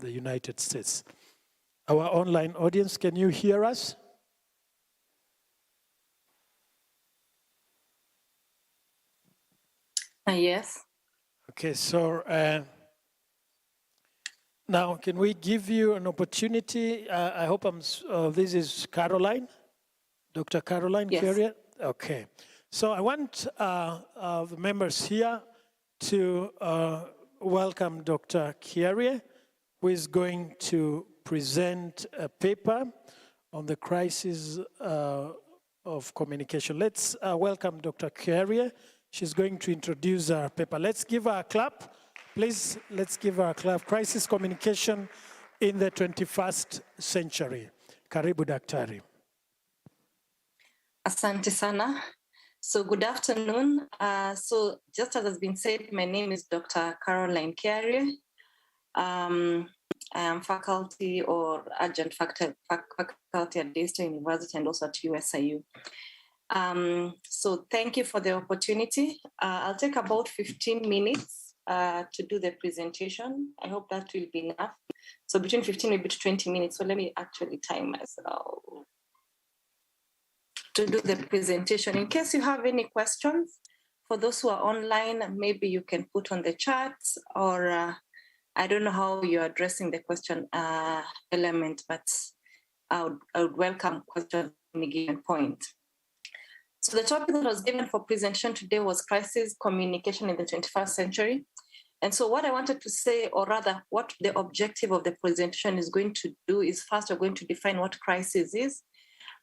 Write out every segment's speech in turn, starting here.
the United States. Our online audience, can you hear us? Yes. Okay, so now can we give you an opportunity? I hope this is Caroline, Dr. Caroline Yes. Carrier? Okay, so I want the members here to welcome Dr. Carrier, who is going to present a paper on the crisis of communication. Let's welcome Dr. Carrier. She's going to introduce her paper. Let's give her a clap. Please, let's give her a clap. Crisis Communication in the 21st Century. Karibu Daktari. Asante sana. So good afternoon. So just as has been said, my name is Dr. Caroline Carrier. I am faculty or adjunct faculty at Daystar University and also at USIU. So thank you for the opportunity. I'll take about 15 minutes to do the presentation. I hope that will be enough. So between 15 maybe to 20 minutes. So let me actually time myself to do the presentation. In case you have any questions, for those who are online, maybe you can put on the chat, or I don't know how you're addressing the question element, but I would welcome questions at any given point. So the topic that was given for presentation today was crisis communication in the 21st century. And so what I wanted to say, or rather what the objective of the presentation is going to do is first we're going to define what crisis is,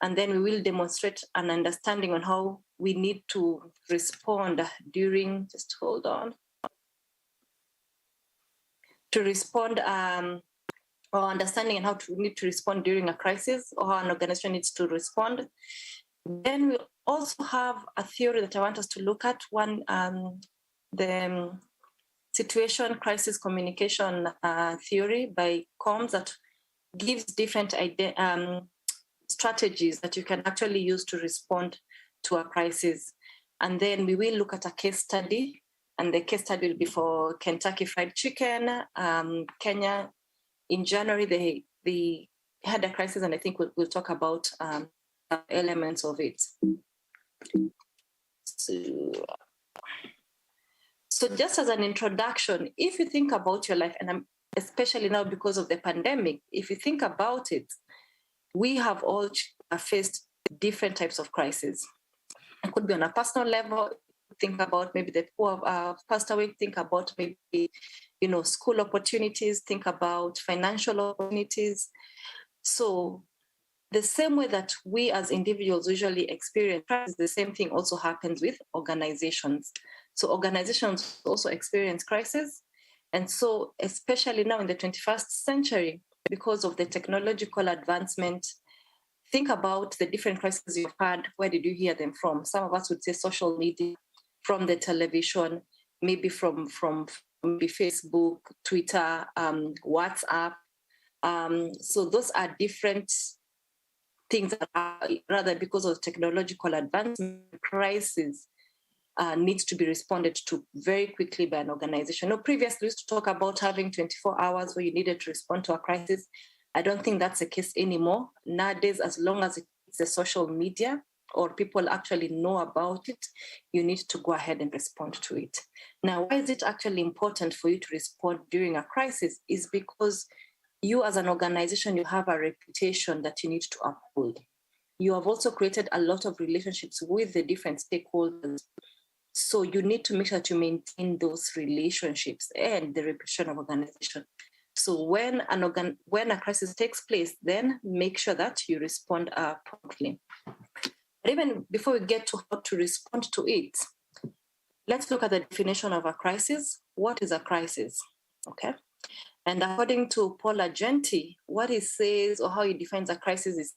and then we will demonstrate an understanding on how we need to respond during, just hold on, to respond or understanding on how to need to respond during a crisis or how an organization needs to respond. Then we also have a theory that I want us to look at, one, the situation crisis communication theory by Combs that gives different strategies that you can actually use to respond to a crisis. And then we will look at a case study, and the case study will be for Kentucky Fried Chicken. Kenya, in January, they had a crisis, and I think we'll talk about elements of it. So just as an introduction, if you think about your life, and especially now because of the pandemic, if you think about it, we have all faced different types of crises. It could be on a personal level. Think about maybe the poor passed away. Think about maybe, school opportunities. Think about financial opportunities. So the same way that we as individuals usually experience crisis, the same thing also happens with organizations. So organizations also experience crisis. And so especially now in the 21st century, because of the technological advancement, think about the different crises you've had. Where did you hear them from? Some of us would say social media, from the television, maybe from maybe Facebook, Twitter, WhatsApp. So those are different things that are rather because of technological advancement, crisis needs to be responded to very quickly by an organization. Previously we used to talk about having 24 hours where you needed to respond to a crisis. I don't think that's the case anymore. Nowadays, as long as it's a social media or people actually know about it, you need to go ahead and respond to it. Now, why is it actually important for you to respond during a crisis? Is because you as an organization, you have a reputation that you need to uphold. You have also created a lot of relationships with the different stakeholders. So you need to make sure that you maintain those relationships and the reputation of organization. So when a crisis takes place, then make sure that you respond promptly. But even before we get to how to respond to it, let's look at the definition of a crisis. What is a crisis? Okay. And according to Paul Agenti, what he says or how he defines a crisis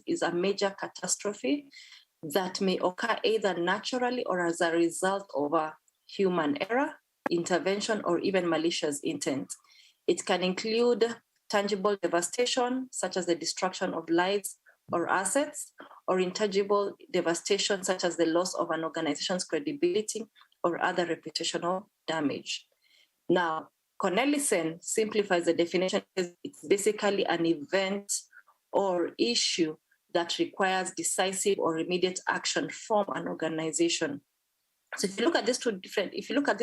is a major catastrophe that may occur either naturally or as a result of a human error, intervention, or even malicious intent. It can include tangible devastation, such as the destruction of lives or assets, or intangible devastation, such as the loss of an organization's credibility or other reputational damage. Now, Cornelissen simplifies the definition as it's basically an event or issue that requires decisive or immediate action from an organization. So if you look at these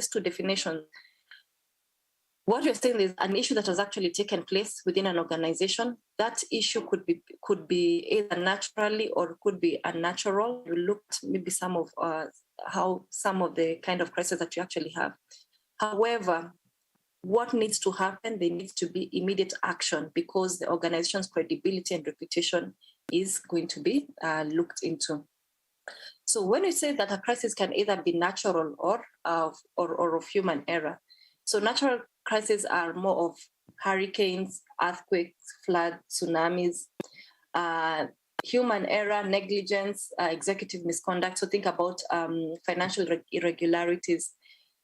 two definitions, what you're saying is an issue that has actually taken place within an organization. That issue could be either naturally or could be unnatural. You look at maybe some of the kind of crises that you actually have. However, what needs to happen? There needs to be immediate action because the organization's credibility and reputation is going to be looked into. So when we say that a crisis can either be natural or of human error, so natural crises are more of hurricanes, earthquakes, floods, tsunamis, human error, negligence, executive misconduct. So think about financial irregularities,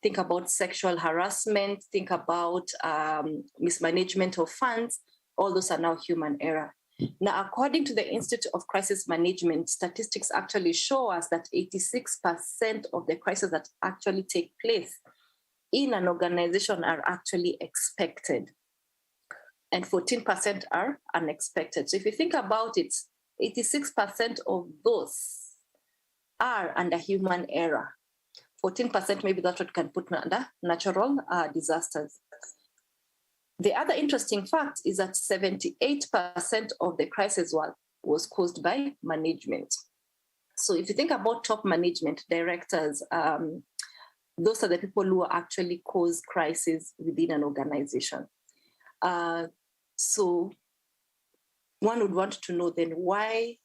think about sexual harassment, think about mismanagement of funds. All those are now human error. Now, according to the Institute of Crisis Management, statistics actually show us that 86% of the crises that actually take place in an organization are actually expected, and 14% are unexpected. So if you think about it, 86% of those are under human error. 14% maybe that's what can put under natural disasters. The other interesting fact is that 78% of the crisis was caused by management. So if you think about top management, directors, those are the people who actually cause crises within an organization. So one would want to know then why,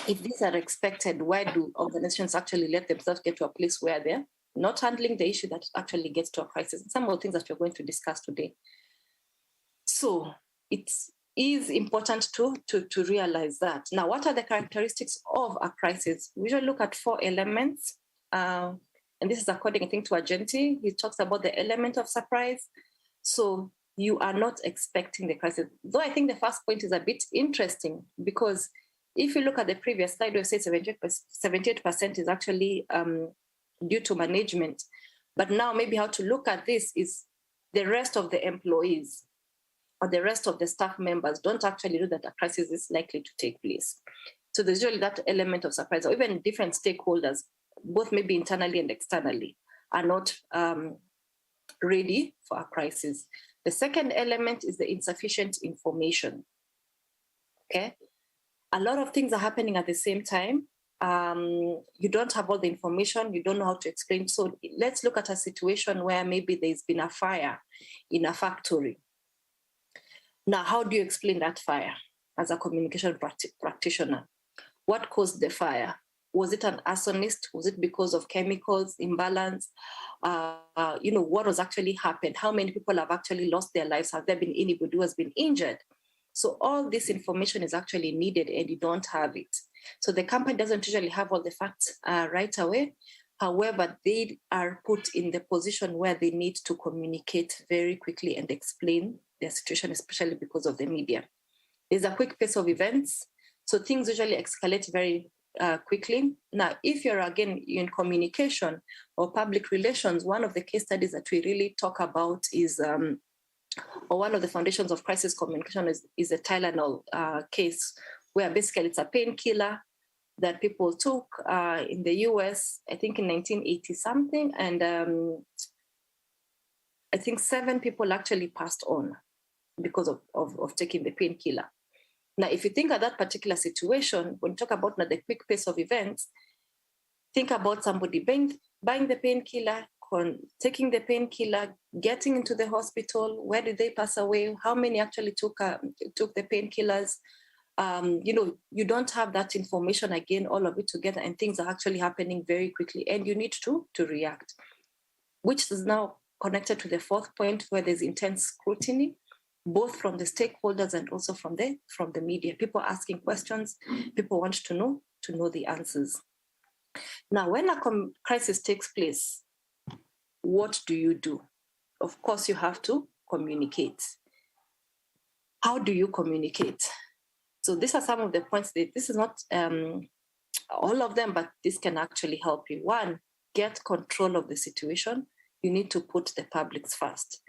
if these are expected, why do organizations actually let themselves get to a place where they're not handling the issue that actually gets to a crisis? Some of the things that we're going to discuss today. So it is important to realize that. Now, what are the characteristics of a crisis? We usually look at 4 elements. And this is according, I think, to Argenti. He talks about the element of surprise. So you are not expecting the crisis. Though I think the first point is a bit interesting, because if you look at the previous slide, we say 78% is actually due to management. But now maybe how to look at this is the rest of the employees or the rest of the staff members don't actually know that a crisis is likely to take place. So there's usually that element of surprise, or even different stakeholders, both maybe internally and externally, are not ready for a crisis. The second element is the insufficient information. Okay, a lot of things are happening at the same time. You don't have all the information, you don't know how to explain. So let's look at a situation where maybe there's been a fire in a factory. Now, how do you explain that fire as a communication practitioner? What caused the fire? Was it an arsonist? Was it because of chemicals imbalance? What was actually happened? How many people have actually lost their lives? Have there been anybody who has been injured? So all this information is actually needed and you don't have it. So the company doesn't usually have all the facts right away. However, they are put in the position where they need to communicate very quickly and explain their situation, especially because of the media. There's a quick pace of events. So things usually escalate very quickly. Now, if you're again in communication or public relations, one of the case studies that we really talk about is, or one of the foundations of crisis communication is a Tylenol case, where basically it's a painkiller that people took in the US, I think in 1980 something, and I think 7 people actually passed on because of taking the painkiller. Now, if you think of that particular situation, when you talk about the quick pace of events, think about somebody buying the painkiller, taking the painkiller, getting into the hospital. Where did they pass away? How many actually took the painkillers? You don't have that information again, all of it together, and things are actually happening very quickly, and you need to react, which is now connected to the 4th point, where there's intense scrutiny, both from the stakeholders and also from the media. People asking questions, people want to know the answers. Now, when a crisis takes place, what do you do? Of course, you have to communicate. How do you communicate? So these are some of the points. This is not all of them, but this can actually help you. 1, get control of the situation. you need to put the publics first,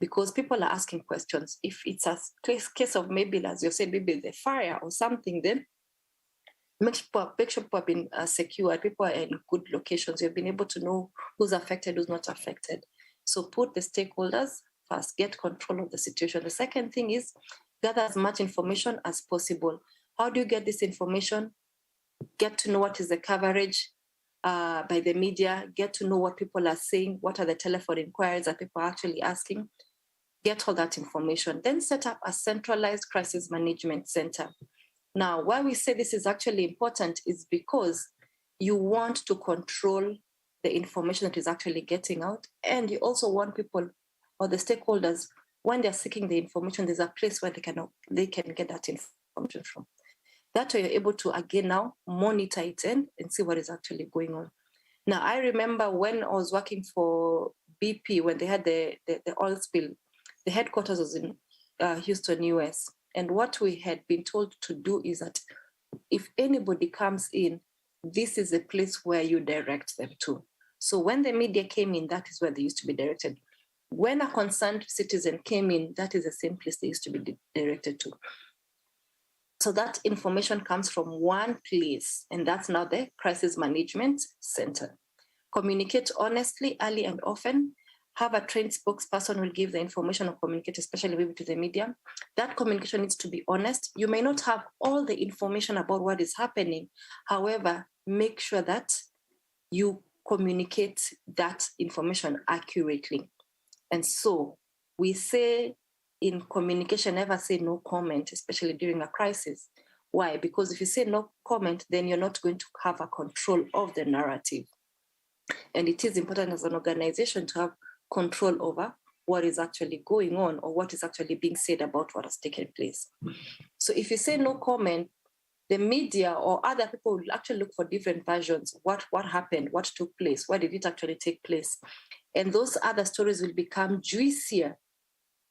because people are asking questions. If it's a case of maybe, as you said, maybe the fire or something, then make sure people have been secured, people are in good locations, you've been able to know who's affected, who's not affected. So put the stakeholders first, get control of the situation. The second thing is gather as much information as possible. How do you get this information? Get to know what is the coverage by the media, get to know what people are saying, what are the telephone inquiries that people are actually asking, get all that information. Then set up a centralized crisis management center. Now, why we say this is actually important is because you want to control the information that is actually getting out, and you also want people or the stakeholders, when they're seeking the information, there's a place where they can get that information from. That way you're able to, again, now monitor it and see what is actually going on. Now, I remember when I was working for BP, when they had the oil spill, the headquarters was in Houston, US. And what we had been told to do is that if anybody comes in, this is a place where you direct them to. So when the media came in, that is where they used to be directed. When a concerned citizen came in, that is the same place they used to be directed to. So that information comes from one place, and that's now the Crisis Management Center. Communicate honestly, early and often. Have a trained spokesperson who will give the information or communicate, especially maybe to the media. That communication needs to be honest. You may not have all the information about what is happening. However, make sure that you communicate that information accurately. And so we say in communication, never say no comment, especially during a crisis. Why? Because if you say no comment, then you're not going to have a control of the narrative. And it is important as an organization to have control over what is actually going on or what is actually being said about what has taken place. So if you say no comment, the media or other people will actually look for different versions. What happened? What took place? Why did it actually take place? And those other stories will become juicier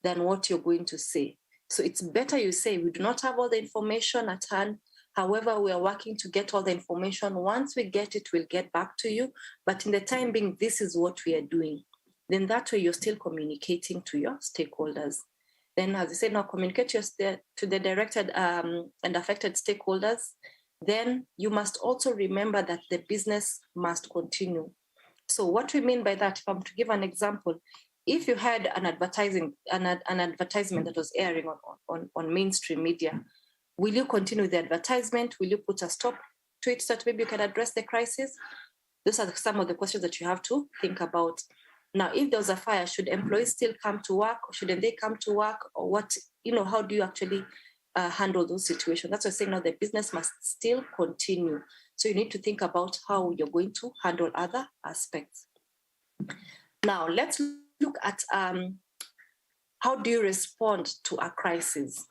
than what you're going to say. So it's better you say, we do not have all the information at hand. However, we are working to get all the information. Once we get it, we'll get back to you. But in the time being, this is what we are doing. Then that way you're still communicating to your stakeholders. Then, as I said, now communicate to the directed and affected stakeholders. Then you must also remember that the business must continue. So what we mean by that, if I'm to give an example, if you had an advertisement that was airing on mainstream media, will you continue the advertisement? Will you put a stop to it so that maybe you can address the crisis? Those are some of the questions that you have to think about. Now, if there was a fire, should employees still come to work, or shouldn't they come to work, or what? How do you actually handle those situations? That's why I'm saying now the business must still continue. So you need to think about how you're going to handle other aspects. Now, let's look at how do you respond to a crisis?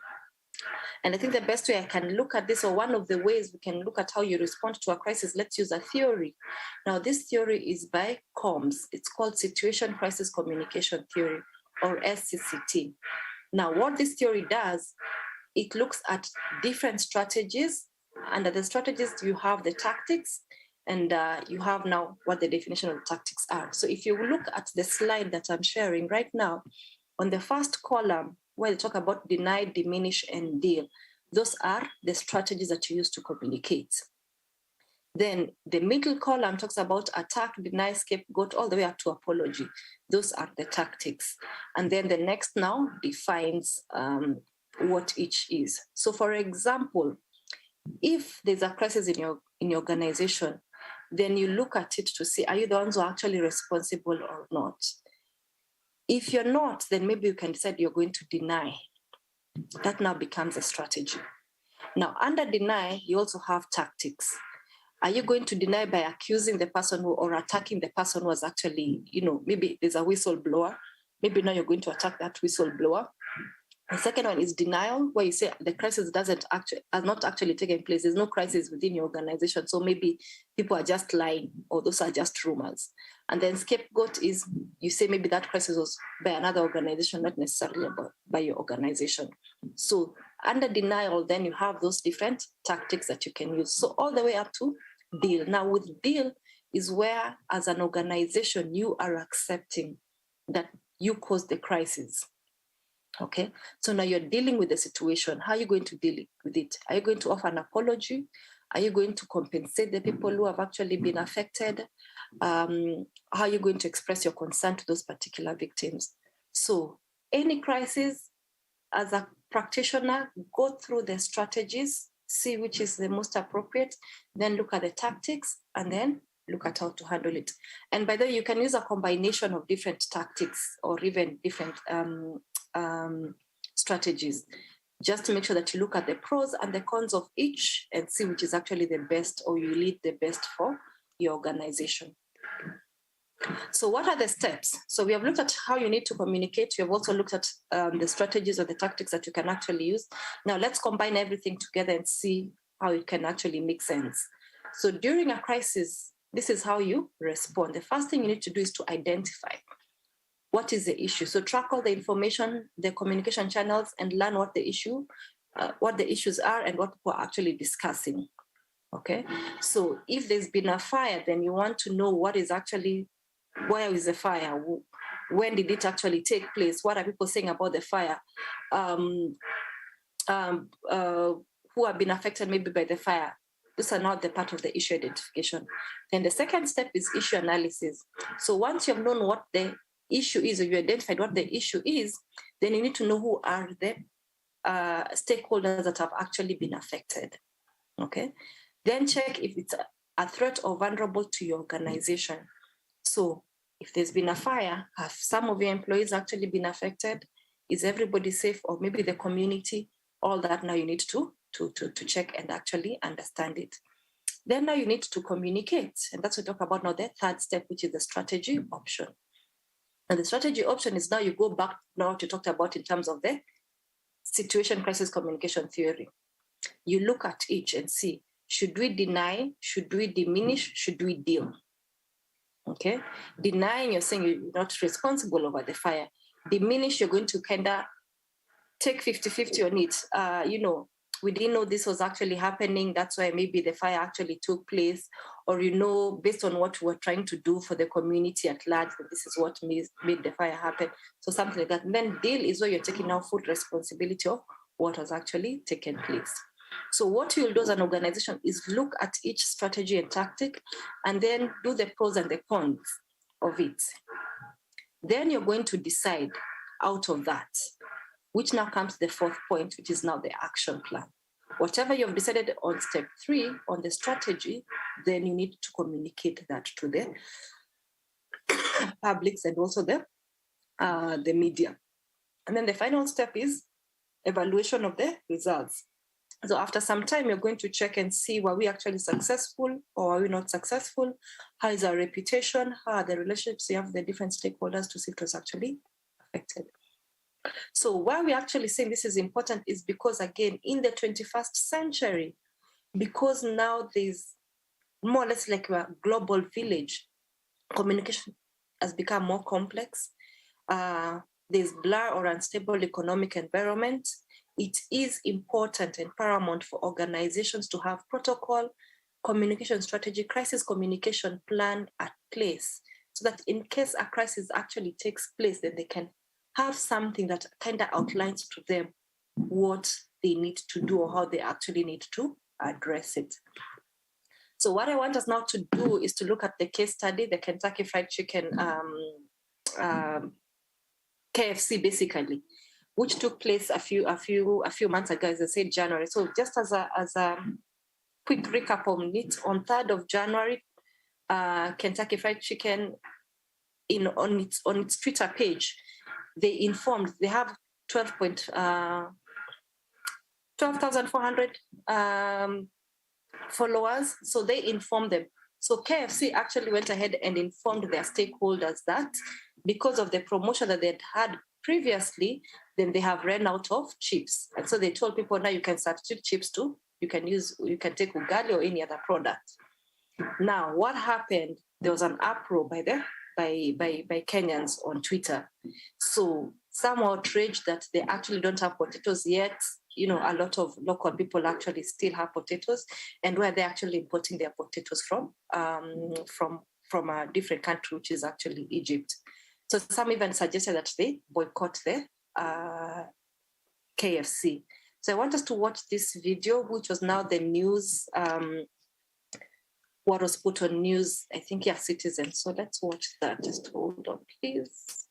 And I think the best way I can look at this, or one of the ways we can look at how you respond to a crisis, let's use a theory. Now, this theory is by COMS. It's called Situation Crisis Communication Theory, or SCCT. Now, what this theory does, it looks at different strategies. Under the strategies, you have the tactics, and you have now what the definition of the tactics are. So if you look at the slide that I'm sharing right now, on the first column, where they talk about deny, diminish, and deal, those are the strategies that you use to communicate. Then the middle column talks about attack, deny, scapegoat, all the way up to apology. Those are the tactics. And then the next now defines what each is. So for example, if there's a crisis in your organization, then you look at it to see, are you the ones who are actually responsible or not? If you're not, then maybe you can decide you're going to deny. That now becomes a strategy. Now, under deny, you also have tactics. Are you going to deny by accusing the person or attacking the person who was actually, maybe there's a whistleblower. Maybe now you're going to attack that whistleblower. The second one is denial, where you say the crisis has not actually taken place. There's no crisis within your organization. So maybe people are just lying, or those are just rumors. And then scapegoat is, you say maybe that crisis was by another organization, not necessarily by your organization. So under denial, then you have those different tactics that you can use. So all the way up to deal. Now with deal, is where, as an organization, you are accepting that you caused the crisis. Okay, so now you're dealing with the situation. How are you going to deal with it? Are you going to offer an apology? Are you going to compensate the people who have actually been affected? How are you going to express your concern to those particular victims? So any crisis, as a practitioner, go through the strategies, see which is the most appropriate, then look at the tactics, and then look at how to handle it. And by the way, you can use a combination of different tactics or even different strategies, just to make sure that you look at the pros and the cons of each and see which is actually the best, or you lead the best for your organization. So what are the steps? So we have looked at how you need to communicate. We have also looked at the strategies or the tactics that you can actually use. Now let's combine everything together and see how it can actually make sense. So during a crisis, this is how you respond. The first thing you need to do is to identify what is the issue. So track all the information, the communication channels, and learn what the issues are and what people are actually discussing. Okay, so if there's been a fire, then you want to know what is actually, where is the fire? When did it actually take place? What are people saying about the fire? Who have been affected maybe by the fire? These are not the part of the issue identification. Then the second step is issue analysis. So once you've known what the issue is, or you identified what the issue is, then you need to know who are the stakeholders that have actually been affected. Okay, then check if it's a threat or vulnerable to your organization. So if there's been a fire, have some of your employees actually been affected? Is everybody safe? Or maybe the community? All that now you need to check and actually understand it. Then now you need to communicate. And that's what we talk about now, the third step, which is the strategy option. And the strategy option is now you go back now what you talked about in terms of the situation crisis communication theory. You look at each and see, should we deny? Should we diminish? Should we deal? Okay, denying, you're saying you're not responsible over the fire. Diminish, you're going to kind of take 50-50 on it. We didn't know this was actually happening. That's why maybe the fire actually took place. Or, based on what we're trying to do for the community at large, that this is what made the fire happen. So something like that. And then deal is where you're taking now full responsibility of what has actually taken place. So what you'll do as an organization is look at each strategy and tactic and then do the pros and the cons of it. Then you're going to decide out of that, which now comes to the fourth point, which is now the action plan. Whatever you've decided on step 3 on the strategy, then you need to communicate that to the publics and also the media. And then the final step is evaluation of the results. So after some time, you're going to check and see, were we actually successful or are we not successful? How is our reputation? How are the relationships you have with the different stakeholders to see if it was actually affected? So why we're actually saying this is important is because, again, in the 21st century, because now there's more or less like a global village, communication has become more complex. There's blur or unstable economic environment. It is important and paramount for organizations to have protocol, communication strategy, crisis communication plan at place, so that in case a crisis actually takes place, then they can have something that kind of outlines to them what they need to do or how they actually need to address it. So what I want us now to do is to look at the case study, the Kentucky Fried Chicken KFC, basically, which took place a few months ago, as I said, January. So just as a quick recap on it, on 3rd of January, Kentucky Fried Chicken, on its Twitter page, they informed they have 12,400 followers. So they informed them. So KFC actually went ahead and informed their stakeholders that because of the promotion that they'd had previously, then they have ran out of chips. And so they told people, now you can substitute chips too. You can take ugali or any other product. Now, what happened? There was an uproar by Kenyans on Twitter. So some are outraged that they actually don't have potatoes yet. You know, a lot of local people actually still have potatoes, and where they're actually importing their potatoes from a different country, which is actually Egypt. So some even suggested that they boycott the KFC. So I want us to watch this video, which was now the news, what was put on news, I think, yeah, Citizen. So let's watch that. Just hold on, please.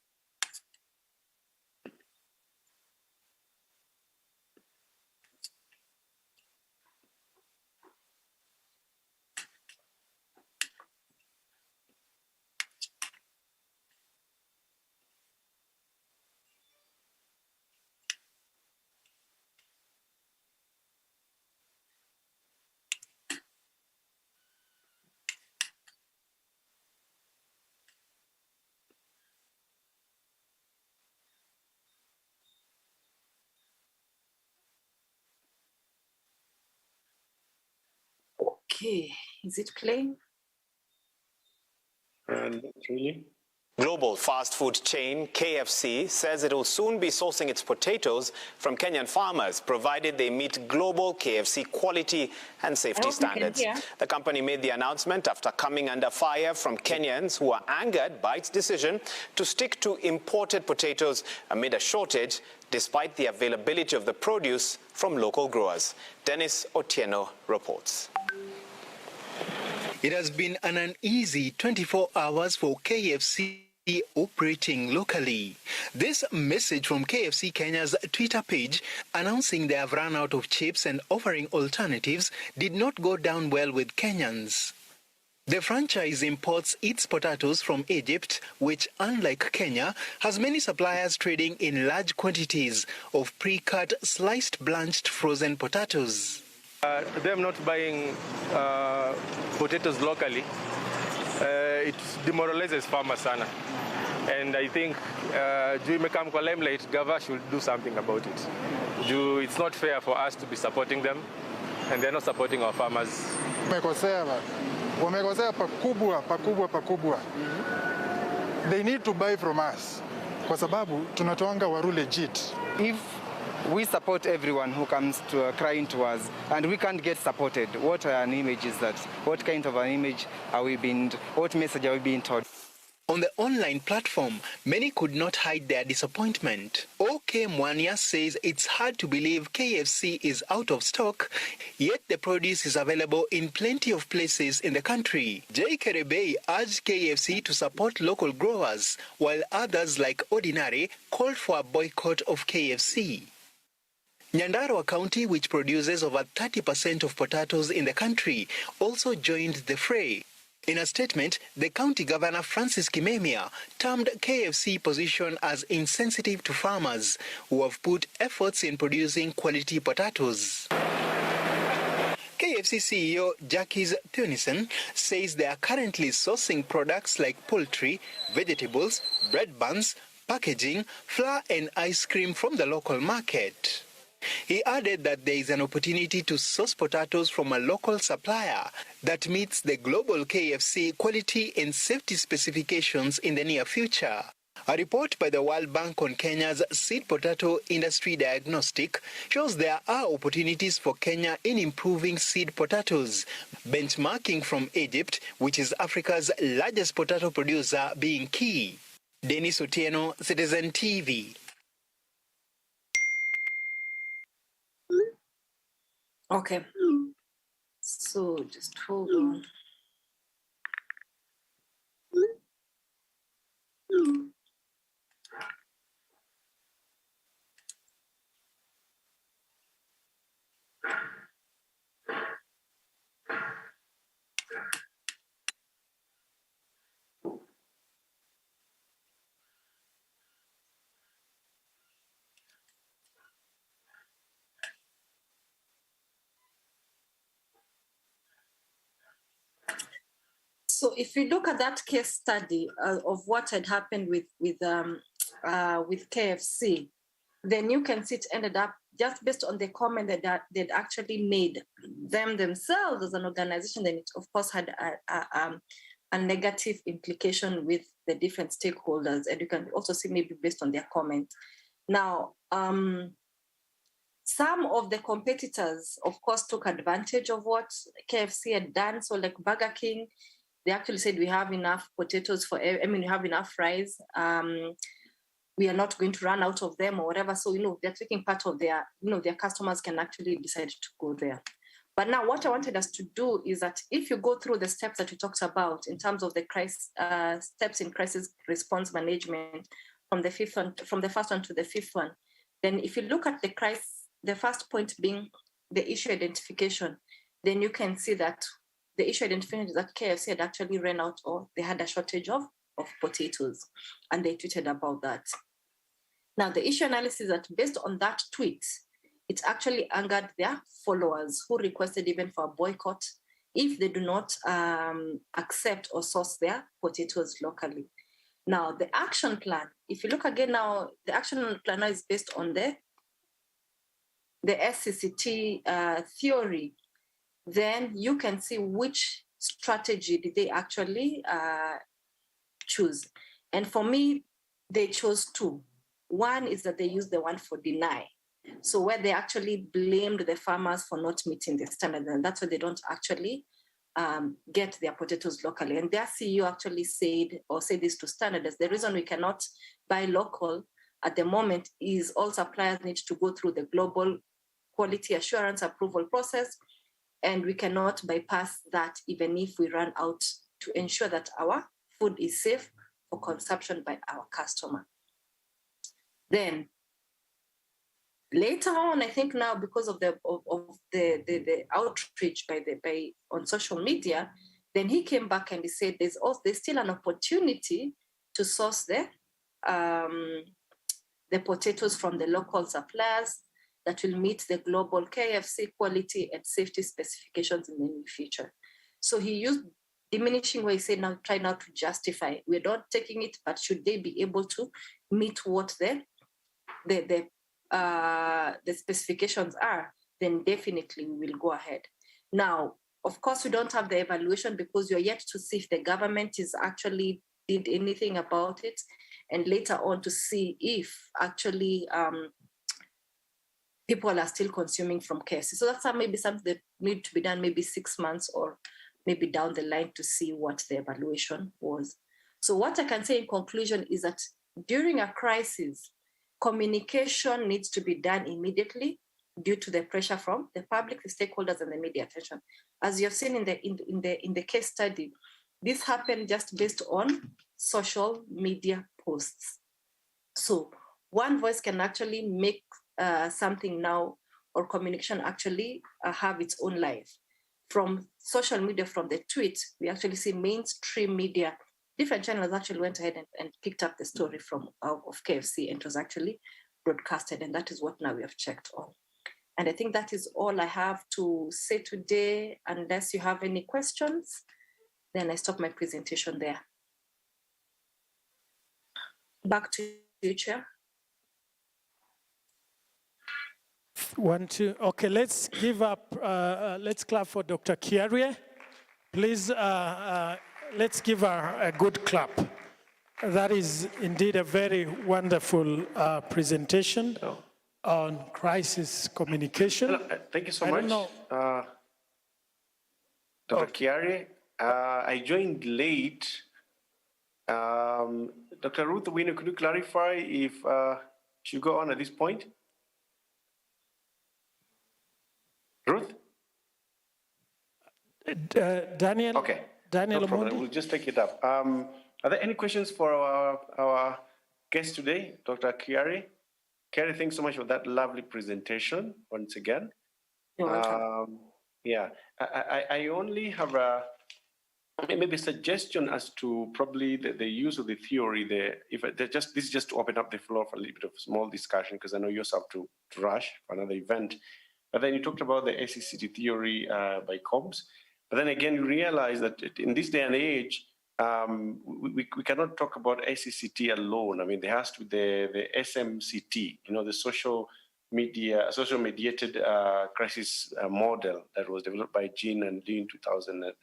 Okay, is it playing? Really? Global fast food chain KFC says it will soon be sourcing its potatoes from Kenyan farmers, provided they meet global KFC quality and safety standards. The company made the announcement after coming under fire from Kenyans who are angered by its decision to stick to imported potatoes amid a shortage, despite the availability of the produce from local growers. Dennis Otieno reports. It has been an uneasy 24 hours for KFC operating locally. This message from KFC Kenya's Twitter page announcing they have run out of chips and offering alternatives did not go down well with Kenyans. The franchise imports its potatoes from Egypt, which, unlike Kenya, has many suppliers trading in large quantities of pre-cut, sliced, blanched, frozen potatoes. Them not buying potatoes locally, it demoralizes farmers sana. And I think juu imekam kwa limelight, Gava should do something about it. It's not fair for us to be supporting them, and they're not supporting our farmers. Wamekosea pakubwa. They need to buy from us, kwa sababu tunatoanga waru legit. If we support everyone who comes to crying to us, and we can't get supported, what an image is that? What kind of an image are we being, what message are we being taught? On the online platform, many could not hide their disappointment. OK Mwania says it's hard to believe KFC is out of stock, yet the produce is available in plenty of places in the country. Jay Kerebei urged KFC to support local growers, while others like Ordinary called for a boycott of KFC. Nyandarua County, which produces over 30% of potatoes in the country, also joined the fray. In a statement, the county governor Francis Kimemia termed KFC position as insensitive to farmers who have put efforts in producing quality potatoes. KFC CEO Jacques Thunison says they are currently sourcing products like poultry, vegetables, bread buns, packaging, flour and ice cream from the local market. He added that there is an opportunity to source potatoes from a local supplier that meets the global KFC quality and safety specifications in the near future. A report by the World Bank on Kenya's seed potato industry diagnostic shows there are opportunities for Kenya in improving seed potatoes, benchmarking from Egypt, which is Africa's largest potato producer, being key. Dennis Otieno, Citizen TV. Okay. So just hold on. So if you look at that case study of what had happened with KFC, then you can see it ended up just based on the comment that they'd actually made themselves as an organization. Then it of course had a negative implication with the different stakeholders, and you can also see maybe based on their comments. Now, some of the competitors, of course, took advantage of what KFC had done. So like Burger King, they actually said we have enough potatoes for, we have enough fries. We are not going to run out of them or whatever. So, they're taking part of their, their customers can actually decide to go there. But now what I wanted us to do is that if you go through the steps that we talked about in terms of the steps in crisis response management from the first one to the fifth one, then if you look at the first point being the issue identification, then you can see that the issue identification is that KFC had actually ran out, or they had a shortage of potatoes, and they tweeted about that. Now, the issue analysis is that based on that tweet, it actually angered their followers who requested even for a boycott if they do not accept or source their potatoes locally. Now, the action plan, if you look again now, the action plan now is based on the SCCT theory. Then you can see which strategy did they actually choose. And for me, they chose two. One is that they used the one for deny. So where they actually blamed the farmers for not meeting the standard, and that's why they don't actually get their potatoes locally. And their CEO actually said this to standardize. The reason we cannot buy local at the moment is all suppliers need to go through the global quality assurance approval process, and we cannot bypass that even if we run out, to ensure that our food is safe for consumption by our customer. Then later on, I think now because of the outreach on social media, then he came back and he said there's still an opportunity to source the potatoes from the local suppliers that will meet the global KFC quality and safety specifications in the near future. So he used diminishing way, he said, now try not to justify. We're not taking it, but should they be able to meet what the specifications are, then definitely we will go ahead. Now, of course, we don't have the evaluation because you're yet to see if the government is actually did anything about it, and later on to see if actually people are still consuming from KFC. So that's maybe something that need to be done maybe 6 months or maybe down the line to see what the evaluation was. So what I can say in conclusion is that during a crisis, communication needs to be done immediately due to the pressure from the public, the stakeholders, and the media attention. As you have seen in the case study, this happened just based on social media posts. So one voice can actually make something now, or communication actually have its own life. From social media, from the tweet, we actually see mainstream media, different channels actually went ahead and picked up the story of KFC, and it was actually broadcasted, and that is what now we have checked on. And I think that is all I have to say today. Unless you have any questions, then I stop my presentation there. Back to you, Chair. Okay, let's let's clap for Dr. Kiarie. Please, let's give her a good clap. That is indeed a very wonderful presentation on crisis communication. Thank you so much, Dr. Kiarie. I joined late. Dr. Ruth Wino, could you clarify if she go on at this point? Ruth? Daniel? Okay. Daniel, no problem. We'll just take it up. Are there any questions for our guest today, Dr. Kiarie? Kiarie, thanks so much for that lovely presentation once again. You're welcome. Yeah, I only have maybe a suggestion as to probably the use of the theory there. This is just to open up the floor for a little bit of small discussion, because I know you also have to rush for another event. But then you talked about the SCCT theory by Cobbs. But then again, you realize that in this day and age, we cannot talk about SCCT alone. I mean, there has to be the SMCT, the social mediated crisis model that was developed by Jean and Lee in 2000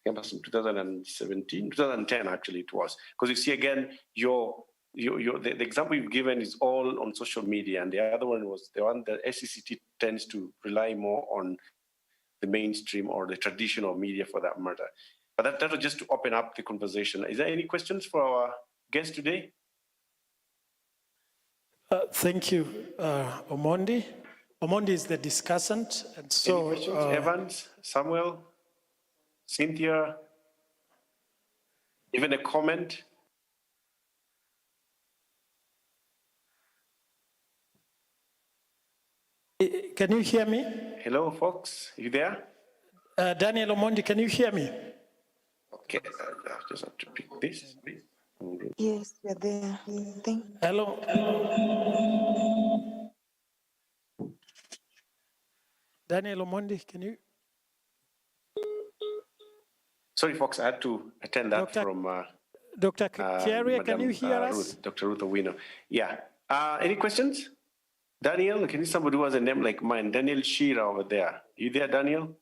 campus from 2017, 2010 actually it was. Because you see again, the example you've given is all on social media, and the other one was the one that SCCT tends to rely more on the mainstream or the traditional media for that matter. But that was just to open up the conversation. Is there any questions for our guest today? Thank you, Omondi. Omondi is the discussant, and so... Any questions? Evans, Samuel, Cynthia, even a comment? Can you hear me? Hello, folks, you there? Daniel Omondi, can you hear me? Okay, I just have to pick this. Yes, we're there. Thank you. Hello. Daniel Omondi, can you? Sorry, folks, I had to attend that from Dr. Kiaria, can you hear us? Dr. Ruth Owino. Yeah. Any questions? Daniel, can you somebody who has a name like mine? Daniel Shira over there. You there, Daniel?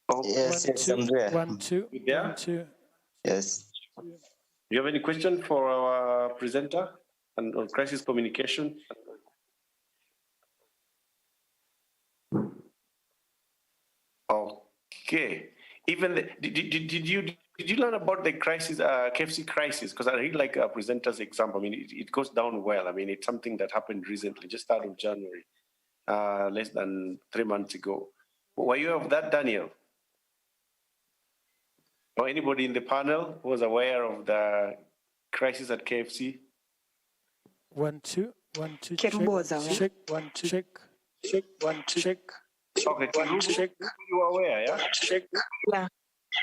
Oh, yes, I'm there. 1, 2. You there? 1, 2. Yes. Do you have any question for our presenter on crisis communication? Okay. Even did you learn about the crisis, KFC crisis? Because I really like a presenter's example. I mean, it goes down well. I mean, it's something that happened recently, just out of January, less than 3 months ago. Were you aware of that, Daniel? Or anybody in the panel who was aware of the crisis at KFC? 1, 2. 1, 2. Check. 1, 2. Check. 1, 2. Check. Okay, check. You are aware, yeah? Yeah.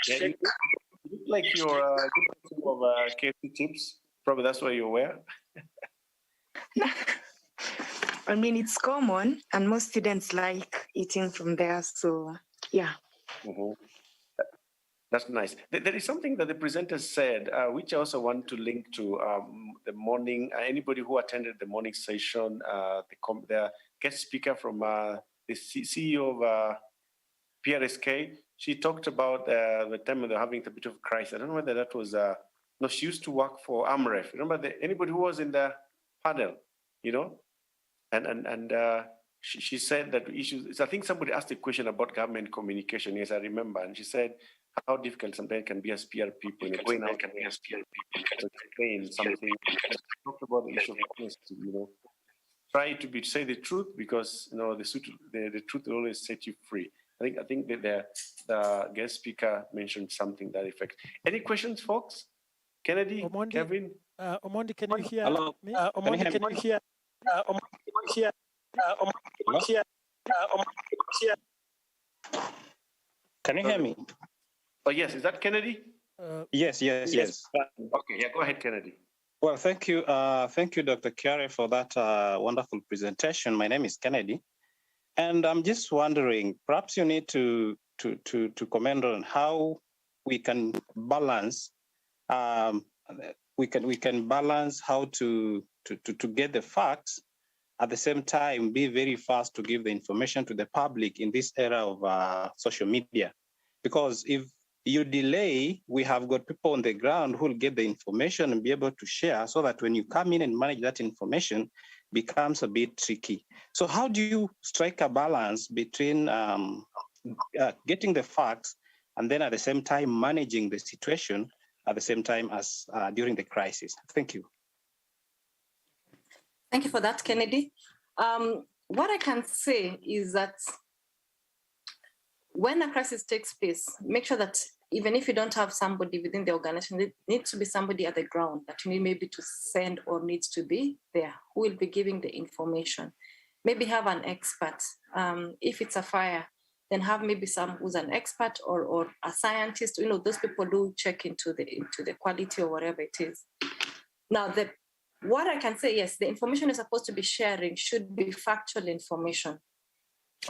Yeah, you look like you're a good person of KFC chips. Probably that's why you're aware. I mean, it's common, and most students like eating from there. So, yeah. Mm-hmm. That's nice. There is something that the presenter said, which I also want to link to the morning. Anybody who attended the morning session, the guest speaker from the CEO of PRSK, she talked about the time when they're having a bit of crisis. I don't know whether that was, no, she used to work for AMREF. Remember anybody who was in the panel, you know? And she said that issues, I think somebody asked a question about government communication. Yes, I remember. And she said how difficult sometimes can be as PR people. Going out to explain something. Talk about the issue of honesty, you know. Try to say the truth because, you know, the truth will always set you free. I think that the guest speaker mentioned something that effect. Any questions, folks? Kennedy, Omondi, Kevin? Omondi, can you hear Hello. me? Omondi, can you hear? Can you hear me? Oh, yes. Is that Kennedy? Yes. Okay, yeah, go ahead, Kennedy. Well, thank you, Dr. Kiare, for that wonderful presentation. My name is Kennedy, and I'm just wondering, perhaps you need to comment on how we can balance. We can balance how to get the facts, at the same time be very fast to give the information to the public in this era of social media, because if you delay, we have got people on the ground who will get the information and be able to share, so that when you come in and manage that information becomes a bit tricky. So how do you strike a balance between getting the facts and then at the same time managing the situation at the same time as during the crisis? Thank you. Thank you for that, Kennedy. What I can say is that when a crisis takes place, make sure that even if you don't have somebody within the organization, it needs to be somebody at the ground that you need maybe to send or needs to be there, who will be giving the information. Maybe have an expert. If it's a fire, then have maybe some who's an expert or a scientist. You know, those people do check into the quality or whatever it is. Now, what I can say, yes, the information you're supposed to be sharing should be factual information.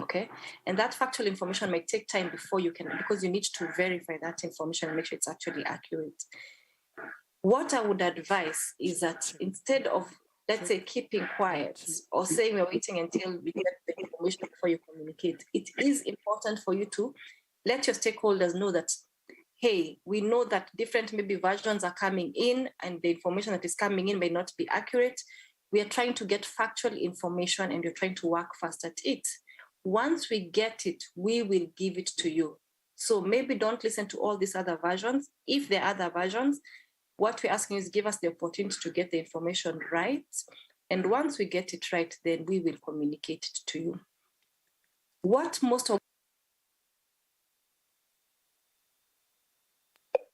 Okay, and that factual information may take time before you can, because you need to verify that information and make sure it's actually accurate. What I would advise is that instead of let's say, keeping quiet or saying we're waiting until we get the information before you communicate. It is important for you to let your stakeholders know that, hey, we know that different maybe versions are coming in and the information that is coming in may not be accurate. We are trying to get factual information and you're trying to work fast at it. Once we get it, we will give it to you. So maybe don't listen to all these other versions. If there are other versions, what we're asking is give us the opportunity to get the information right. And once we get it right, then we will communicate it to you. What most of...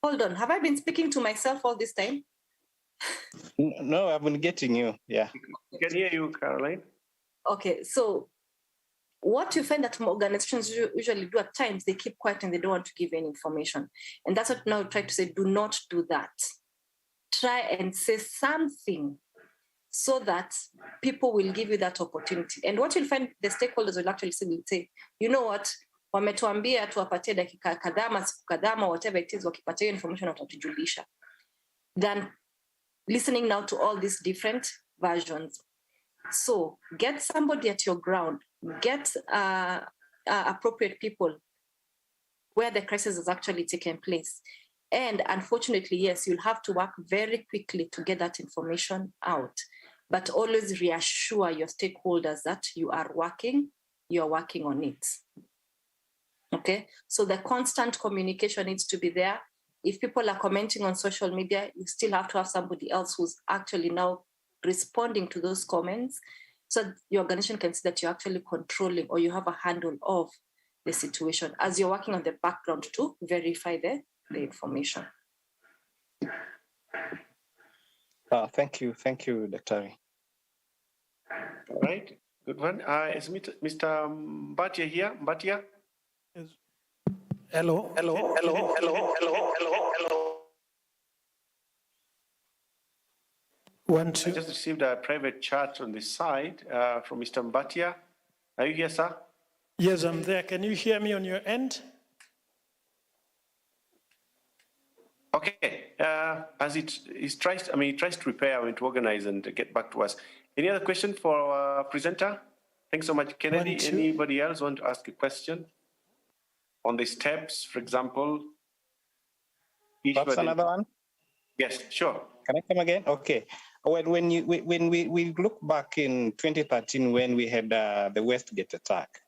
Hold on, have I been speaking to myself all this time? No, I've been getting you, yeah. I can hear you, Caroline. Okay, so what you find that organizations usually do at times, they keep quiet and they don't want to give any information. And that's what now we try to say, do not do that. Try and say something so that people will give you that opportunity. And what you'll find the stakeholders will actually say, you know what, wametuambia tuwapatie dakika kadhaa, siku kadhaa, whatever it is, wakipatia information watatujulisha. Than listening now to all these different versions. So get somebody at your ground, get appropriate people where the crisis has actually taken place. And unfortunately, yes, you'll have to work very quickly to get that information out, but always reassure your stakeholders that you're working on it. Okay, so the constant communication needs to be there. If people are commenting on social media, you still have to have somebody else who's actually now responding to those comments so your organization can see that you're actually controlling or you have a handle of the situation as you're working on the background to verify the information. Thank you, Dr. All right, good one. Is Mr. Mbatia here? Mbatia? Hello. I just received a private chat on this side from Mr. Mbatia. Are you here, sir? Yes, I'm there. Can you hear me on your end? Okay. As he tries to prepare, to organize and get back to us. Any other question for our presenter? Thanks so much, Kennedy. Anybody else want to ask a question on the steps, for example? Perhaps another one? Yes, sure. Can I come again? Okay. When we look back in 2013 when we had the Westgate attack,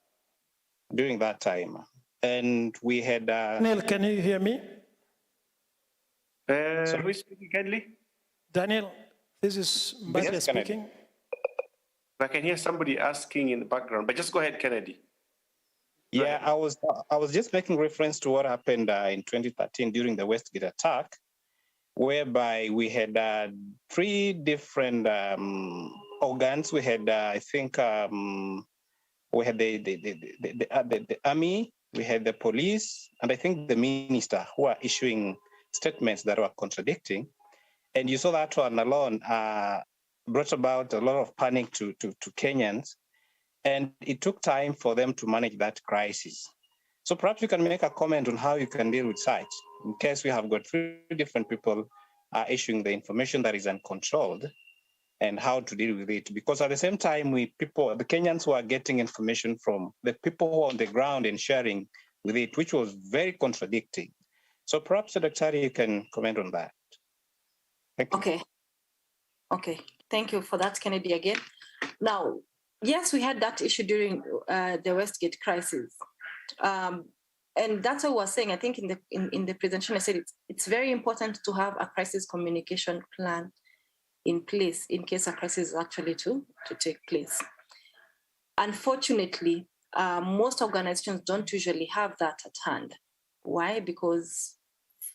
during that time, and we had... Daniel, can you hear me? Who is speaking kindly? Daniel, this is Mbatia speaking. I can hear somebody asking in the background, but just go ahead, Kennedy. Yeah, I was just making reference to what happened in 2013 during the Westgate attack, whereby we had 3 different organs. We had, I think, we had the army, we had the police, and I think the minister who are issuing statements that were contradicting. And you saw that one alone brought about a lot of panic to Kenyans. And it took time for them to manage that crisis. So perhaps you can make a comment on how you can deal with such, in case we have got 3 different people issuing the information that is uncontrolled, and how to deal with it. Because at the same time, the Kenyans were getting information from the people who are on the ground and sharing with it, which was very contradicting. So perhaps, Dr. you can comment on that. Thank you. Okay. Thank you for that, Kennedy, again. Now, yes, we had that issue during the Westgate crisis. And that's what I was saying. I think in the presentation, I said it's very important to have a crisis communication plan in place in case a crisis is actually to take place. Unfortunately, most organizations don't usually have that at hand. Why? Because,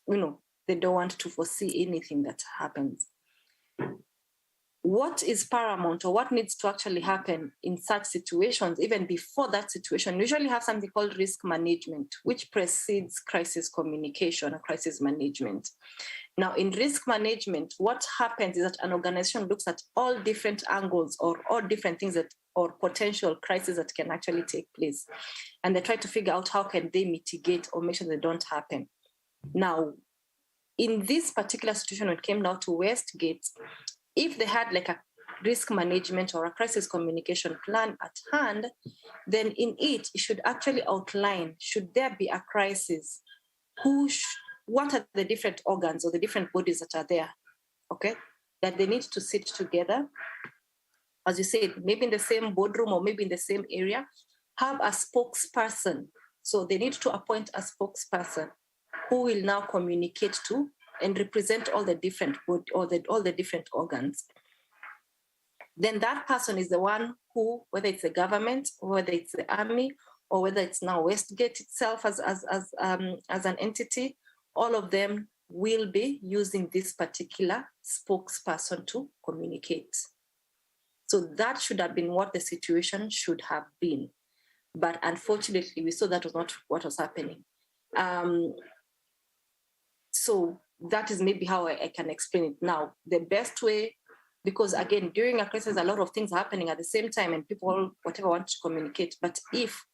they don't want to foresee anything that happens. What is paramount or what needs to actually happen in such situations, even before that situation, we usually have something called risk management, which precedes crisis communication or crisis management. Now, in risk management, what happens is that an organization looks at all different angles or all different things or potential crises that can actually take place. And they try to figure out how can they mitigate or make sure they don't happen. Now, in this particular situation, when it came down to Westgate, if they had like risk management or a crisis communication plan at hand, then in it should actually outline, should there be a crisis, what are the different organs or the different bodies that are there, okay, that they need to sit together, as you said, maybe in the same boardroom or maybe in the same area, have a spokesperson. So they need to appoint a spokesperson who will now communicate to and represent all the different all the different organs. Then that person is the one who, whether it's the government, or whether it's the army, or whether it's now Westgate itself as an entity, all of them will be using this particular spokesperson to communicate. So that should have been what the situation should have been. But unfortunately, we saw that was not what was happening. So that is maybe how I can explain it now. The best way, because again, during a crisis, a lot of things are happening at the same time and people, whatever, want to communicate. But if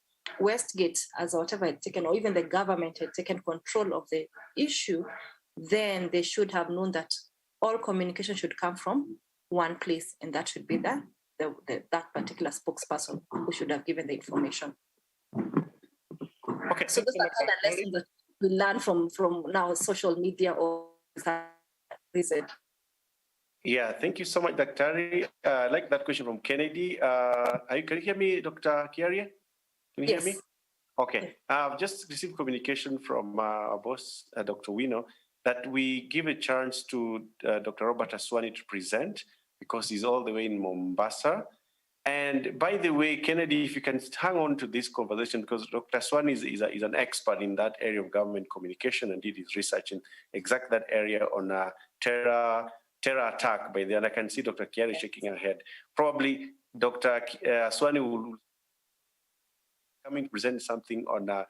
Westgate, as whatever had taken, or even the government had taken control of the issue, then they should have known that all communication should come from one place, and that should be that particular spokesperson who should have given the information. Okay. So those are the lessons that we learn from now social media or reason. Yeah, thank you so much, Dr. I like that question from Kennedy. Can you hear me, Dr. Kiaria? Can you hear me? Okay. I've just received communication from our boss, Dr. Wino, that we give a chance to Dr. Robert Aswani to present because he's all the way in Mombasa. And by the way, Kennedy, if you can hang on to this conversation, because Dr. Aswani is an expert in that area of government communication and did his research in exactly that area on terror attack by the, and I can see Dr. Kiari shaking her head. Probably Dr. Aswani will coming to present something on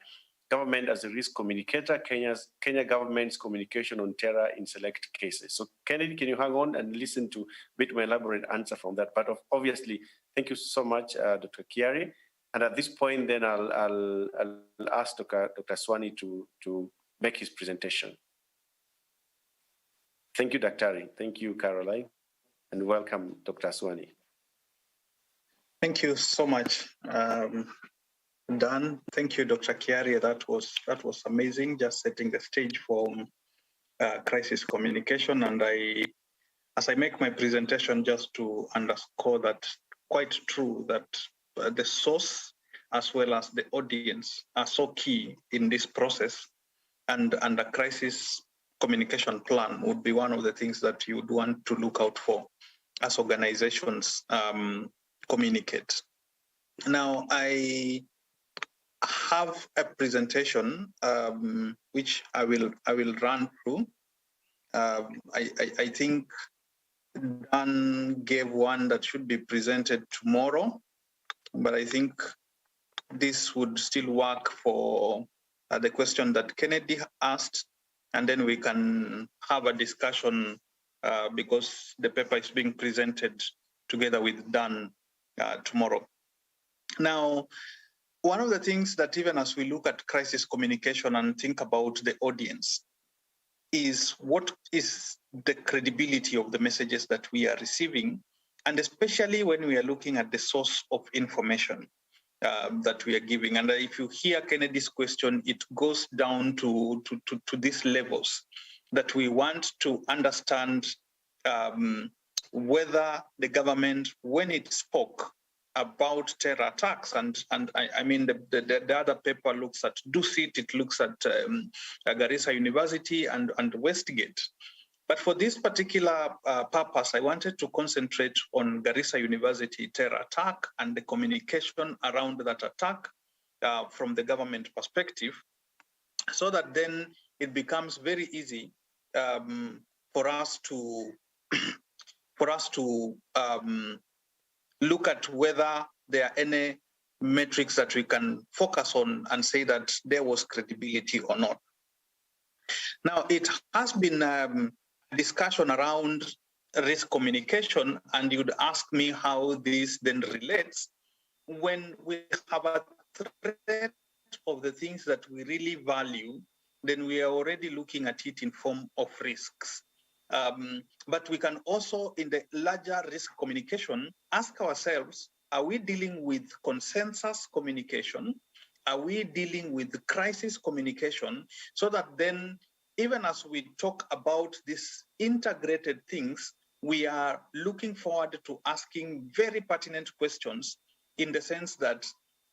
government as a risk communicator, Kenya government's communication on terror in select cases. So Kennedy, can you hang on and listen to a bit more elaborate answer from that? But obviously, thank you so much, Dr. Kiari. And at this point, then I'll ask Dr. Aswani to make his presentation. Thank you, Dr. Thank you, Caroline. And welcome, Dr. Aswani. Thank you so much, Dan. Thank you, Dr. Kiari. That was amazing, just setting the stage for crisis communication. And as I make my presentation, just to underscore that quite true that the source as well as the audience are so key in this process, and a crisis communication plan would be one of the things that you would want to look out for as organizations communicate. Now, I have a presentation which I will run through. I think Dan gave one that should be presented tomorrow, but I think this would still work for the question that Kennedy asked, and then we can have a discussion because the paper is being presented together with Dan tomorrow. Now, one of the things that even as we look at crisis communication and think about the audience is what is the credibility of the messages that we are receiving, and especially when we are looking at the source of information that we are giving. And if you hear Kennedy's question, it goes down to these levels that we want to understand whether the government, when it spoke about terror attacks, and I mean the other paper looks at Dusit, it looks at Garissa University and Westgate. But for this particular purpose, I wanted to concentrate on Garissa University terror attack and the communication around that attack from the government perspective, so that then it becomes very easy for us to look at whether there are any metrics that we can focus on and say that there was credibility or not. Now, it has been discussion around risk communication, and you'd ask me how this then relates when we have a threat of the things that we really value. Then we are already looking at it in form of risks. But we can also, in the larger risk communication, ask ourselves, are we dealing with consensus communication? Are we dealing with crisis communication? So that then, even as we talk about these integrated things, we are looking forward to asking very pertinent questions in the sense that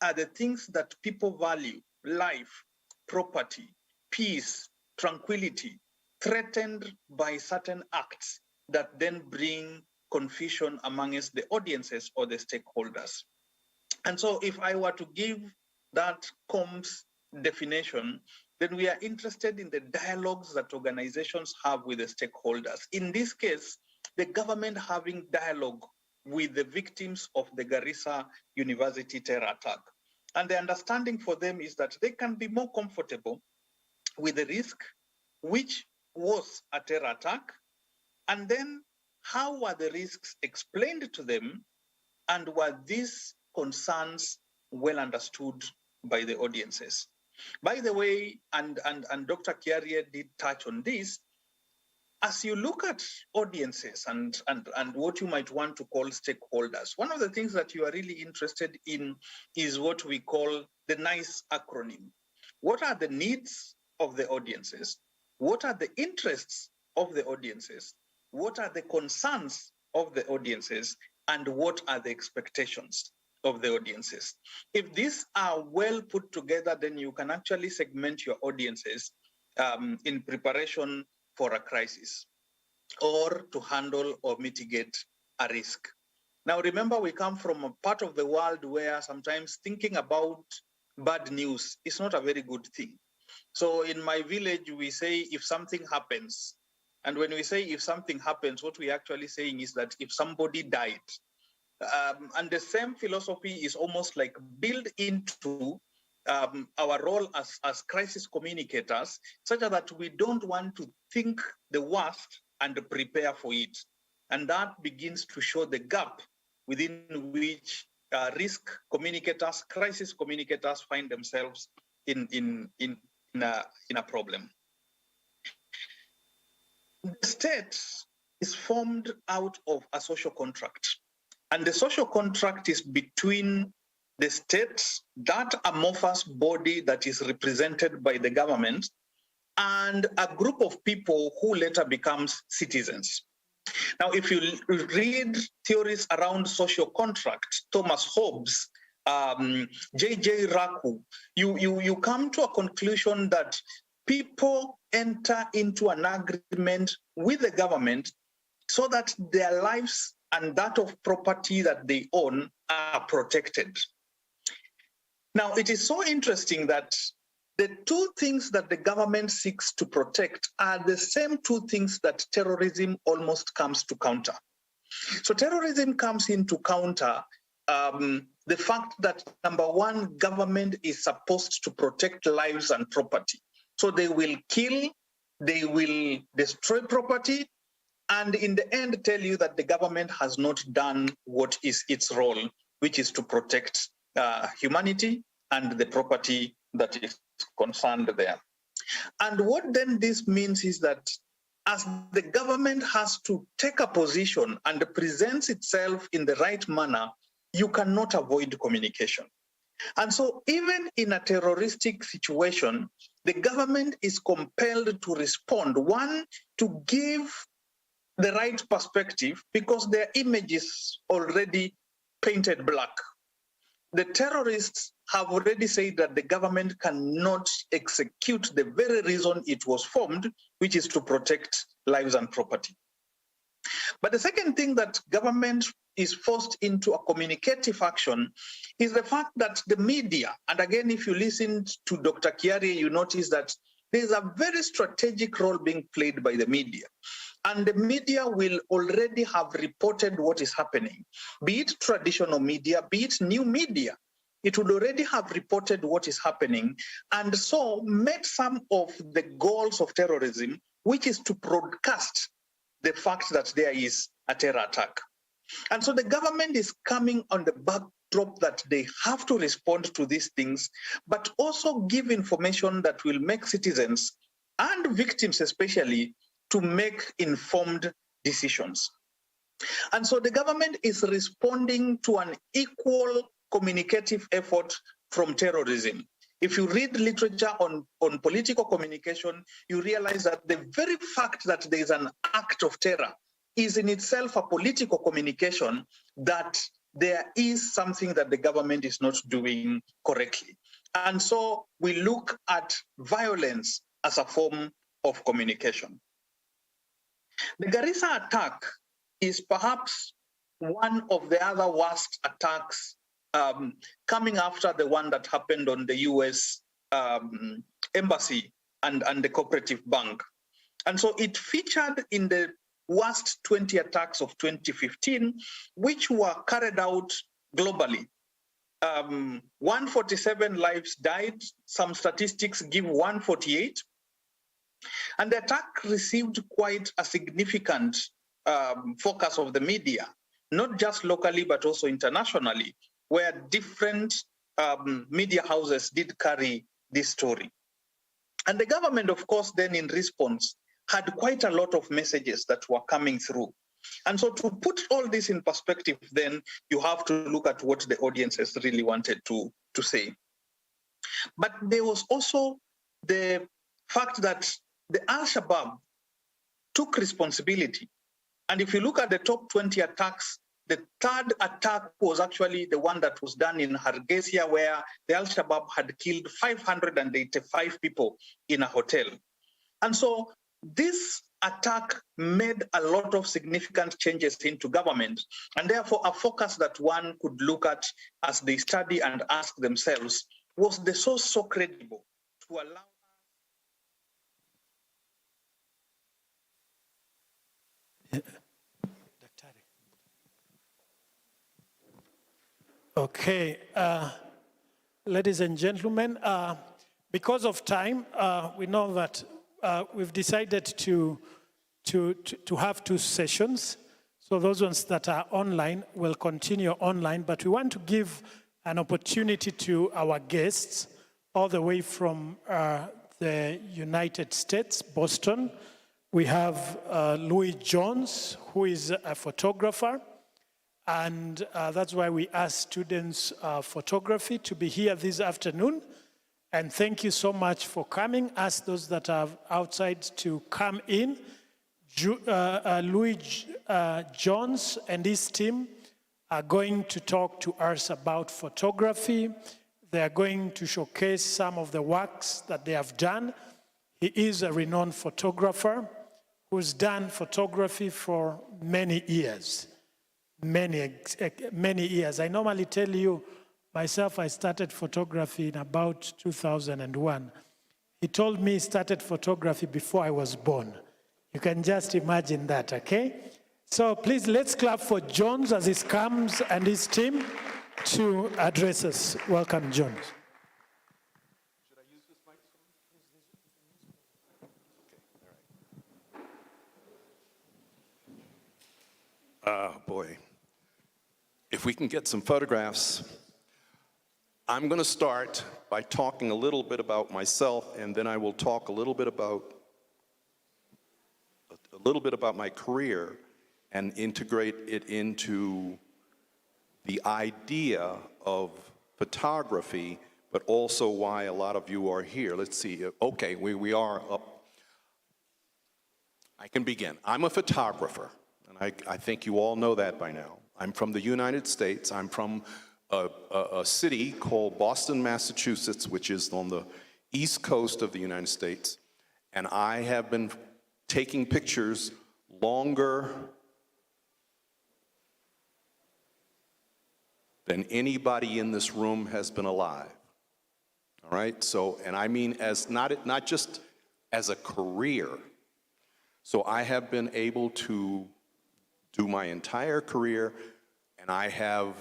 are the things that people value, life, property, peace, tranquility, threatened by certain acts that then bring confusion amongst the audiences or the stakeholders. And so if I were to give that comms definition, then we are interested in the dialogues that organizations have with the stakeholders. In this case, the government having dialogue with the victims of the Garissa University terror attack. And the understanding for them is that they can be more comfortable with the risk, which was a terror attack, and then how were the risks explained to them, and were these concerns well understood by the audiences? By the way, and Dr. Kiarie did touch on this, as you look at audiences and what you might want to call stakeholders, one of the things that you are really interested in is what we call the NICE acronym. What are the needs of the audiences? What are the interests of the audiences? What are the concerns of the audiences? And what are the expectations of the audiences? If these are well put together, then you can actually segment your audiences in preparation for a crisis or to handle or mitigate a risk. Now, remember, we come from a part of the world where sometimes thinking about bad news is not a very good thing. So in my village, we say if something happens, and when we say if something happens, what we're actually saying is that if somebody died, and the same philosophy is almost like built into our role as crisis communicators, such that we don't want to think the worst and prepare for it. And that begins to show the gap within which risk communicators, crisis communicators find themselves in a problem. The state is formed out of a social contract. And the social contract is between the state, that amorphous body that is represented by the government, and a group of people who later becomes citizens. Now, if you read theories around social contract, Thomas Hobbes, J.J. Raku, you come to a conclusion that people enter into an agreement with the government so that their lives and that of property that they own are protected. Now, it is so interesting that the two things that the government seeks to protect are the same two things that terrorism almost comes to counter. So terrorism comes in to counter the fact that, number one, government is supposed to protect lives and property. So they will kill, they will destroy property, and in the end tell you that the government has not done what is its role, which is to protect humanity and the property that is concerned there. And what then this means is that as the government has to take a position and presents itself in the right manner, you cannot avoid communication. And so even in a terroristic situation, the government is compelled to respond, one, to give the right perspective because their image is already painted black. The terrorists have already said that the government cannot execute the very reason it was formed, which is to protect lives and property. But the second thing that government is forced into a communicative action is the fact that the media, and again, if you listen to Dr. Kiarie, you notice that there's a very strategic role being played by the media. And the media will already have reported what is happening, be it traditional media, be it new media. It would already have reported what is happening, and so met some of the goals of terrorism, which is to broadcast the fact that there is a terror attack. And so the government is coming on the backdrop that they have to respond to these things, but also give information that will make citizens and victims especially to make informed decisions. And so the government is responding to an equal communicative effort from terrorism. If you read literature on political communication, you realize that the very fact that there is an act of terror is in itself a political communication that there is something that the government is not doing correctly. And so we look at violence as a form of communication. The Garissa attack is perhaps one of the other worst attacks coming after the one that happened on the US embassy and the cooperative bank. And so it featured in the worst 20 attacks of 2015, which were carried out globally. 147 lives died. Some statistics give 148. And the attack received quite a significant focus of the media, not just locally, but also internationally, where different media houses did carry this story. And the government, of course, then in response, had quite a lot of messages that were coming through. And so to put all this in perspective, then you have to look at what the audiences really wanted to say. But there was also the fact that the Al-Shabaab took responsibility. And if you look at the top 20 attacks, the third attack was actually the one that was done in Hargeisa, where the Al-Shabaab had killed 585 people in a hotel. And so this attack made a lot of significant changes into government, and therefore a focus that one could look at as they study and ask themselves, was the source so credible to allow Okay, ladies and gentlemen, because of time, we know that we've decided to have two sessions. So those ones that are online will continue online, but we want to give an opportunity to our guests all the way from the United States, Boston. We have Louis Jones, who is a photographer. And that's why we ask students of photography to be here this afternoon. And thank you so much for coming. Ask those that are outside to come in. Louis Jones and his team are going to talk to us about photography. They are going to showcase some of the works that they have done. He is a renowned photographer who's done photography for many years. Many years. I normally tell you, myself, I started photography in about 2001. He told me he started photography before I was born. You can just imagine that, okay? So please, let's clap for Jones as he comes and his team to address us. Welcome, Jones. Should I use this microphone? Okay, all right. Oh, boy. If we can get some photographs, I'm going to start by talking a little bit about myself, and then I will talk a little bit about my career and integrate it into the idea of photography, but also why a lot of you are here. Let's see. Okay, we are up. I can begin. I'm a photographer, and I think you all know that by now. I'm from the United States. I'm from a city called Boston, Massachusetts, which is on the east coast of the United States. And I have been taking pictures longer than anybody in this room has been alive. All right? So, and I mean as not just as a career. So I have been able to do my entire career, and I have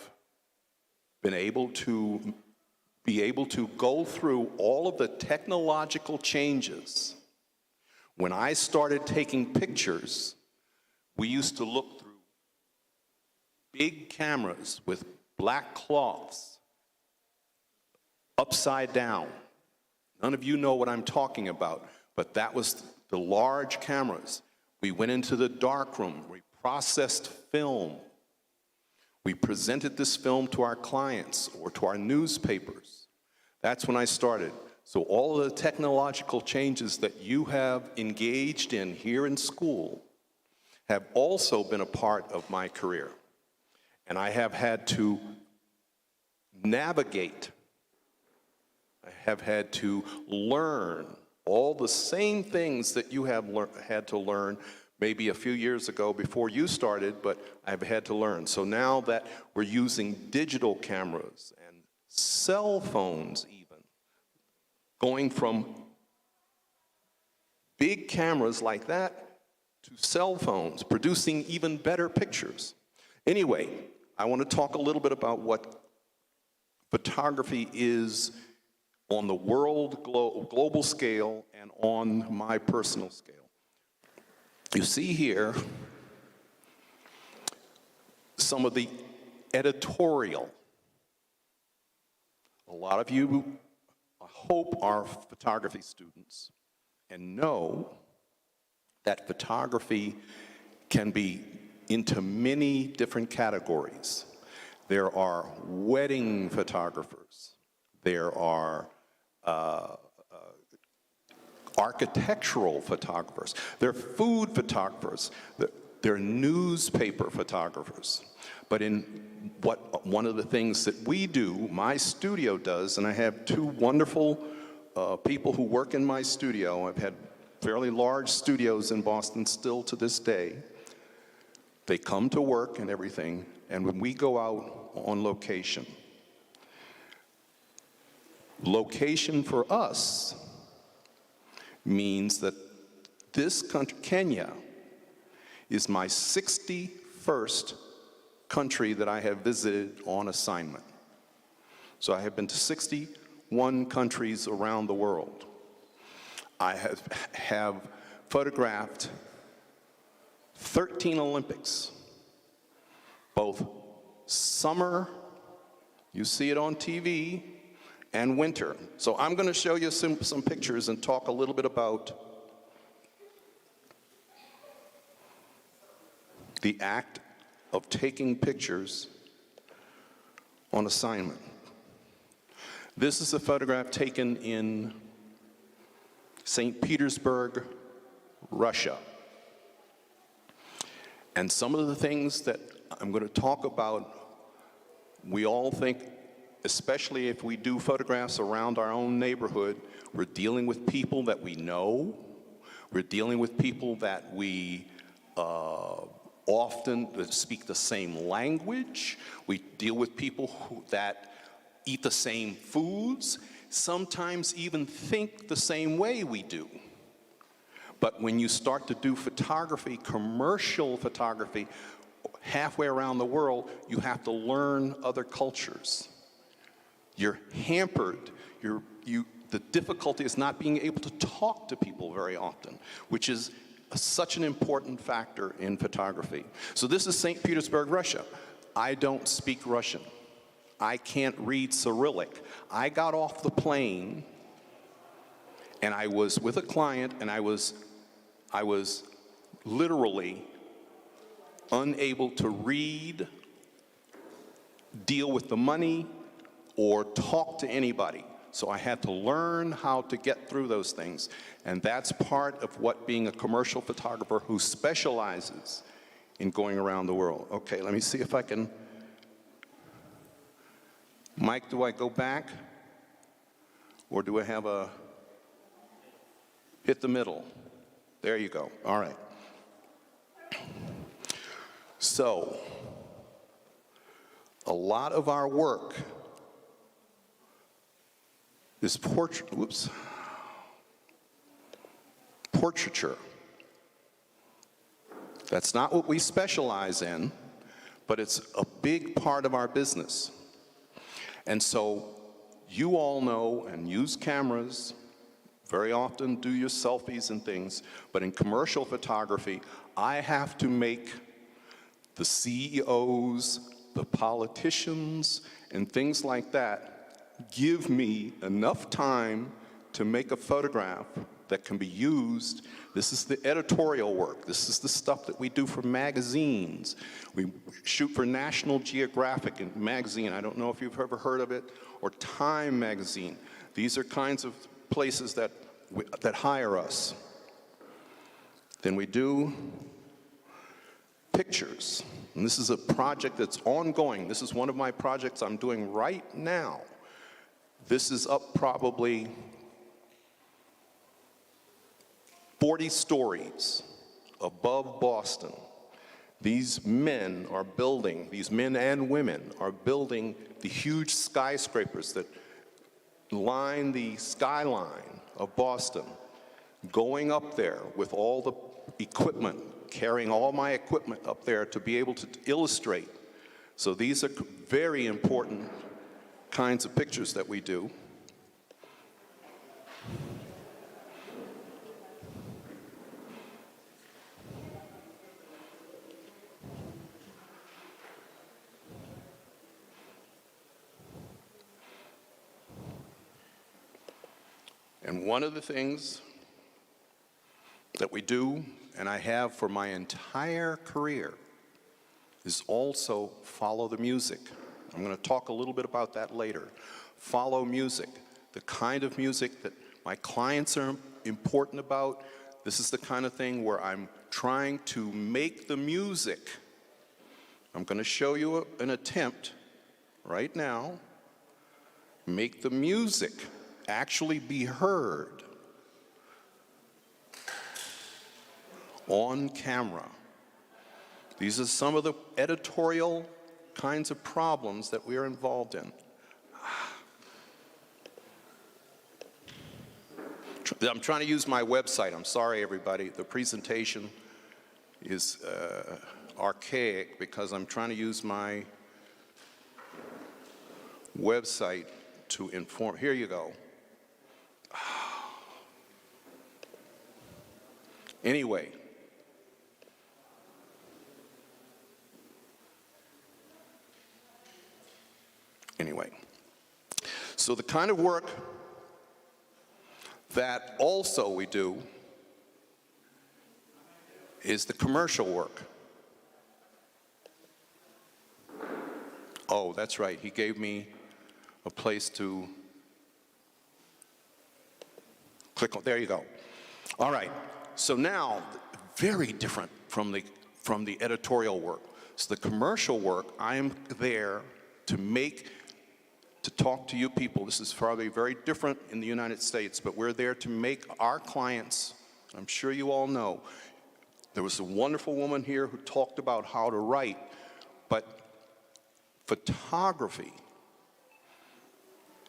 been able to go through all of the technological changes. When I started taking pictures, we used to look through big cameras with black cloths, upside down. None of you know what I'm talking about, but that was the large cameras. We went into the darkroom, we processed film. We presented this film to our clients or to our newspapers. That's when I started. So all of the technological changes that you have engaged in here in school have also been a part of my career. And I have had to navigate, I have had to learn all the same things that you have had to learn maybe a few years ago before you started, but I've had to learn. So now that we're using digital cameras and cell phones even, going from big cameras like that to cell phones, producing even better pictures. Anyway, I want to talk a little bit about what photography is on the world global scale and on my personal scale. You see here some of the editorial. A lot of you, I hope, are photography students and know that photography can be into many different categories. There are wedding photographers. There are architectural photographers. There are food photographers. There are newspaper photographers. But one of the things that we do, my studio does, and I have two wonderful people who work in my studio. I've had fairly large studios in Boston still to this day. They come to work and everything, and when we go out on location, location for us means that this country, Kenya, is my 61st country that I have visited on assignment. So I have been to 61 countries around the world. I have photographed 13 Olympics, both summer, you see it on TV, and winter. So I'm going to show you some pictures and talk a little bit about the act of taking pictures on assignment. This is a photograph taken in St. Petersburg, Russia. And some of the things that I'm going to talk about, we all think, especially if we do photographs around our own neighborhood, we're dealing with people that we know. We're dealing with people that we often speak the same language. We deal with people that eat the same foods, sometimes even think the same way we do. But when you start to do photography, commercial photography, halfway around the world, you have to learn other cultures. You're hampered. The difficulty is not being able to talk to people very often, which is such an important factor in photography. So this is St. Petersburg, Russia. I don't speak Russian. I can't read Cyrillic. I got off the plane and I was with a client and I was literally unable to read, deal with the money, or talk to anybody. So I had to learn how to get through those things. And that's part of what being a commercial photographer who specializes in going around the world. Okay, let me see if I can. Mike, do I go back? Or do I have a hit the middle? There you go. All right. So, a lot of our work is portraiture. That's not what we specialize in, but it's a big part of our business. And so you all know and use cameras, very often do your selfies and things, but in commercial photography, I have to make the CEOs, the politicians, and things like that give me enough time to make a photograph that can be used. This is the editorial work. This is the stuff that we do for magazines. We shoot for National Geographic and magazine. I don't know if you've ever heard of it, or Time magazine. These are kinds of places that hire us. Then we do pictures. And this is a project that's ongoing. This is one of my projects I'm doing right now. This is up probably 40 stories above Boston. These men are building, these men and women are building the huge skyscrapers that line the skyline of Boston, going up there with all the equipment, carrying all my equipment up there to be able to illustrate. So these are very important kinds of pictures that we do. And one of the things that we do, and I have for my entire career, is also follow the music. I'm going to talk a little bit about that later. Follow music, the kind of music that my clients are important about. This is the kind of thing where I'm trying to make the music. I'm going to show you an attempt right now. Make the music actually be heard on camera. These are some of the editorial kinds of problems that we are involved in. I'm trying to use my website. I'm sorry, everybody. The presentation is archaic because I'm trying to use my website to inform. Here you go. Anyway. So the kind of work that also we do is the commercial work. Oh, that's right. He gave me a place to click on. There you go. All right. So now, very different from the editorial work. So the commercial work, I'm there to talk to you people. This is probably very different in the United States, but we're there to make our clients, I'm sure you all know, there was a wonderful woman here who talked about how to write, but photography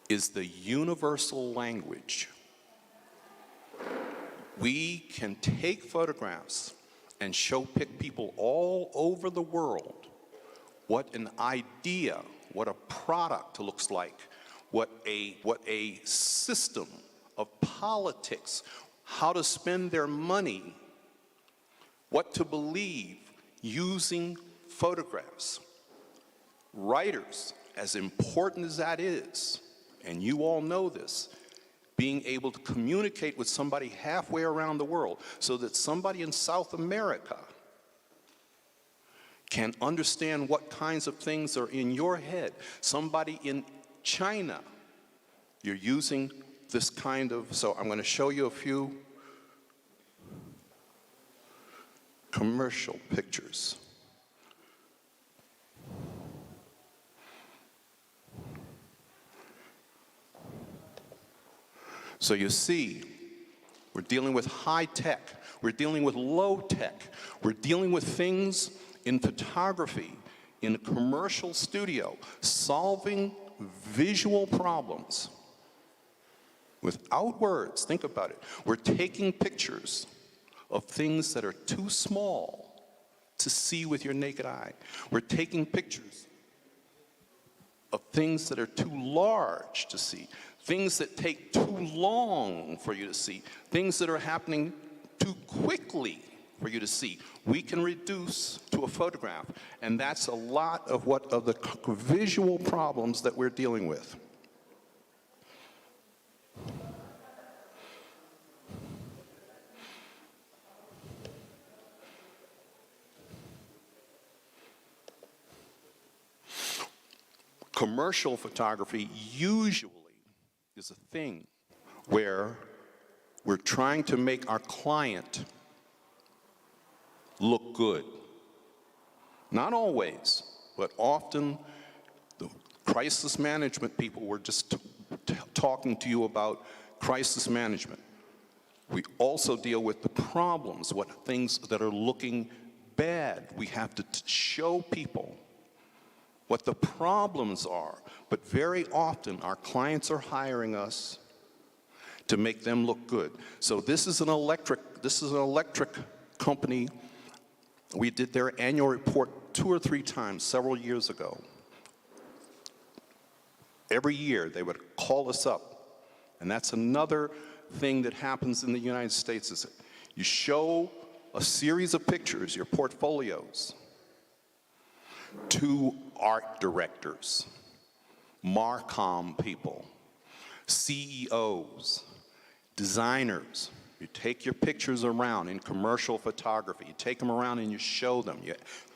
is the universal language. We can take photographs and show people all over the world what an idea, what a product looks like, what a system of politics, how to spend their money, what to believe using photographs. Writers, as important as that is, and you all know this, being able to communicate with somebody halfway around the world so that somebody in South America can understand what kinds of things are in your head. Somebody in China, you're using this kind of, so I'm going to show you a few commercial pictures. So you see, we're dealing with high tech, we're dealing with low tech, we're dealing with things in photography, in a commercial studio, solving visual problems without words. Think about it. We're taking pictures of things that are too small to see with your naked eye. We're taking pictures of things that are too large to see, things that take too long for you to see, things that are happening too quickly for you to see. We can reduce to a photograph, and that's a lot of the visual problems that we're dealing with. Commercial photography usually is a thing where we're trying to make our client look good. Not always, but often the crisis management people were just talking to you about crisis management. We also deal with the problems, what things that are looking bad. We have to show people what the problems are, but very often our clients are hiring us to make them look good. So this is an electric company. We did their annual report 2 or 3 times several years ago. Every year they would call us up, and that's another thing that happens in the United States is you show a series of pictures, your portfolios, to art directors, Marcom people, CEOs, designers. You take your pictures around in commercial photography. You take them around and you show them. You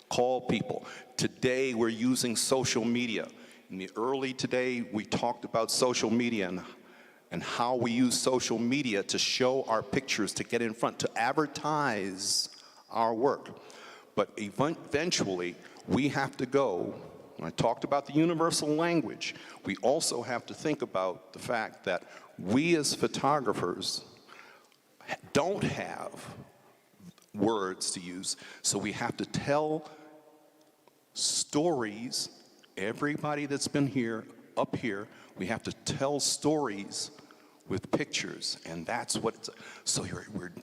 call people. Today we're using social media. In the early today we talked about social media and how we use social media to show our pictures, to get in front, to advertise our work. But eventually we have to go, when I talked about the universal language, we also have to think about the fact that we as photographers don't have words to use, so we have to tell stories. Everybody that's been here, up here, we have to tell stories with pictures, and that's what it's, so we're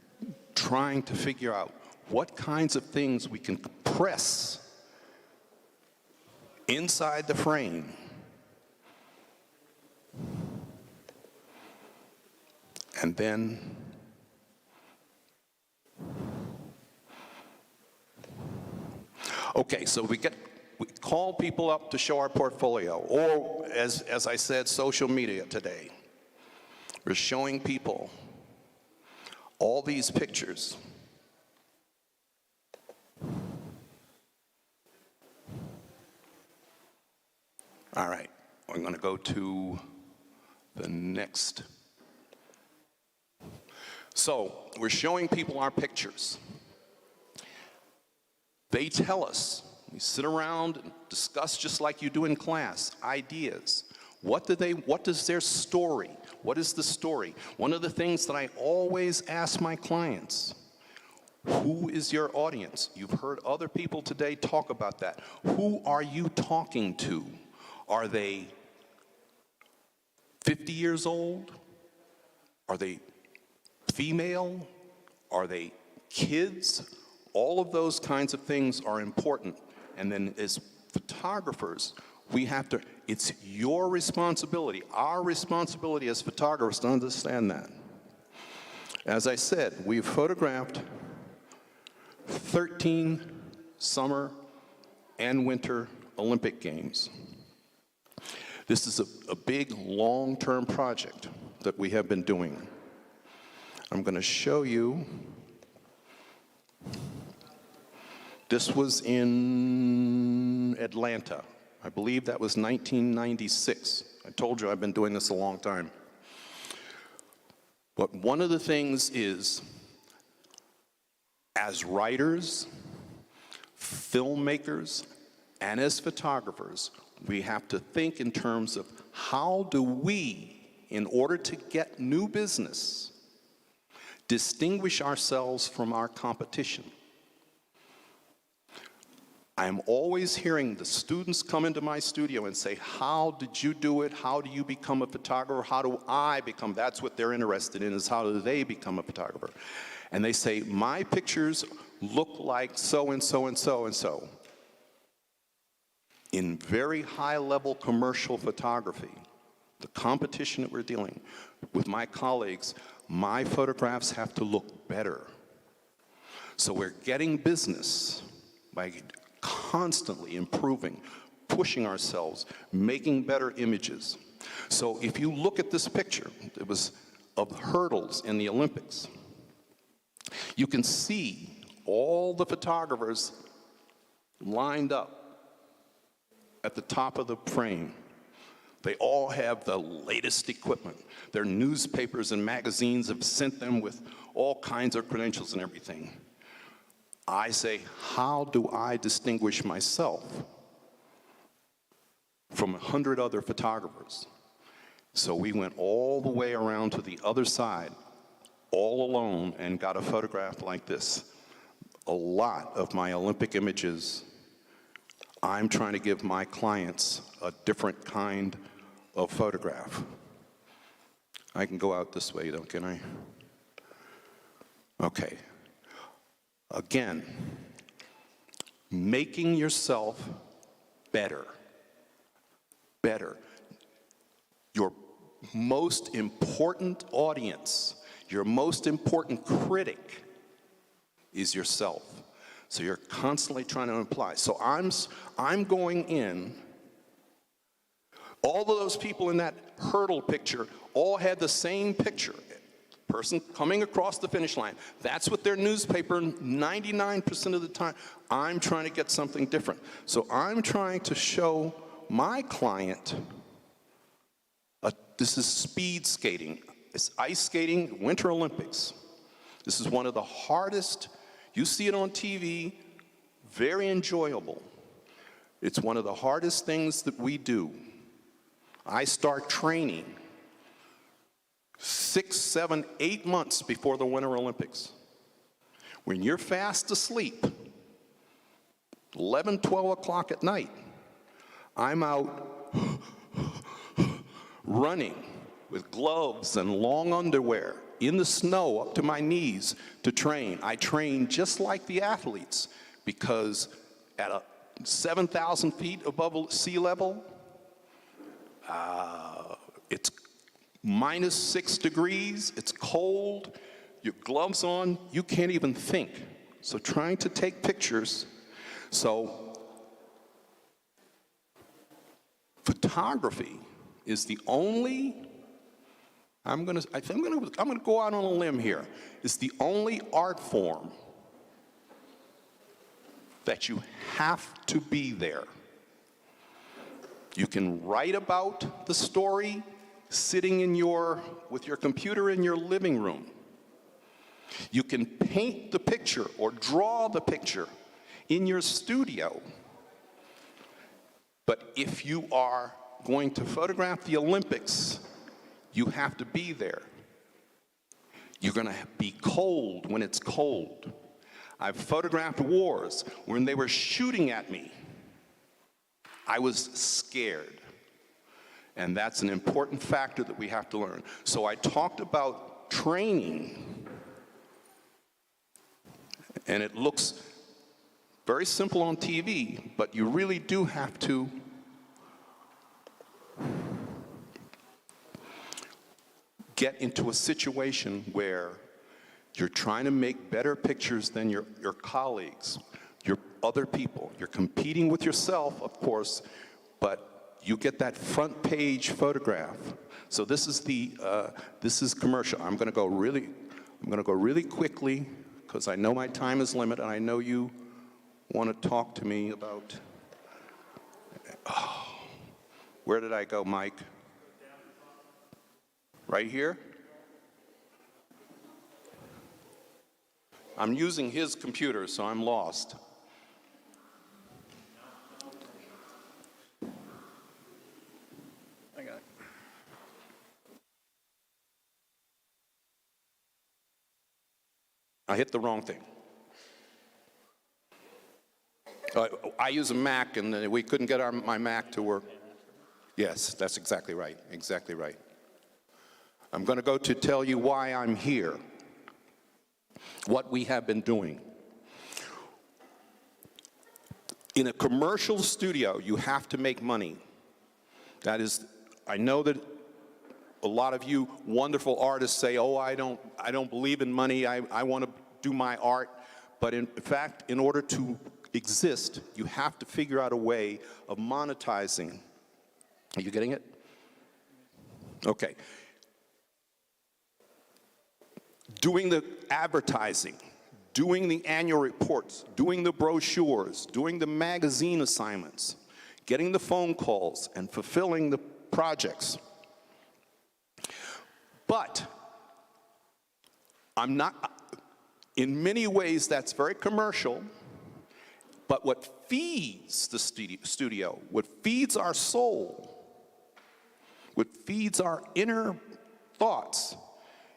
trying to figure out what kinds of things we can press inside the frame and then okay, so we call people up to show our portfolio, or as I said, social media today. We're showing people all these pictures. All right, I'm going to go to the next. So we're showing people our pictures. They tell us, we sit around and discuss just like you do in class, ideas. What is their story? What is the story? One of the things that I always ask my clients, who is your audience? You've heard other people today talk about that. Who are you talking to? Are they 50 years old? Are they female? Are they kids? All of those kinds of things are important. And then as photographers, we have to, it's your responsibility, our responsibility as photographers to understand that. As I said, we've photographed 13 summer and winter Olympic Games. This is a big long-term project that we have been doing. I'm going to show you. This was in Atlanta. I believe that was 1996. I told you I've been doing this a long time. But one of the things is, as writers, filmmakers, and as photographers, we have to think in terms of how do we, in order to get new business, distinguish ourselves from our competition. I'm always hearing the students come into my studio and say, how did you do it? How do you become a photographer? How do I become? That's what they're interested in, is how do they become a photographer? And they say, my pictures look like so and so and so and so. In very high-level commercial photography, the competition that we're dealing with my colleagues, my photographs have to look better. So we're getting business by constantly improving, pushing ourselves, making better images. So if you look at this picture, it was of hurdles in the Olympics. You can see all the photographers lined up at the top of the frame. They all have the latest equipment. Their newspapers and magazines have sent them with all kinds of credentials and everything. I say, how do I distinguish myself from 100 other photographers? So we went all the way around to the other side, all alone, and got a photograph like this. A lot of my Olympic images, I'm trying to give my clients a different kind of photograph. I can go out this way, though, can I? Okay. Again, making yourself better. Better. Your most important audience, your most important critic is yourself. So you're constantly trying to imply. So I'm going in. All of those people in that hurdle picture all had the same picture. Person coming across the finish line. That's what their newspaper 99% of the time. I'm trying to get something different. So I'm trying to show my client, this is speed skating. It's ice skating, Winter Olympics. This is one of the hardest, you see it on TV, very enjoyable. It's one of the hardest things that we do. I start training 6, 7, 8 months before the Winter Olympics. When you're fast asleep, 11, 12 o'clock at night, I'm out running with gloves and long underwear in the snow up to my knees to train. I train just like the athletes because at 7,000 feet above sea level, it's -6 degrees, it's cold, your gloves on, you can't even think. So trying to take pictures. So photography is the only, I'm gonna go out on a limb here. It's the only art form that you have to be there. You can write about the story sitting with your computer in your living room. You can paint the picture or draw the picture in your studio. But if you are going to photograph the Olympics, you have to be there. You're going to be cold when it's cold. I've photographed wars when they were shooting at me. I was scared. And that's an important factor that we have to learn. So I talked about training, and it looks very simple on TV, but you really do have to get into a situation where you're trying to make better pictures than your colleagues, your other people. You're competing with yourself, of course, but you get that front page photograph. So this is commercial. I'm going to go really quickly because I know my time is limited, and I know you want to talk to me about. Oh, where did I go, Mike? Right here? I'm using his computer, so I'm lost. I hit the wrong thing. I use a Mac, and we couldn't get my Mac to work. Yes, that's exactly right, exactly right. I'm going to go to tell you why I'm here, what we have been doing. In a commercial studio, you have to make money. That is, I know that a lot of you wonderful artists say, oh, I don't believe in money, I want to do my art. But in fact, in order to exist, you have to figure out a way of monetizing. Are you getting it? Okay. Doing the advertising, doing the annual reports, doing the brochures, doing the magazine assignments, getting the phone calls, and fulfilling projects. But I'm not, in many ways that's very commercial, but what feeds the studio, what feeds our soul, what feeds our inner thoughts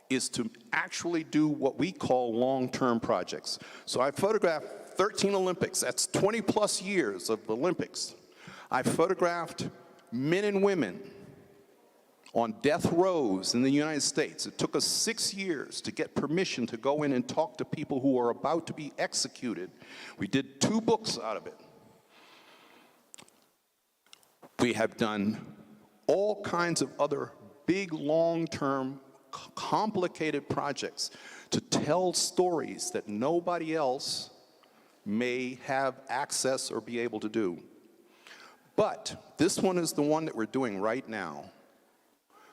is to actually do what we call long-term projects. So I photographed 13 Olympics. That's 20 plus years of Olympics. I photographed men and women on death rows in the United States. It took us 6 years to get permission to go in and talk to people who are about to be executed. We did 2 books out of it. We have done all kinds of other big, long-term, complicated projects to tell stories that nobody else may have access or be able to do. But this one is the one that we're doing right now.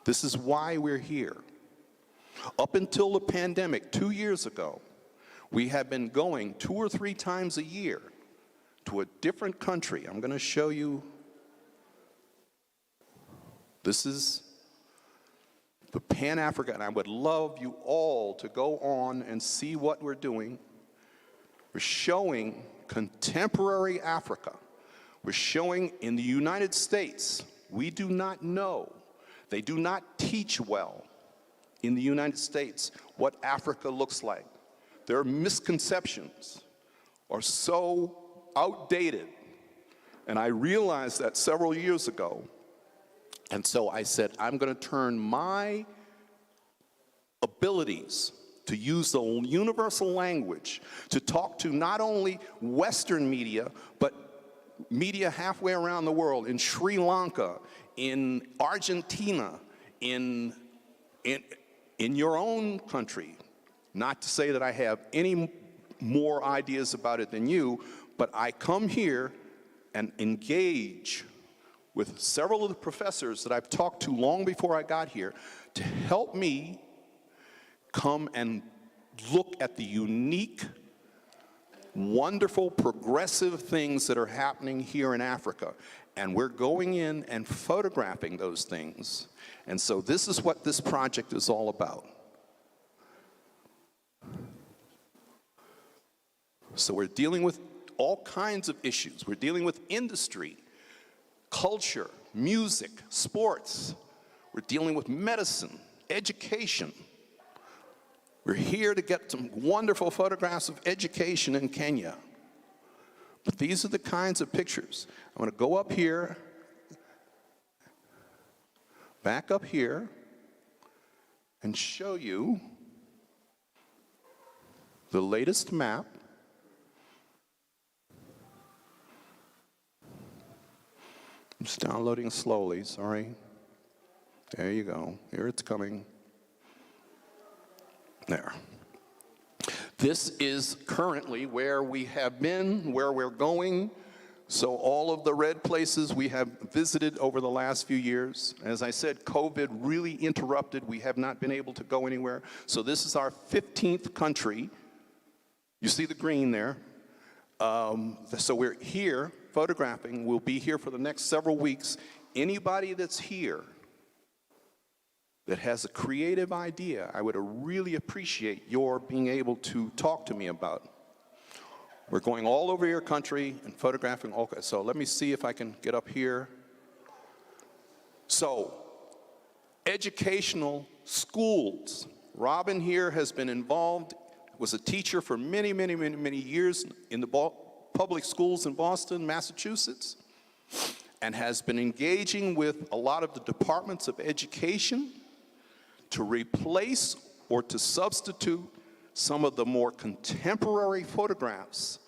This is why we're here. Up until the pandemic 2 years ago, we have been going 2 or 3 times a year to a different country. I'm going to show you. This is the Pan-Africa, and I would love you all to go on and see what we're doing. We're showing contemporary Africa. We're showing in the United States, we do not know, they do not teach well in the United States what Africa looks like. Their misconceptions are so outdated. And I realized that several years ago. And so I said, I'm going to turn my abilities to use the universal language to talk to not only Western media, but media halfway around the world, in Sri Lanka, in Argentina, in your own country. Not to say that I have any more ideas about it than you, but I come here and engage with several of the professors that I've talked to long before I got here to help me come and look at the unique, wonderful, progressive things that are happening here in Africa. And we're going in and photographing those things. And so this is what this project is all about. So we're dealing with all kinds of issues. We're dealing with industry, culture, music, sports. We're dealing with medicine, education. We're here to get some wonderful photographs of education in Kenya. But these are the kinds of pictures. I'm going to go up here, back up here, and show you the latest map. It's downloading slowly, sorry. There you go. Here it's coming. There. This is currently where we have been, where we're going. So all of the red places we have visited over the last few years. As I said, COVID really interrupted. We have not been able to go anywhere. So this is our 15th country. You see the green there. So we're here photographing. We'll be here for the next several weeks. Anybody that's here that has a creative idea, I would really appreciate your being able to talk to me about. We're going all over your country and photographing. Okay, so let me see if I can get up here. So, educational schools. Robin here has been involved, was a teacher for many, many, many, many years in the public schools in Boston, Massachusetts, and has been engaging with a lot of the departments of education to replace or to substitute some of the more contemporary photographs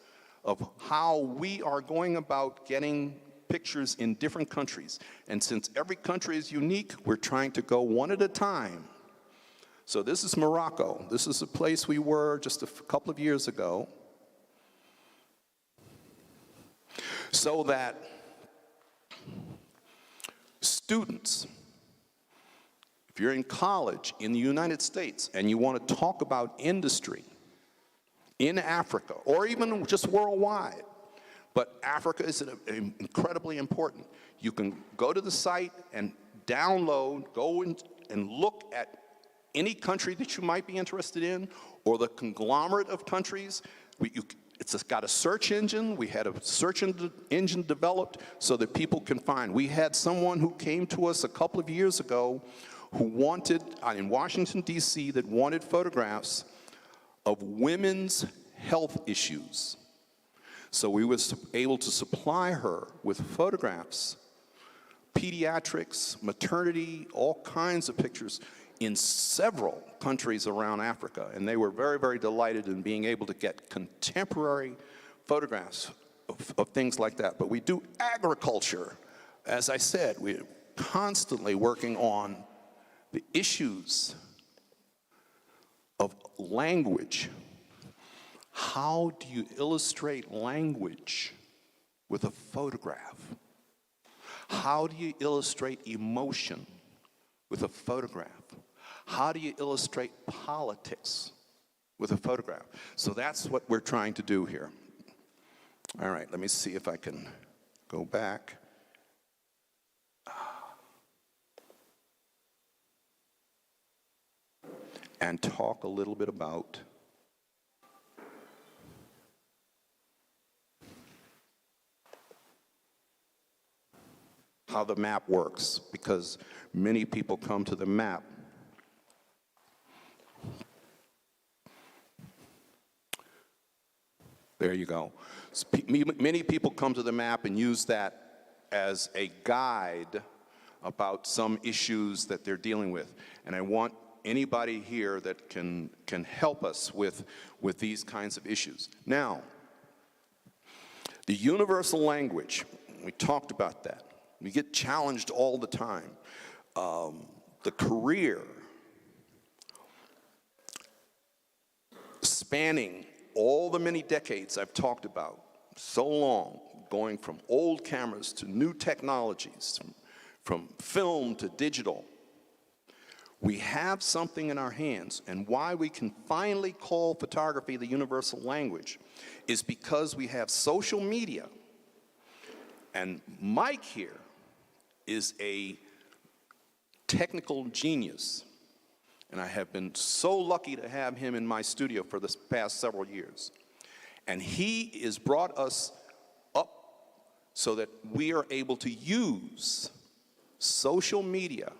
of how we are going about getting pictures in different countries. And since every country is unique, we're trying to go one at a time. So this is Morocco. This is a place we were just a couple of years ago. So that students, if you're in college in the United States and you want to talk about industry in Africa, or even just worldwide, but Africa is incredibly important. You can go to the site and download, go and look at any country that you might be interested in, or the conglomerate of countries. It's got a search engine. We had a search engine developed so that people can find. We had someone who came to us a couple of years ago who wanted, in Washington, D.C., that wanted photographs of women's health issues. So we were able to supply her with photographs, pediatrics, maternity, all kinds of pictures in several countries around Africa. And they were very, very delighted in being able to get contemporary photographs of things like that. But we do agriculture. As I said, we're constantly working on the issues of language. How do you illustrate language with a photograph? How do you illustrate emotion with a photograph? How do you illustrate politics with a photograph? So that's what we're trying to do here. All right, let me see if I can go back. And talk a little bit about how the map works, because many people come to the map there you go. Many people come to the map and use that as a guide about some issues that they're dealing with. And I want anybody here that can help us with these kinds of issues. Now, the universal language, we talked about that. We get challenged all the time. The career spanning all the many decades I've talked about, so long, going from old cameras to new technologies, from film to digital. We have something in our hands, and why we can finally call photography the universal language is because we have social media. And Mike here is a technical genius, and I have been so lucky to have him in my studio for this past several years. And he has brought us up so that we are able to use social media.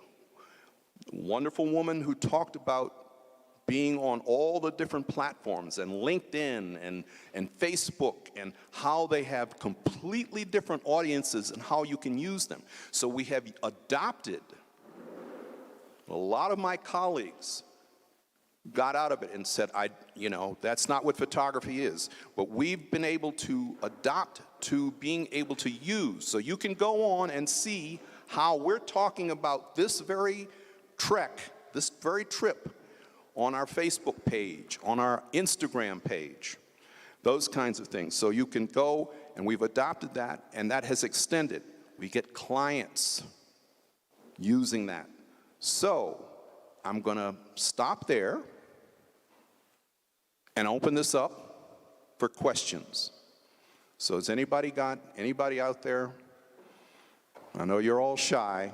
Wonderful woman who talked about being on all the different platforms, and LinkedIn and Facebook, and how they have completely different audiences and how you can use them. So we have adopted, a lot of my colleagues got out of it and said, that's not what photography is. But we've been able to adopt to being able to use. So you can go on and see how we're talking about this very trek, this very trip, on our Facebook page, on our Instagram page, those kinds of things. So you can go, and we've adopted that, and that has extended. We get clients using that. So I'm going to stop there and open this up for questions. So has anybody out there? I know you're all shy.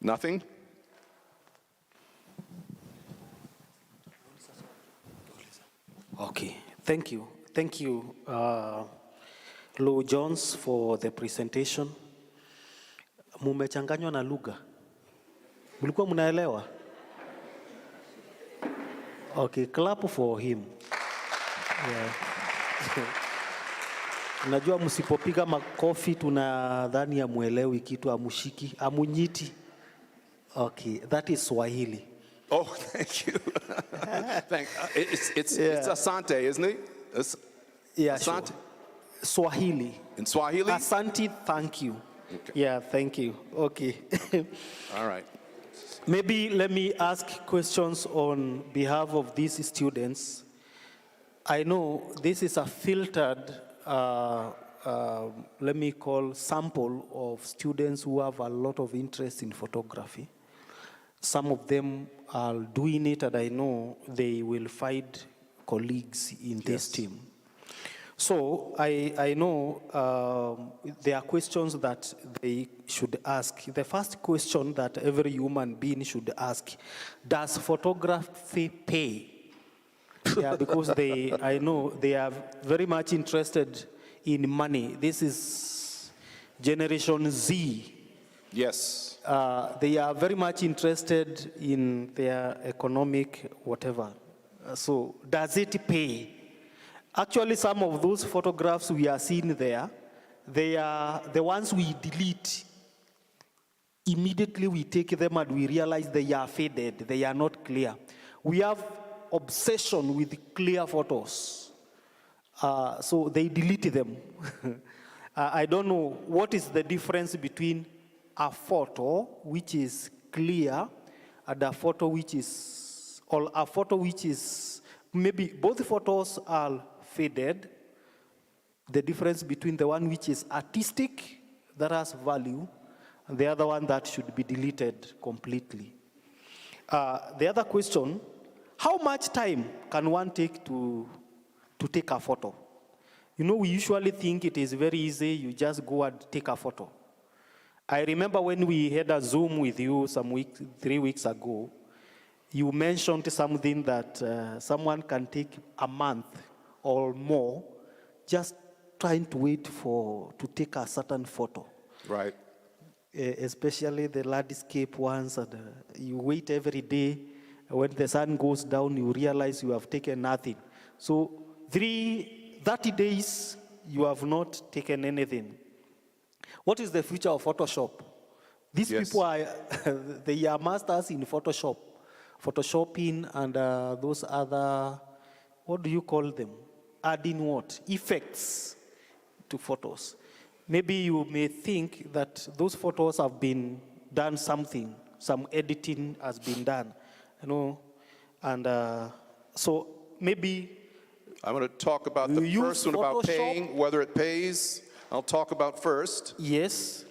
Nothing? Okay, thank you. Thank you, Lou Jones, for the presentation. Mumechanganywa na lugha. Mlikuwa mnaelewa? Okay, clap for him. Yeah. Najua msipopiga makofi tunadhani hamuelewi kitu, amushiki, amunyiti. Okay, that is Swahili. Oh, thank you. It's Asante, isn't it? Yeah, Asante. Sure. Swahili. In Swahili? Asante, thank you. Okay. Yeah, thank you. Okay. All right. Maybe let me ask questions on behalf of these students. I know this is a filtered, let me call sample of students who have a lot of interest in photography. Some of them are doing it, and I know they will find colleagues in this team. So I know there are questions that they should ask. The first question that every human being should ask, does photography pay? Yeah, because I know they are very much interested in money. This is Generation Z. Yes. They are very much interested in their economic whatever. So does it pay? Actually, some of those photographs we are seeing there, they are the ones we delete. Immediately we take them and we realize they are faded, they are not clear. We have obsession with clear photos. So they delete them. I don't know what is the difference between a photo which is clear and a photo which is, or a photo which is, maybe both photos are faded. The difference between the one which is artistic, that has value, and the other one that should be deleted completely. The other question, how much time can one take to take a photo? You know, we usually think it is very easy, you just go and take a photo. I remember when we had a Zoom with you 3 weeks ago, you mentioned something that someone can take a month or more just trying to wait to take a certain photo. Right. Especially the landscape ones, and you wait every day. When the sun goes down, you realize you have taken nothing. So 30 days, you have not taken anything. What is the future of Photoshop? These people are, they are masters in Photoshop, Photoshopping and those other, what do you call them? Adding what? Effects to photos. Maybe you may think that those photos have been done something, some editing has been done, you know, and so maybe I'm going to talk about the first one about paying, whether it pays. I'll talk about first. Yes.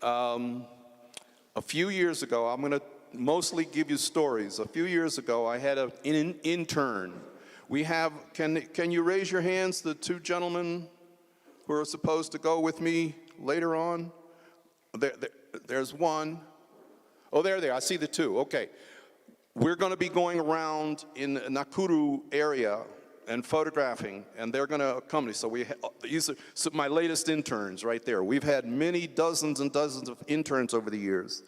A few years ago, I'm going to mostly give you stories. A few years ago, I had an intern. We have, can you raise your hands, the two gentlemen who are supposed to go with me later on? There's one. Oh, there they are. I see the two. Okay. We're going to be going around in the Nakuru area and photographing, and they're going to accompany. So these are my latest interns right there. We've had many dozens and dozens of interns over the years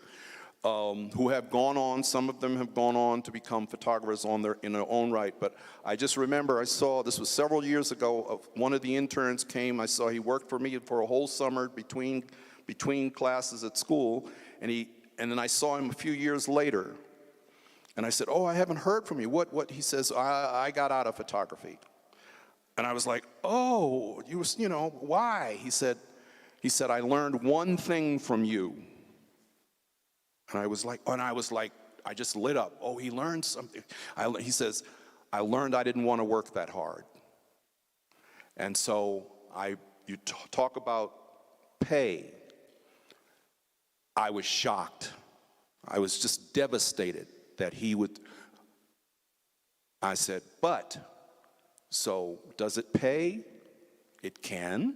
who have gone on. Some of them have gone on to become photographers in their own right. But I just remember I saw, this was several years ago, one of the interns came. I saw he worked for me for a whole summer between classes at school, and then I saw him a few years later. And I said, oh, I haven't heard from you. What? He says, I got out of photography. And I was like, oh, you know, why? He said, I learned one thing from you. And I was like, I just lit up. Oh, he learned something. He says, I learned I didn't want to work that hard. And so you talk about pay. I was shocked. I was just devastated that he would. I said, so does it pay? It can,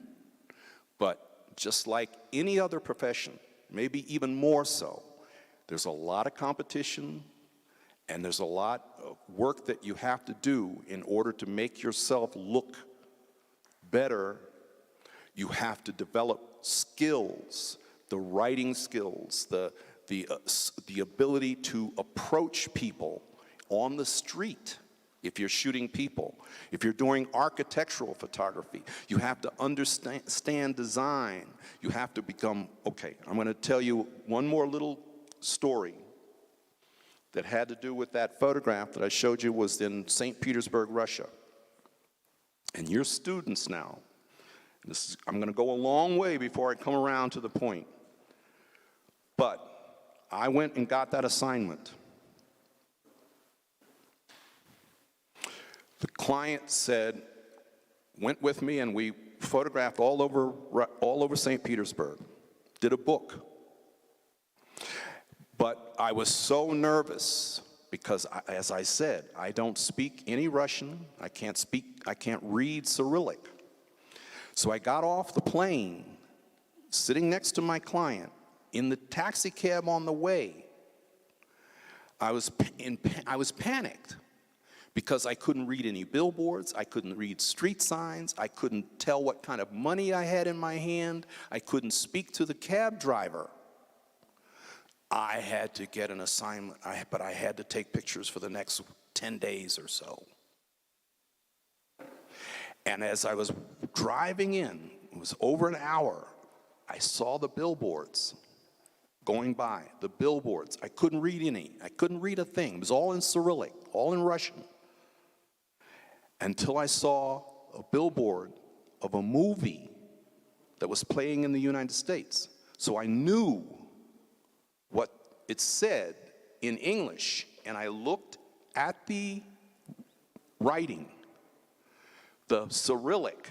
but just like any other profession, maybe even more so, there's a lot of competition and there's a lot of work that you have to do in order to make yourself look better. You have to develop skills, the writing skills, the ability to approach people on the street. If you're shooting people, if you're doing architectural photography, you have to understand design. You have to become, okay, I'm going to tell you one more little story that had to do with that photograph that I showed you. Was in St. Petersburg, Russia. And you're students now. I'm going to go a long way before I come around to the point. But I went and got that assignment. The client went with me, and we photographed all over St. Petersburg, did a book. But I was so nervous because, as I said, I don't speak any Russian. I can't read Cyrillic. So I got off the plane, sitting next to my client, in the taxi cab on the way. I was panicked because I couldn't read any billboards, I couldn't read street signs, I couldn't tell what kind of money I had in my hand, I couldn't speak to the cab driver. I had to get an assignment, but I had to take pictures for the next 10 days or so. And as I was driving in, it was over an hour, I saw the billboards going by, the billboards. I couldn't read any. I couldn't read a thing. It was all in Cyrillic, all in Russian. Until I saw a billboard of a movie that was playing in the United States. So I knew what it said in English, and I looked at the writing, the Cyrillic,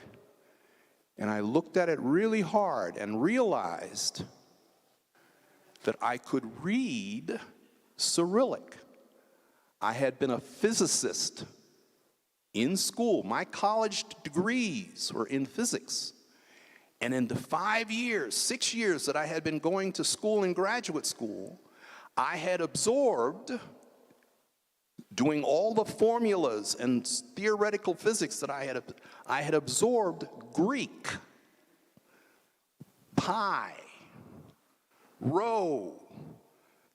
and I looked at it really hard and realized that I could read Cyrillic. I had been a physicist in school. My college degrees were in physics. And in the 6 years that I had been going to school and graduate school, I had absorbed, doing all the formulas and theoretical physics that I had absorbed Greek, pi, rho,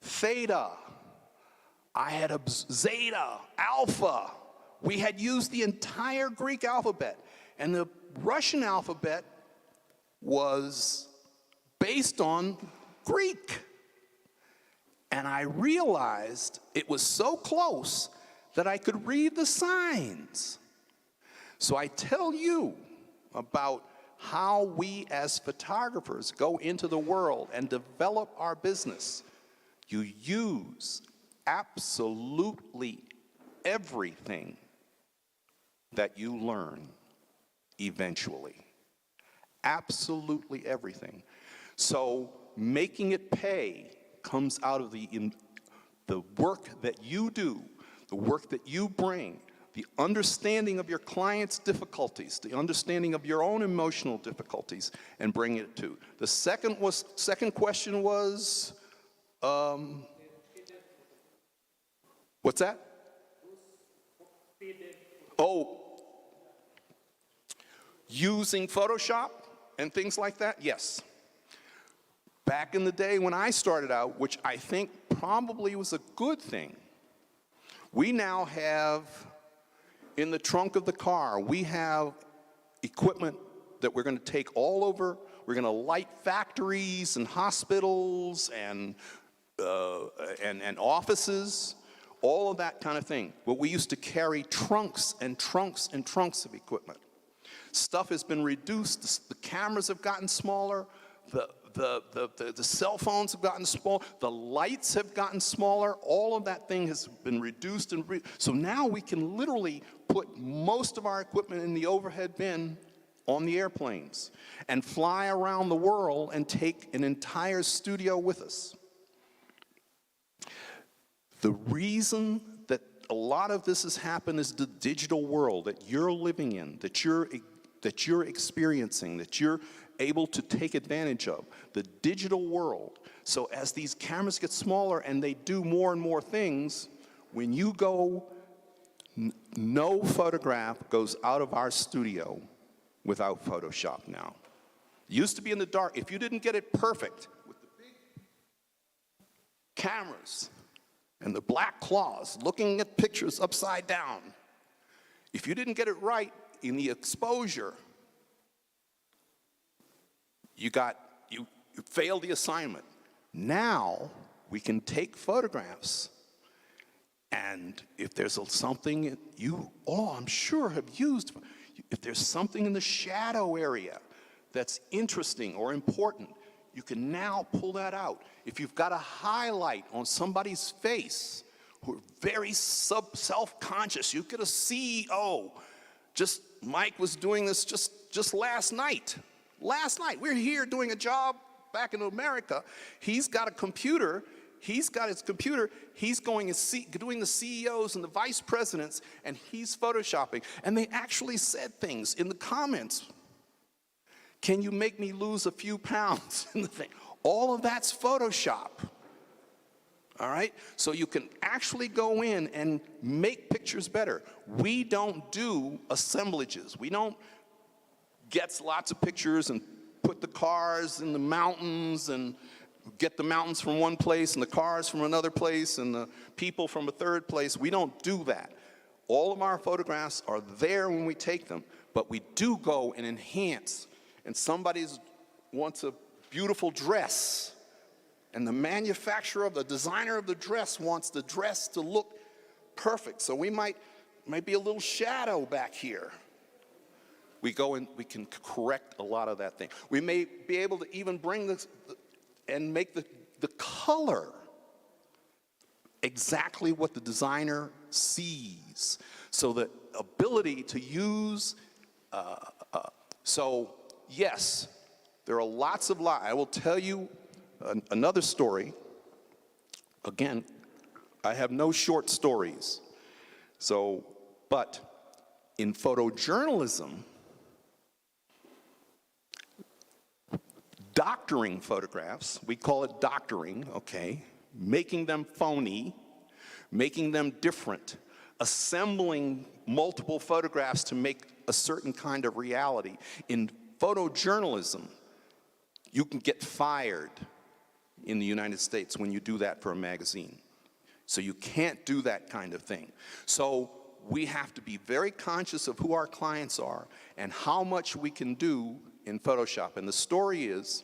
theta, I had zeta, alpha. We had used the entire Greek alphabet, and the Russian alphabet was based on Greek. And I realized it was so close that I could read the signs. So I tell you about how we as photographers go into the world and develop our business. You use absolutely everything that you learn eventually. Absolutely everything. So making it pay comes out of the work that you do, the work that you bring, the understanding of your client's difficulties, the understanding of your own emotional difficulties, and bring it to. The second question was, what's that? Oh, using Photoshop and things like that? Yes. Back in the day when I started out, which I think probably was a good thing, we now have, in the trunk of the car, we have equipment that we're going to take all over. We're going to light factories and hospitals and offices, all of that kind of thing. But we used to carry trunks and trunks and trunks of equipment. Stuff has been reduced. The cameras have gotten smaller. The cell phones have gotten smaller. The lights have gotten smaller. All of that thing has been reduced. So now we can literally put most of our equipment in the overhead bin on the airplanes and fly around the world and take an entire studio with us. The reason that a lot of this has happened is the digital world that you're living in, that you're experiencing, that you're able to take advantage of, the digital world. So as these cameras get smaller and they do more and more things, when you go, no photograph goes out of our studio without Photoshop now. It used to be in the dark. If you didn't get it perfect with the big cameras and the black claws looking at pictures upside down, if you didn't get it right in the exposure, you failed the assignment. Now we can take photographs, and if there's something I'm sure have used, if there's something in the shadow area that's interesting or important, you can now pull that out. If you've got a highlight on somebody's face who are very self-conscious, you get a CEO. Mike was doing this just last night. We're here doing a job back in America. He's got a computer. He's got his computer. He's doing the CEOs and the vice presidents, and he's photoshopping. And they actually said things in the comments. Can you make me lose a few pounds in the thing? All of that's Photoshop. All right? So you can actually go in and make pictures better. We don't do assemblages. We don't get lots of pictures and put the cars in the mountains and get the mountains from one place and the cars from another place and the people from a third place. We don't do that. All of our photographs are there when we take them, but we do go and enhance. And somebody wants a beautiful dress, and the manufacturer of the designer of the dress wants the dress to look perfect. So we might be a little shadow back here. We go and we can correct a lot of that thing. We may be able to even bring this and make the color exactly what the designer sees. So the ability to use, so yes, there are lots of lies. I will tell you another story. Again, I have no short stories. So, but in photojournalism, doctoring photographs, we call it doctoring, okay, making them phony, making them different, assembling multiple photographs to make a certain kind of reality. In photojournalism, you can get fired in the United States when you do that for a magazine. So you can't do that kind of thing. So we have to be very conscious of who our clients are and how much we can do in Photoshop. And the story is,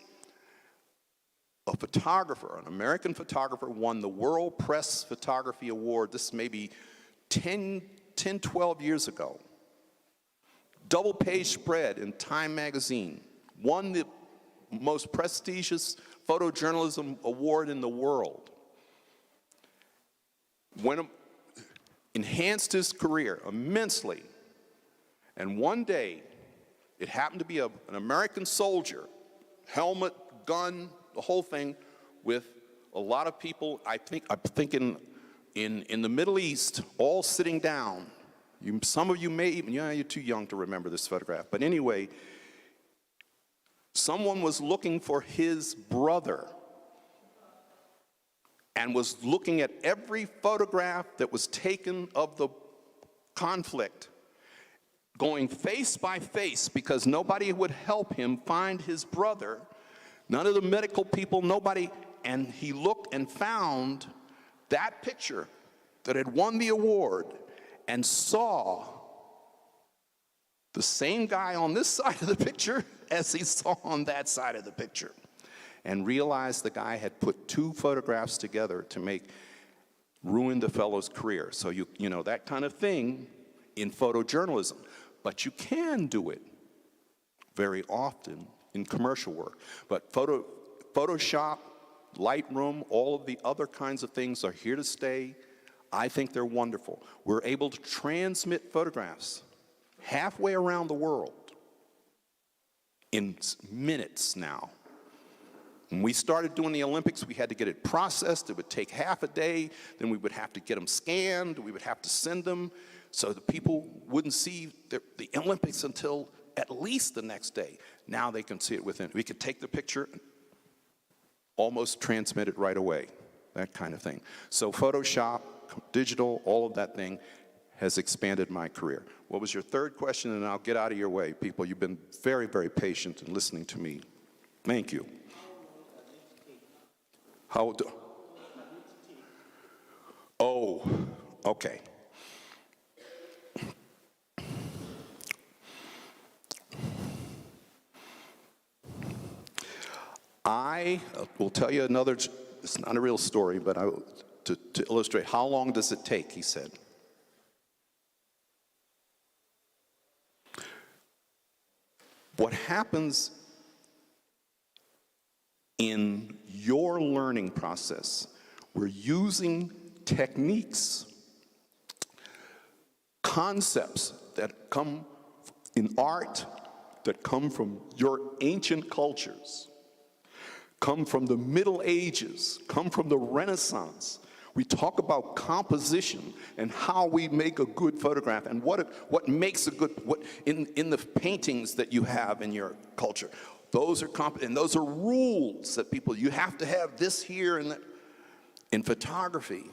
a photographer, an American photographer, won the World Press Photography Award. This may be 10, 12 years ago. Double-page spread in Time magazine. Won the most prestigious photojournalism award in the world. Enhanced his career immensely. And one day, it happened to be an American soldier, helmet, gun, the whole thing, with a lot of people, I'm thinking in the Middle East, all sitting down. Some of you may even, you're too young to remember this photograph. But anyway, someone was looking for his brother and was looking at every photograph that was taken of the conflict, going face by face because nobody would help him find his brother. None of the medical people, nobody. And he looked and found that picture that had won the award and saw the same guy on this side of the picture as he saw on that side of the picture, and realized the guy had put two photographs together to ruin the fellow's career. So you know, that kind of thing in photojournalism. But you can do it very often in commercial work. But Photoshop, Lightroom, all of the other kinds of things are here to stay. I think they're wonderful. We're able to transmit photographs halfway around the world in minutes now. When we started doing the Olympics, we had to get it processed. It would take half a day. Then we would have to get them scanned. We would have to send them so the people wouldn't see the Olympics until at least the next day. Now they can see it within. We could take the picture and almost transmit it right away, that kind of thing. So Photoshop, digital, all of that thing has expanded my career. What was your third question? And I'll get out of your way, people. You've been very, very patient in listening to me. Thank you. Oh, okay. I will tell you another, it's not a real story, but to illustrate how long does it take, he said. What happens in your learning process, we're using techniques, concepts that come in art, that come from your ancient cultures, come from the Middle Ages, come from the Renaissance. We talk about composition and how we make a good photograph and what makes a good, what in the paintings that you have in your culture. Those are and those are rules that you have to have this here and that. In photography,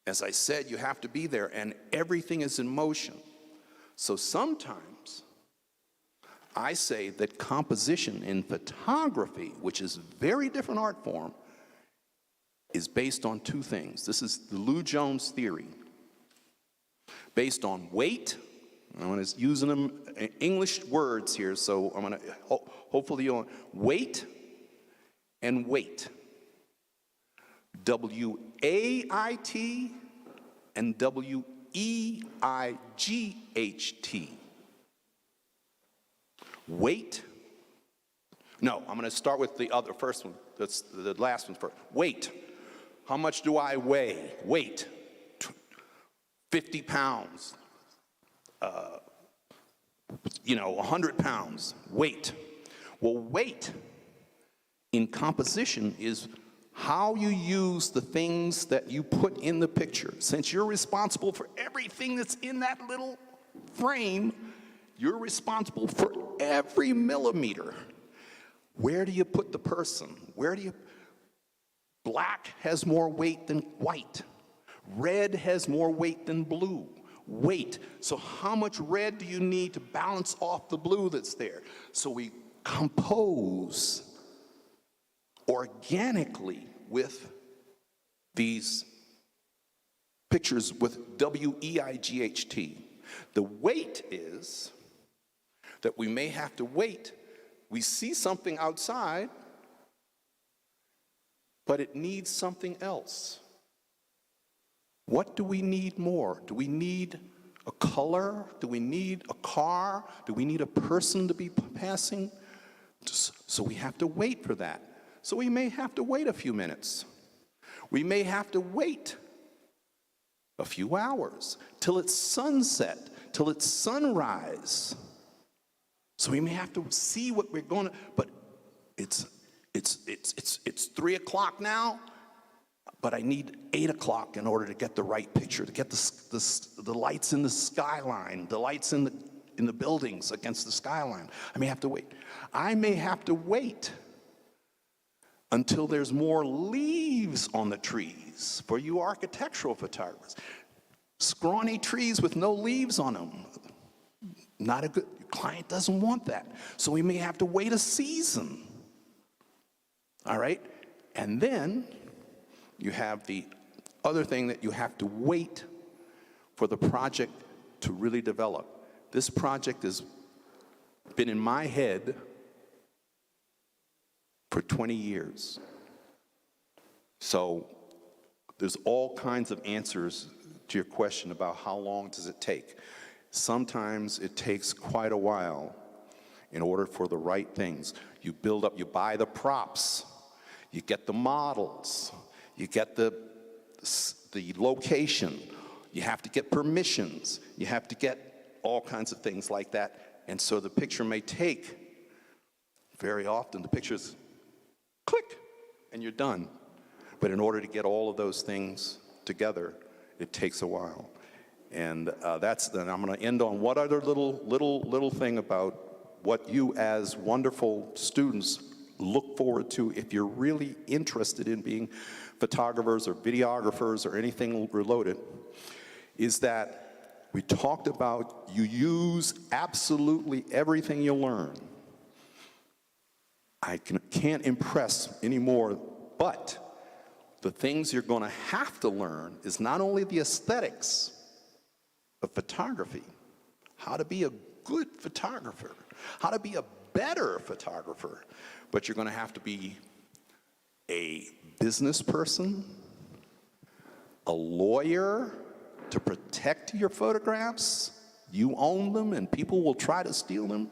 as I said, you have to be there and everything is in motion. So sometimes I say that composition in photography, which is a very different art form, is based on two things. This is the Lou Jones theory. Based on weight, I'm going to use them English words here, so I'm going to hopefully you'll weight and weight. W-A-I-T and W-E-I-G-H-T. Weight. No, I'm going to start with the first one. That's the last one first. Weight. How much do I weigh? Weight. 50 pounds. 100 pounds. Weight. Well, weight in composition is how you use the things that you put in the picture. Since you're responsible for everything that's in that little frame, you're responsible for every millimeter. Where do you put the person? Black has more weight than white. Red has more weight than blue. Weight. So how much red do you need to balance off the blue that's there? So we compose organically with these pictures with W-E-I-G-H-T. The weight is that we may have to wait. We see something outside, but it needs something else. What do we need more? Do we need a color? Do we need a car? Do we need a person to be passing? So we have to wait for that. So we may have to wait a few minutes. We may have to wait a few hours till it's sunset, till it's sunrise. So we may have to see what we're going to, but it's 3 o'clock now, but I need 8 o'clock in order to get the right picture, to get the lights in the skyline, the lights in the buildings against the skyline. I may have to wait. I may have to wait until there's more leaves on the trees for you architectural photographers. Scrawny trees with no leaves on them. Not a good, client doesn't want that. So we may have to wait a season. All right? And then you have the other thing that you have to wait for the project to really develop. This project has been in my head for 20 years. So there's all kinds of answers to your question about how long does it take. Sometimes it takes quite a while in order for the right things. You build up, you buy the props, you get the models, you get the location, you have to get permissions, you have to get all kinds of things like that. And so the picture may take, very often the picture's click, and you're done. But in order to get all of those things together, it takes a while. And then I'm going to end on one other little thing about what you as wonderful students look forward to if you're really interested in being photographers or videographers or anything related, is that we talked about you use absolutely everything you learn. I can't impress anymore, but the things you're going to have to learn is not only the aesthetics of photography, how to be a good photographer, how to be a better photographer, but you're going to have to be a business person, a lawyer to protect your photographs. You own them and people will try to steal them.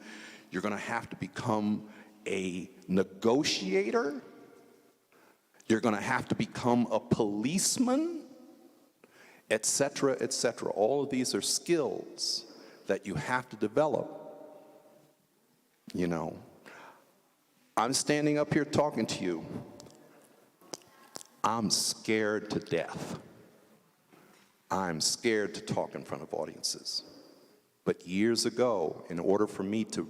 You're going to have to become a negotiator. You're going to have to become a policeman, etc., etc. All of these are skills that you have to develop. You know, I'm standing up here talking to you. I'm scared to death. I'm scared to talk in front of audiences. But years ago, in order for me to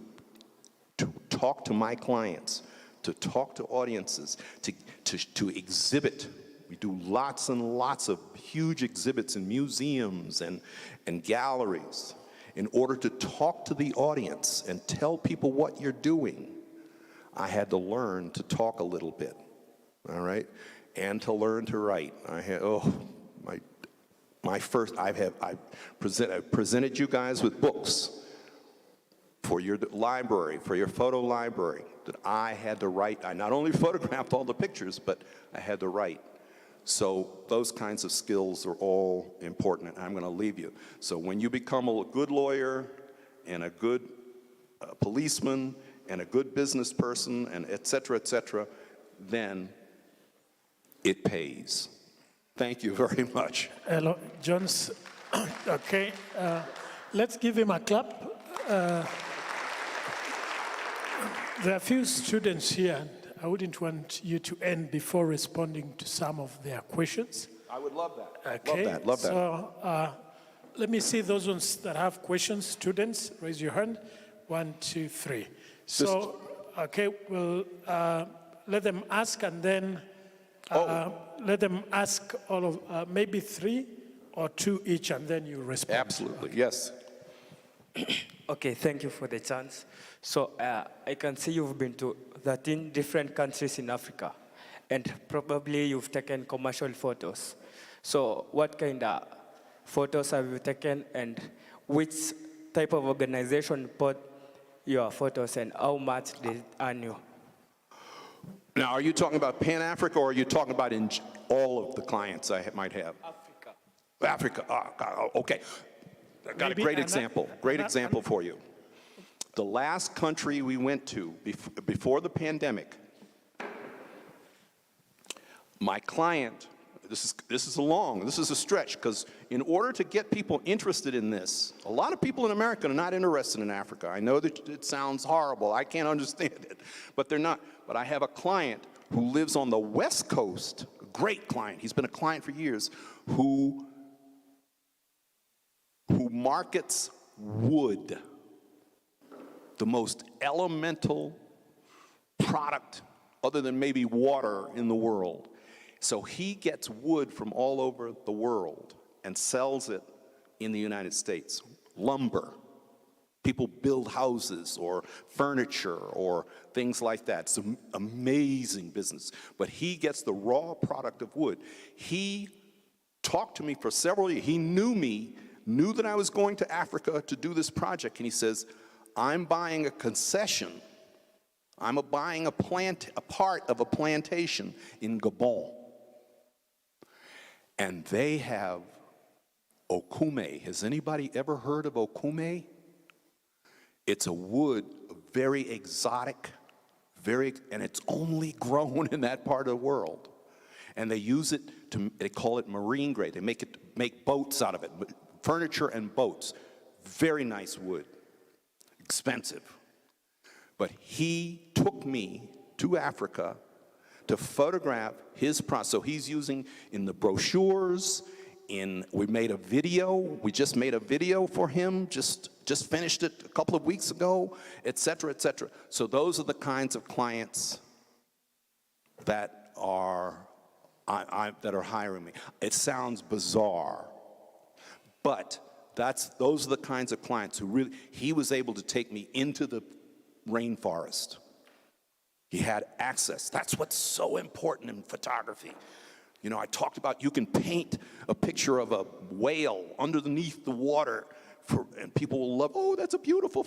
talk to my clients, to talk to audiences, to exhibit, we do lots and lots of huge exhibits in museums and galleries. In order to talk to the audience and tell people what you're doing, I had to learn to talk a little bit, all right? And to learn to write. I presented you guys with books for your library, for your photo library, that I had to write. I not only photographed all the pictures, but I had to write. So those kinds of skills are all important, and I'm going to leave you. So when you become a good lawyer and a good policeman and a good business person, and et cetera, then it pays. Thank you very much. Hello, John's. Okay, let's give him a clap. There are a few students here, and I wouldn't want you to end before responding to some of their questions. I would love that. Okay. Love that. So let me see those ones that have questions. Students, raise your hand. 1, 2, 3. So, okay, we'll let them ask, and then let them ask all of, maybe 3 or 2 each, and then you respond. Absolutely, yes. Okay, thank you for the chance. So I can see you've been to 13 different countries in Africa, and probably you've taken commercial photos. So what kind of photos have you taken, and which type of organization put your photos, and how much did it earn you? Now, are you talking about Pan-Africa, or are you talking about in all of the clients I might have? Africa, okay. I got a great example, for you. The last country we went to before the pandemic, my client, this is a stretch, because in order to get people interested in this, a lot of people in America are not interested in Africa. I know that it sounds horrible, I can't understand it, but they're not. But I have a client who lives on the West Coast, a great client, he's been a client for years, who markets wood, the most elemental product other than maybe water in the world. So he gets wood from all over the world and sells it in the United States. Lumber. People build houses or furniture or things like that. It's an amazing business. But he gets the raw product of wood. He talked to me for several years. He knew me, knew that I was going to Africa to do this project, and he says, I'm buying a concession. I'm buying a part of a plantation in Gabon. And they have okume. Has anybody ever heard of okume? It's a wood, very exotic, and it's only grown in that part of the world. And they use it they call it marine grade. They make boats out of it, furniture and boats. Very nice wood, expensive. But he took me to Africa to photograph his process. So he's using in the brochures, we made a video, we just made a video for him, just finished it a couple of weeks ago, et cetera, et cetera. So those are the kinds of clients that are hiring me. It sounds bizarre, but those are the kinds of clients who really, he was able to take me into the rainforest. He had access. That's what's so important in photography. You know, I talked about you can paint a picture of a whale underneath the water, and people will love, oh, that's a beautiful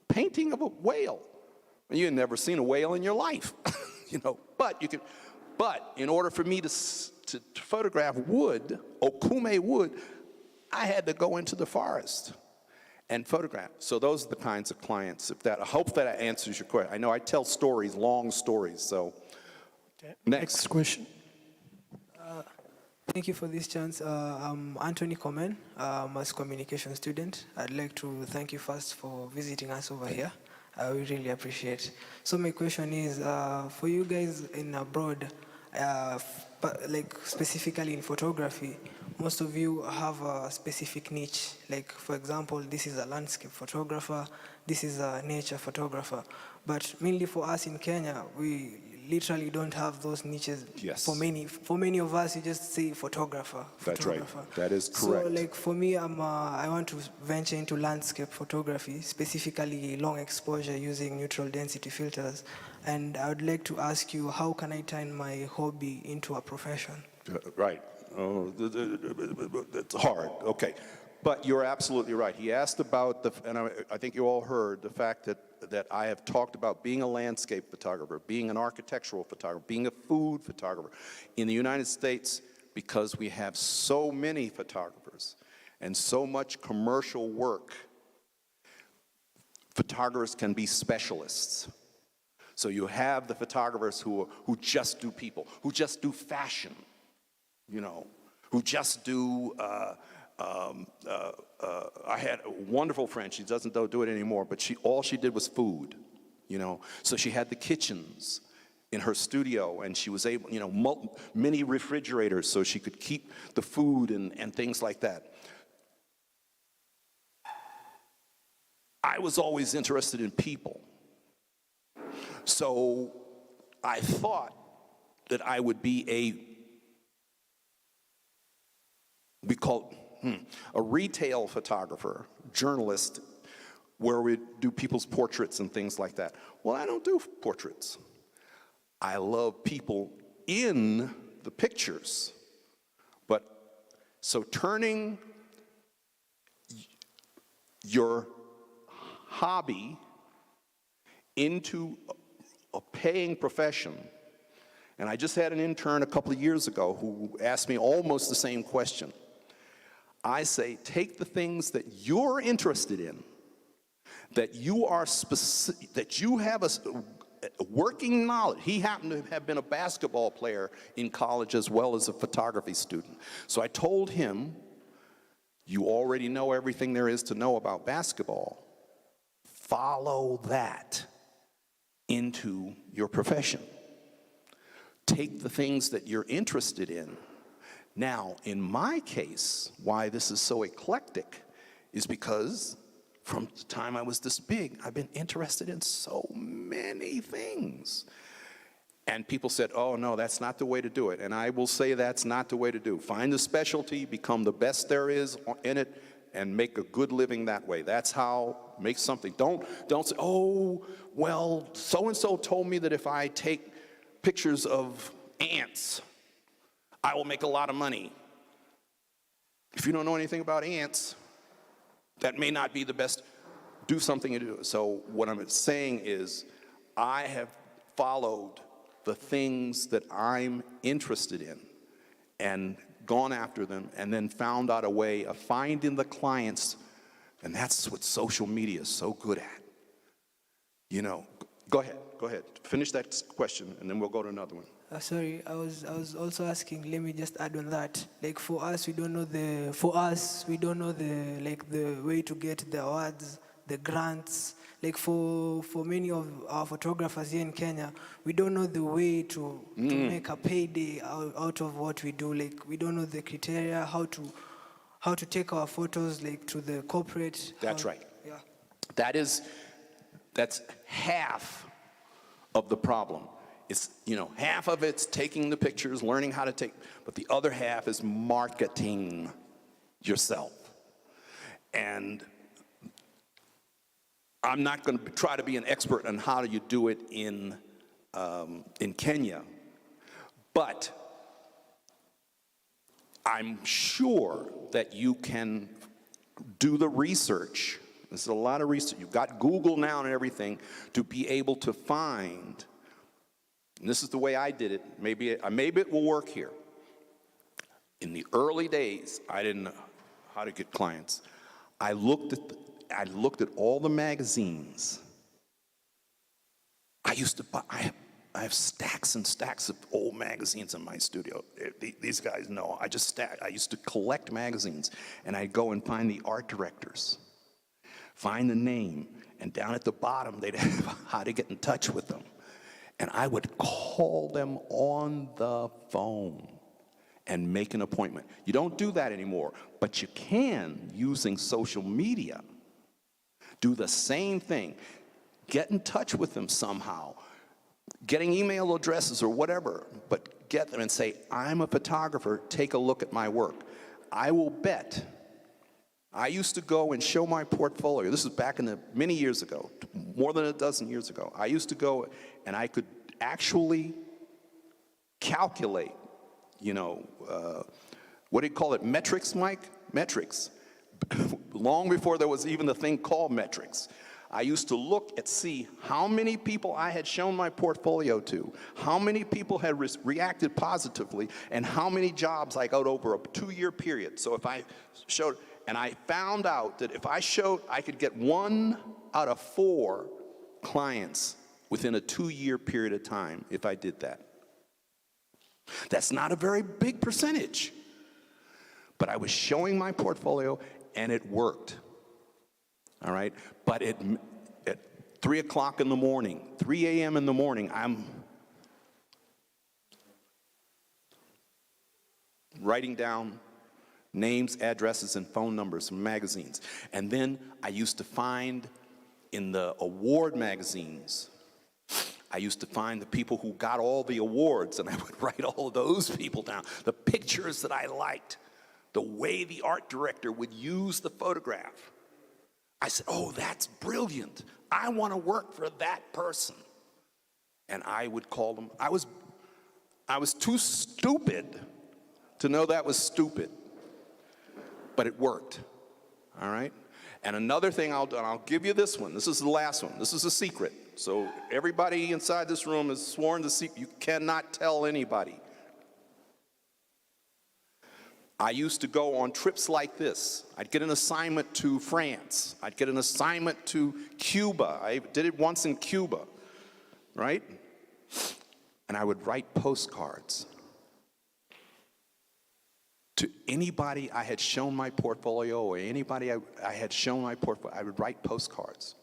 painting of a whale. And you've never seen a whale in your life, you know. But in order for me to photograph wood, okume wood, I had to go into the forest and photograph. So those are the kinds of clients. I hope that answers your question. I know I tell stories, long stories, so. Okay. Next question. Thank you for this chance. I'm Anthony Komen, mass communication student. I'd like to thank you first for visiting us over here. We really appreciate. So my question is, for you guys in abroad, but like specifically in photography, most of you have a specific niche. Like for example, this is a landscape photographer, this is a nature photographer. But mainly for us in Kenya, we literally don't have those niches. Yes. For many of us, you just say photographer. That's right. That is correct. So like for me, I want to venture into landscape photography, specifically long exposure using neutral density filters. And I would like to ask you, how can I turn my hobby into a profession? Right. Oh, it's hard. Okay. But you're absolutely right. He asked about, and I think you all heard, the fact that I have talked about being a landscape photographer, being an architectural photographer, being a food photographer. In the United States, because we have so many photographers and so much commercial work, photographers can be specialists. So you have the photographers who just do people, who just do fashion, you know, who just do, I had a wonderful friend, she doesn't do it anymore, but all she did was food, you know. So she had the kitchens in her studio, and she was able, you know, many refrigerators so she could keep the food and things like that. I was always interested in people. So I thought that I would be a retail photographer, journalist, where we do people's portraits and things like that. Well, I don't do portraits. I love people in the pictures. But so turning your hobby into a paying profession, and I just had an intern a couple of years ago who asked me almost the same question. I say, take the things that you're interested in, that you are specific, that you have a working knowledge. He happened to have been a basketball player in college as well as a photography student. So I told him, you already know everything there is to know about basketball. Follow that into your profession. Take the things that you're interested in. Now, in my case, why this is so eclectic is because from the time I was this big, I've been interested in so many things. And people said, oh, no, that's not the way to do it. And I will say that's not the way to do. Find the specialty, become the best there is in it, and make a good living that way. That's how, make something. Don't say, oh, well, so-and-so told me that if I take pictures of ants, I will make a lot of money. If you don't know anything about ants, that may not be the best. Do something to do. So what I'm saying is, I have followed the things that I'm interested in and gone after them, and then found out a way of finding the clients, and that's what social media is so good at. You know, go ahead, finish that question, and then we'll go to another one. Sorry, I was also asking, let me just add on that. Like for us, we don't know the way to get the awards, the grants. Like for many of our photographers here in Kenya, we don't know the way to make a payday out of what we do. Like we don't know the criteria, how to take our photos like to the corporate. That's right. Yeah. That's half of the problem. It's, you know, half of it's taking the pictures, learning how to take, but the other half is marketing yourself. And I'm not going to try to be an expert on how you do it in Kenya, but I'm sure that you can do the research. There's a lot of research. You've got Google now and everything to be able to find. And this is the way I did it. Maybe it will work here. In the early days, I didn't know how to get clients. I looked at all the magazines. I used to buy. I have stacks and stacks of old magazines in my studio. These guys know. I used to collect magazines, and I'd go and find the art directors, find the name, and down at the bottom they'd have how to get in touch with them. And I would call them on the phone and make an appointment. You don't do that anymore, but you can, using social media, do the same thing. Get in touch with them somehow, getting email addresses or whatever, but get them and say, I'm a photographer, take a look at my work. I will bet, I used to go and show my portfolio. This is back in the many years ago, more than a dozen years ago. I used to go and I could actually calculate, what do you call it, metrics, Mike? Metrics. Long before there was even the thing called metrics. I used to look and see how many people I had shown my portfolio to, how many people had reacted positively, and how many jobs I got over a 2-year period. So if I showed, and I found out that if I showed, I could get 1 out of 4 clients within a 2-year period of time if I did that. That's not a very big percentage. But I was showing my portfolio, and it worked. All right? But at 3 o'clock in the morning, 3 a.m. in the morning, I'm writing down names, addresses, and phone numbers from magazines. And then I used to find in the award magazines, I used to find the people who got all the awards, and I would write all of those people down, the pictures that I liked, the way the art director would use the photograph. I said, oh, that's brilliant. I want to work for that person. And I would call them. I was too stupid to know that was stupid, but it worked, all right? And another thing I'll give you this one. This is the last one. This is a secret. So everybody inside this room is sworn to secret. You cannot tell anybody. I used to go on trips like this. I'd get an assignment to France. I'd get an assignment to Cuba. I did it once in Cuba, right? And I would write postcards to anybody I had shown my portfolio or anybody I had shown my portfolio. I would write postcards.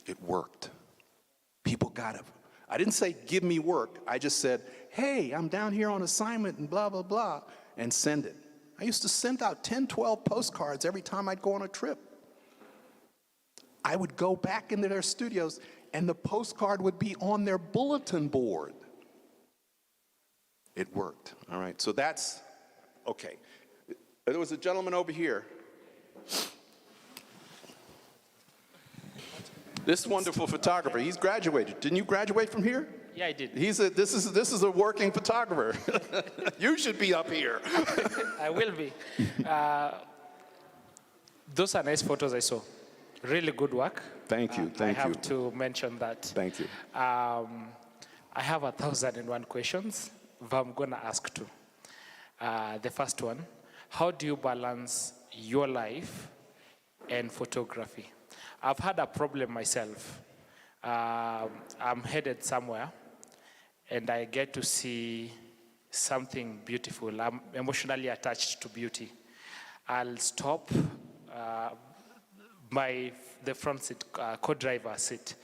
It worked. People got it. I didn't say, give me work. I just said, hey, I'm down here on assignment and blah, blah, blah, and send it. I used to send out 10, 12 postcards every time I'd go on a trip. I would go back into their studios, and the postcard would be on their bulletin board. It worked, all right? So that's, okay. There was a gentleman over here. This wonderful photographer, he's graduated. Didn't you graduate from here? Yeah, I did. This is a working photographer. You should be up here. I will be. Those are nice photos I saw. Really good work. Thank you, thank you. I have to mention that. Thank you. I have 1,001 questions, but I'm going to ask two. The first one, how do you balance your life and photography? I've had a problem myself. I'm headed somewhere, and I get to see something beautiful. I'm emotionally attached to beauty. I'll stop. The front seat, co-driver seat,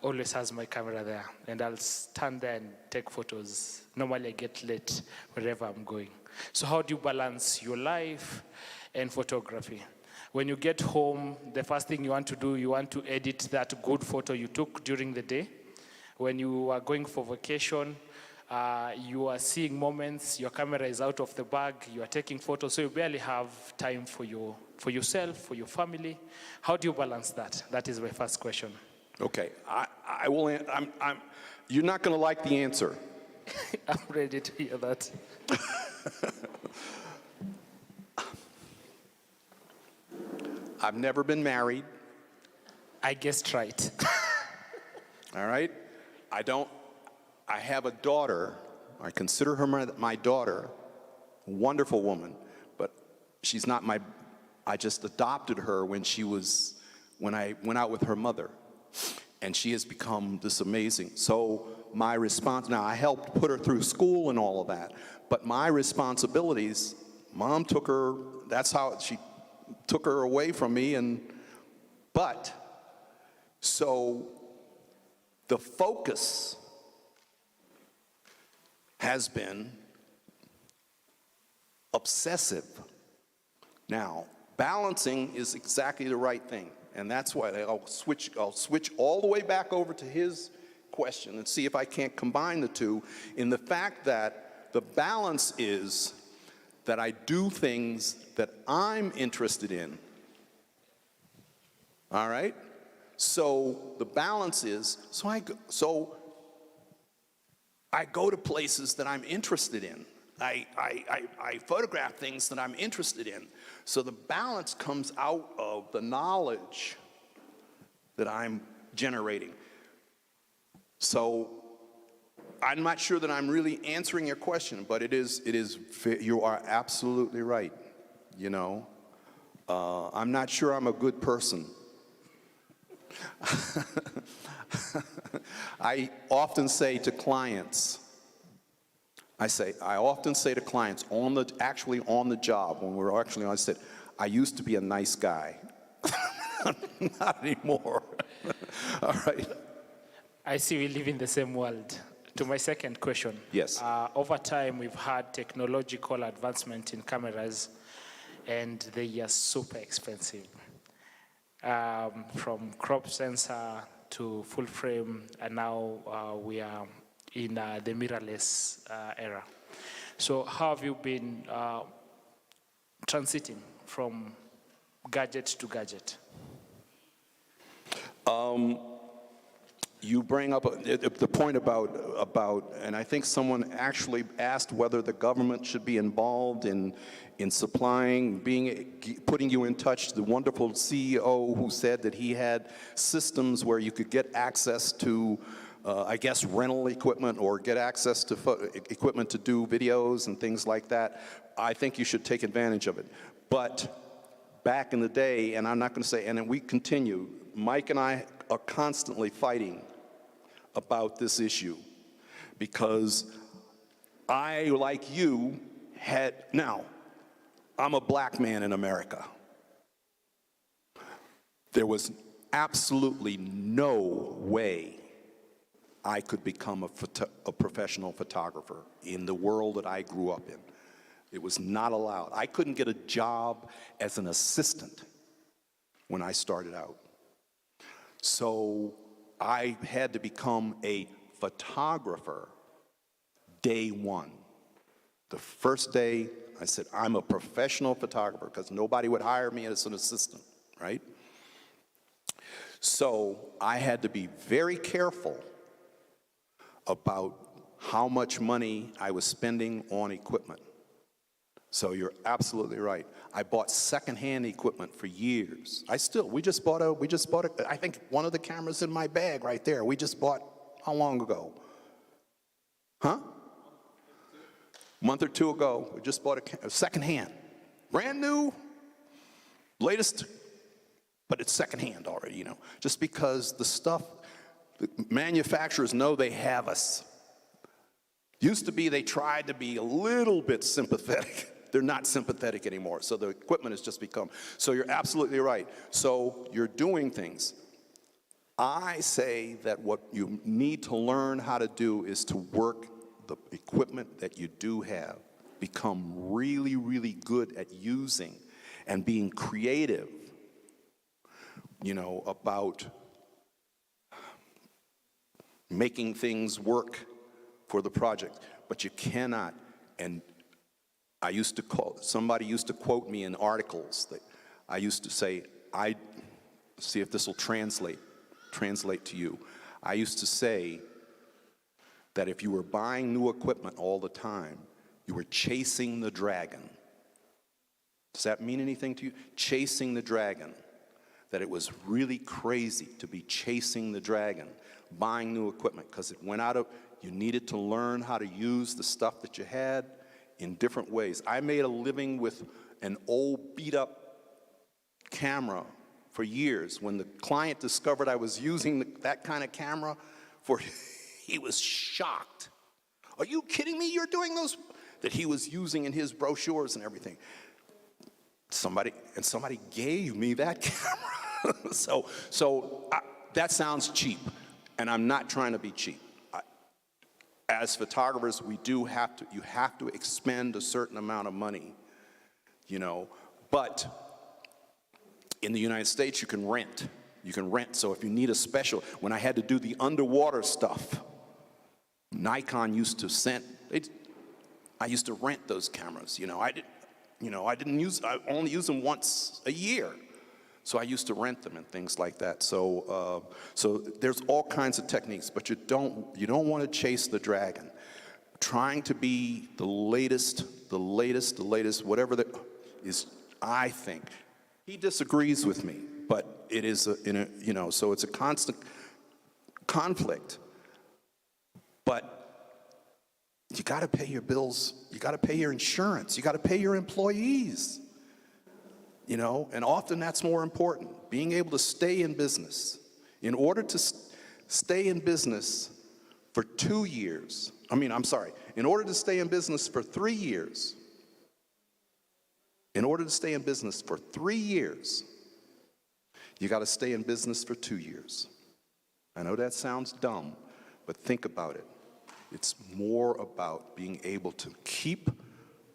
always has my camera there, and I'll stand there and take photos. Normally, I get late wherever I'm going. So how do you balance your life and photography? When you get home, the first thing you want to do, you want to edit that good photo you took during the day. When you are going for vacation, you are seeing moments, your camera is out of the bag, you are taking photos, so you barely have time for yourself, for your family. How do you balance that? That is my first question. Okay, I will. You're not going to like the answer. I'm ready to hear that. I've never been married. I guessed right. All right? I have a daughter. I consider her my daughter, a wonderful woman, but she's not I just adopted her when I went out with her mother. And she has become this amazing. So my response, now I helped put her through school and all of that, but my responsibilities, Mom took her, that's how she took her away from me, so the focus has been obsessive. Now, balancing is exactly the right thing, and that's why I'll switch all the way back over to his question and see if I can't combine the two in the fact that the balance is that I do things that I'm interested in. All right? So the balance is, so I go to places that I'm interested in. I photograph things that I'm interested in. So the balance comes out of the knowledge that I'm generating. So I'm not sure that I'm really answering your question, but you are absolutely right, you know. I'm not sure I'm a good person. I often say to clients, I often say to clients actually on the job, when we're actually on set, I used to be a nice guy. Not anymore. All right. I see we live in the same world. To my second question. Yes. Over time, we've had technological advancement in cameras, and they are super expensive. From crop sensor to full frame, and now we are in the mirrorless era. So how have you been transiting from gadget to gadget? You bring up the point about, and I think someone actually asked whether the government should be involved in supplying, putting you in touch. The wonderful CEO who said that he had systems where you could get access to, I guess, rental equipment or get access to equipment to do videos and things like that. I think you should take advantage of it. But back in the day, and I'm not going to say, and then we continue, Mike and I are constantly fighting about this issue because I, like you, now, I'm a black man in America. There was absolutely no way I could become a professional photographer in the world that I grew up in. It was not allowed. I couldn't get a job as an assistant when I started out. So I had to become a photographer day one. The first day, I said, I'm a professional photographer because nobody would hire me as an assistant, right? So I had to be very careful about how much money I was spending on equipment. So you're absolutely right. I bought secondhand equipment for years. We just bought I think one of the cameras in my bag right there. We just bought, how long ago? Huh? A month or two ago, we just bought a secondhand. Brand new, latest, but it's secondhand already, you know. Just because the manufacturers know they have us. Used to be they tried to be a little bit sympathetic. They're not sympathetic anymore, so the equipment has just become. So you're absolutely right. So you're doing things. I say that what you need to learn how to do is to work the equipment that you do have, become really, really good at using and being creative, you know, about making things work for the project. But you cannot, and somebody used to quote me in articles that I used to say, see if this will translate to you. I used to say that if you were buying new equipment all the time, you were chasing the dragon. Does that mean anything to you? Chasing the dragon. That it was really crazy to be chasing the dragon, buying new equipment, because it went out of, you needed to learn how to use the stuff that you had in different ways. I made a living with an old beat-up camera for years. When the client discovered I was using that kind of camera, he was shocked. Are you kidding me? You're doing those? That he was using in his brochures and everything. Somebody gave me that camera. So that sounds cheap. and I'm not trying to be cheap. As photographers, you have to expend a certain amount of money, you know, but in the United States, you can rent. You can rent, so if you need a special, when I had to do the underwater stuff, Nikon used to send, I used to rent those cameras, you know. I only use them once a year. So I used to rent them and things like that. So there's all kinds of techniques, but you don't want to chase the dragon. Trying to be the latest, whatever that is, I think. He disagrees with me, but it is so it's a constant conflict. But you got to pay your bills, you got to pay your insurance, you got to pay your employees. You know, and often that's more important, being able to stay in business. In order to stay in business for 2 years, in order to stay in business for 3 years, you got to stay in business for 2 years. I know that sounds dumb, but think about it. It's more about being able to keep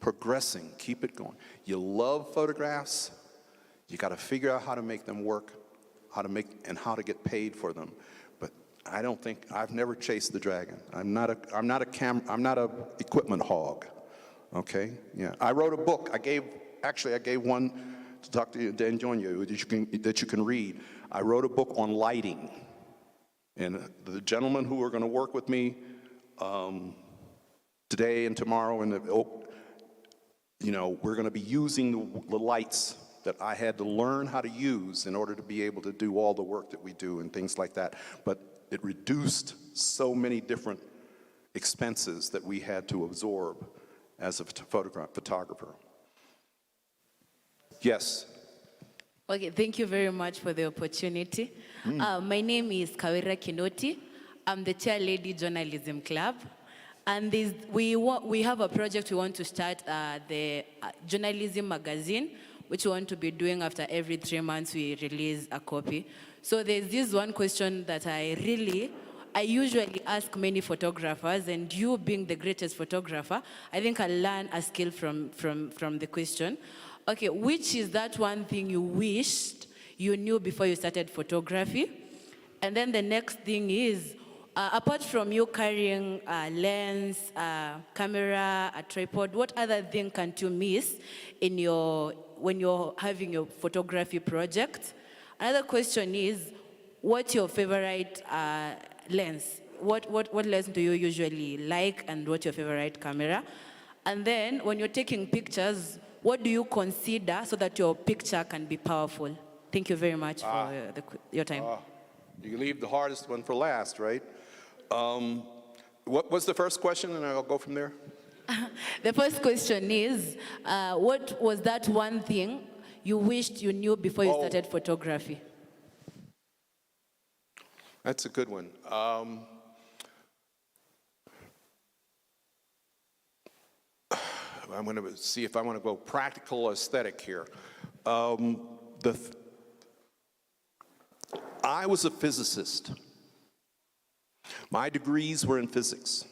progressing, keep it going. You love photographs, you got to figure out how to make them work, how to get paid for them. But I've never chased the dragon. I'm not a equipment hog. Okay? Yeah. I wrote a book. I gave one to Dr. Danjonyo that you can read. I wrote a book on lighting. And the gentlemen who are going to work with me today and tomorrow, we're going to be using the lights that I had to learn how to use in order to be able to do all the work that we do and things like that. But it reduced so many different expenses that we had to absorb as a photographer. Yes. Okay, thank you very much for the opportunity. My name is Kabarak Kinoti. I'm the chair lady journalism club. And we have a project we want to start, the journalism magazine, which we want to be doing after every 3 months we release a copy. So there's this one question that I usually ask many photographers, and you being the greatest photographer, I think I learn a skill from the question. Okay, which is that one thing you wished you knew before you started photography? And then the next thing is, apart from you carrying a lens, a camera, a tripod, what other thing can't you miss when you're having your photography project? Another question is, what's your favorite lens? What lens do you usually like, and what's your favorite camera? And then when you're taking pictures, what do you consider so that your picture can be powerful? Thank you very much for your time. You leave the hardest one for last, right? What was the first question, and I'll go from there? The first question is, what was that one thing you wished you knew before you started photography? That's a good one. I'm going to see if I want to go practical aesthetic here. I was a physicist. My degrees were in physics.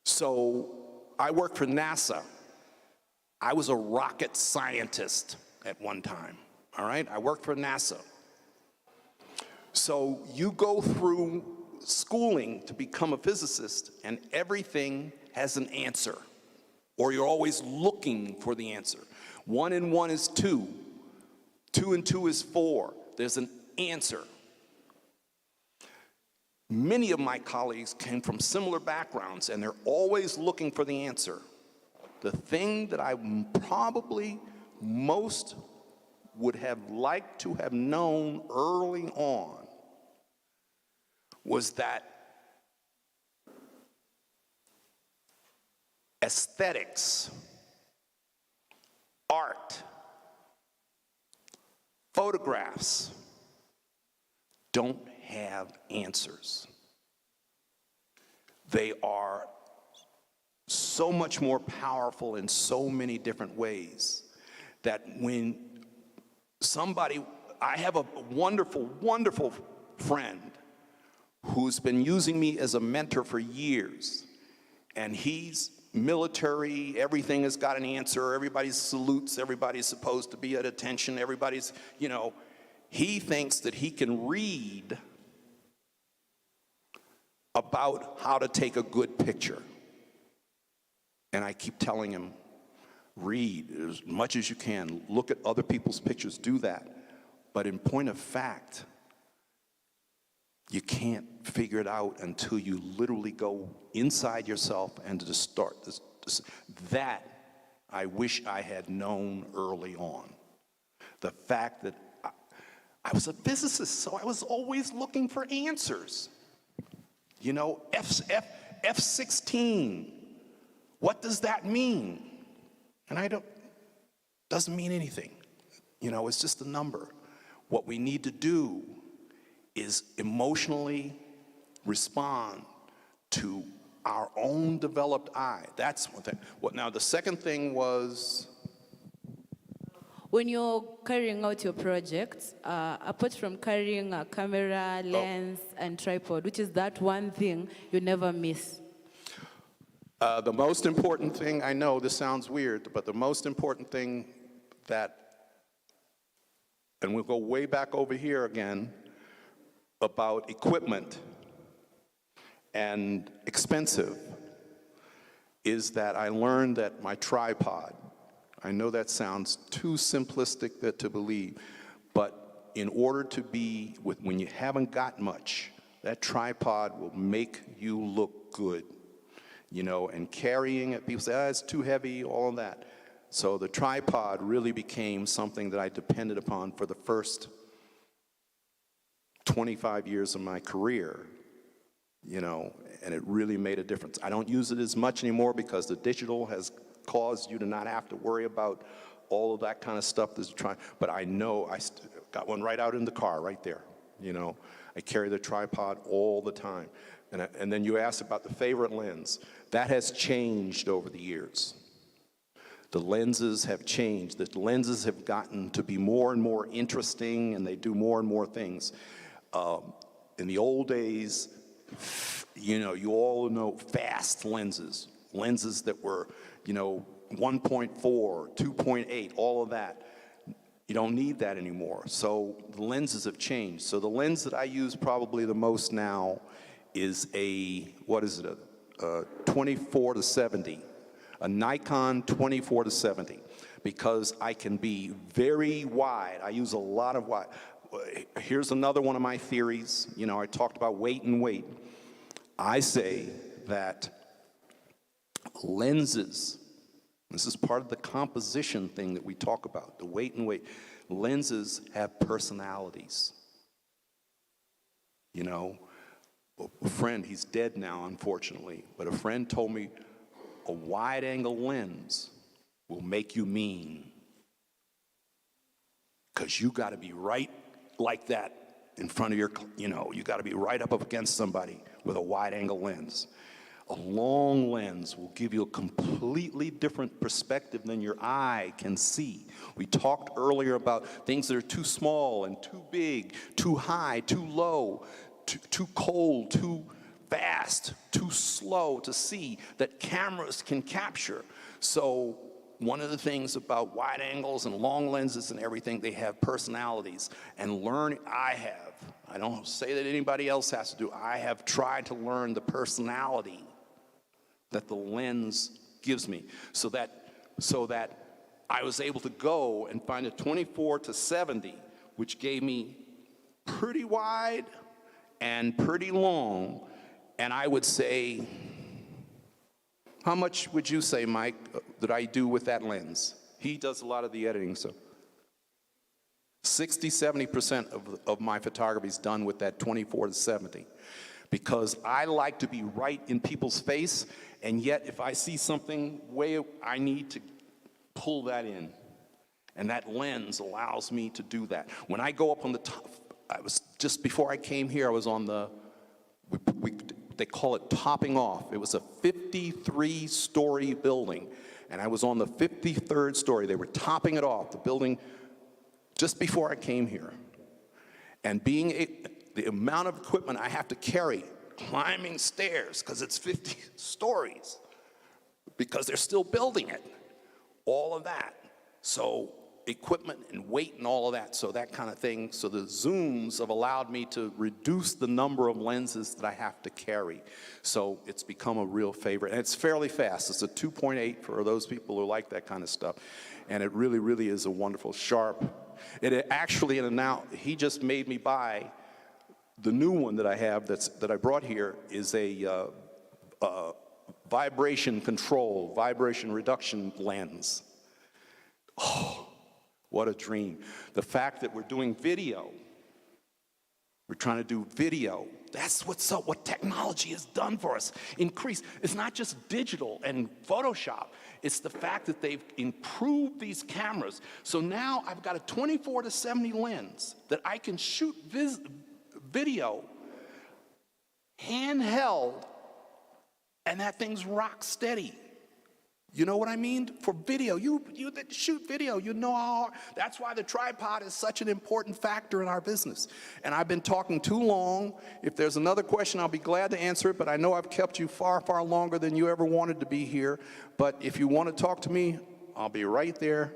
So I worked for NASA. I was a rocket scientist at one time, all right? I worked for NASA. So you go through schooling to become a physicist, and everything has an answer, or you're always looking for the answer. 1 and 1 is 2. 2 and 2 is 4. There's an answer. Many of my colleagues came from similar backgrounds, and they're always looking for the answer. The thing that I probably most would have liked to have known early on was that aesthetics, art, photographs don't have answers. They are so much more powerful in so many different ways that when somebody, I have a wonderful, wonderful friend who's been using me as a mentor for years. And he's military, everything has got an answer, everybody salutes, everybody's supposed to be at attention, everybody's, you know, he thinks that he can read about how to take a good picture. And I keep telling him, read as much as you can, look at other people's pictures, do that. But in point of fact, you can't figure it out until you literally go inside yourself and to start this. That I wish I had known early on. The fact that I was a physicist, so I was always looking for answers. You know, F16, what does that mean? And doesn't mean anything. You know, it's just a number. What we need to do is emotionally respond to our own developed eye. That's one thing. Now, the second thing was, when you're carrying out your projects, apart from carrying a camera, lens, and tripod, which is that one thing you never miss? The most important thing, I know this sounds weird, but the most important thing and we'll go way back over here again, about equipment and expensive, is that I learned that my tripod, I know that sounds too simplistic to believe, but in order to be, when you haven't got much, that tripod will make you look good. You know, and carrying it, people say, it's too heavy, all of that. So the tripod really became something that I depended upon for the first 25 years of my career, you know, and it really made a difference. I don't use it as much anymore because the digital has caused you to not have to worry about all of that kind of stuff. But I know I got one right out in the car, right there, you know. I carry the tripod all the time. And then you asked about the favorite lens. That has changed over the years. The lenses have changed. The lenses have gotten to be more and more interesting, and they do more and more things. In the old days, you know, you all know fast lenses that were, you know, 1.4, 2.8, all of that. You don't need that anymore. So the lenses have changed. So the lens that I use probably the most now is a 24 to 70, a Nikon 24 to 70, because I can be very wide. I use a lot of wide. Here's another one of my theories. You know, I talked about weight and weight. I say that lenses, this is part of the composition thing that we talk about, the weight and weight. Lenses have personalities. You know, a friend, he's dead now, unfortunately, but a friend told me a wide-angle lens will make you mean, because you got to be right like that in front of your, you know, you got to be right up against somebody with a wide-angle lens. A long lens will give you a completely different perspective than your eye can see. We talked earlier about things that are too small and too big, too high, too low, too cold, too fast, too slow to see, that cameras can capture. So one of the things about wide angles and long lenses and everything, they have personalities. And I don't say that anybody else has to do, I have tried to learn the personality that the lens gives me, so that I was able to go and find a 24 to 70, which gave me pretty wide and pretty long. And I would say, how much would you say, Mike, that I do with that lens? He does a lot of the editing, so 60-70% of my photography is done with that 24 to 70, because I like to be right in people's face, and yet if I see something I need to pull that in, and that lens allows me to do that. When I go up on the top, just before I came here, I was on they call it topping off. It was a 53-story building, and I was on the 53rd story. They were topping it off, the building, just before I came here. And the amount of equipment I have to carry, climbing stairs, because it's 50 stories, because they're still building it, all of that. So equipment and weight and all of that, so that kind of thing. So the zooms have allowed me to reduce the number of lenses that I have to carry. So it's become a real favorite. And it's fairly fast. It's a 2.8 for those people who like that kind of stuff. And it really, really is a wonderful, sharp. It actually, and now he just made me buy the new one that I have that I brought here is a vibration control, vibration reduction lens. Oh, what a dream. The fact that we're doing video, we're trying to do video, that's what technology has done for us. Increase. It's not just digital and Photoshop, it's the fact that they've improved these cameras. So now I've got a 24-70 lens that I can shoot video handheld, and that thing's rock steady. You know what I mean? For video, you that shoot video, you know how, that's why the tripod is such an important factor in our business. And I've been talking too long. If there's another question, I'll be glad to answer it, but I know I've kept you far, far longer than you ever wanted to be here. But if you want to talk to me, I'll be right there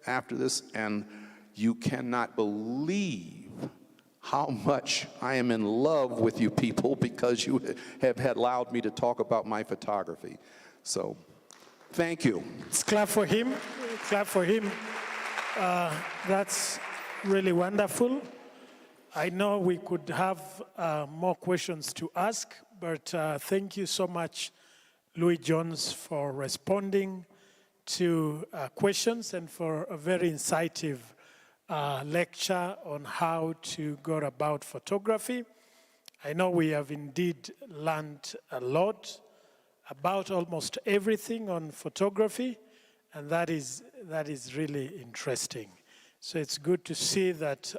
after this, and you cannot believe how much I am in love with you people because you have allowed me to talk about my photography. So, thank you. Let's clap for him. Clap for him. That's really wonderful. I know we could have more questions to ask, but thank you so much, Louis Jones, for responding to questions and for a very insightful lecture on how to go about photography. I know we have indeed learned a lot about almost everything on photography, and that is really interesting. So it's good to see that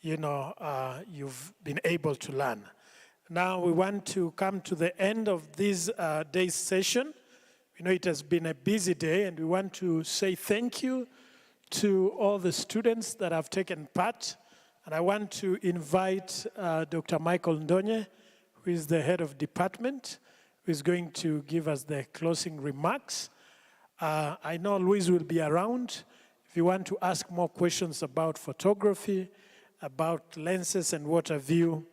you've been able to learn. Now we want to come to the end of this day's session. We know it has been a busy day, and we want to say thank you to all the students that have taken part. And I want to invite Dr. Michael Ndonye, who is the head of department, who is going to give us the closing remarks. I know Louise will be around. If you want to ask more questions about photography, about lenses and what have you,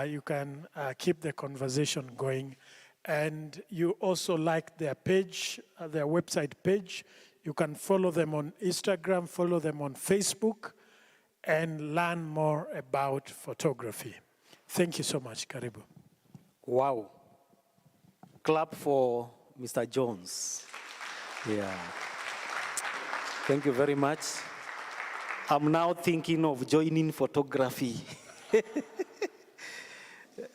you can keep the conversation going. And you also like their page, their website page. You can follow them on Instagram, follow them on Facebook, and learn more about photography. Thank you so much. Karibu. Wow. Clap for Mr. Jones. Yeah. Thank you very much. I'm now thinking of joining photography.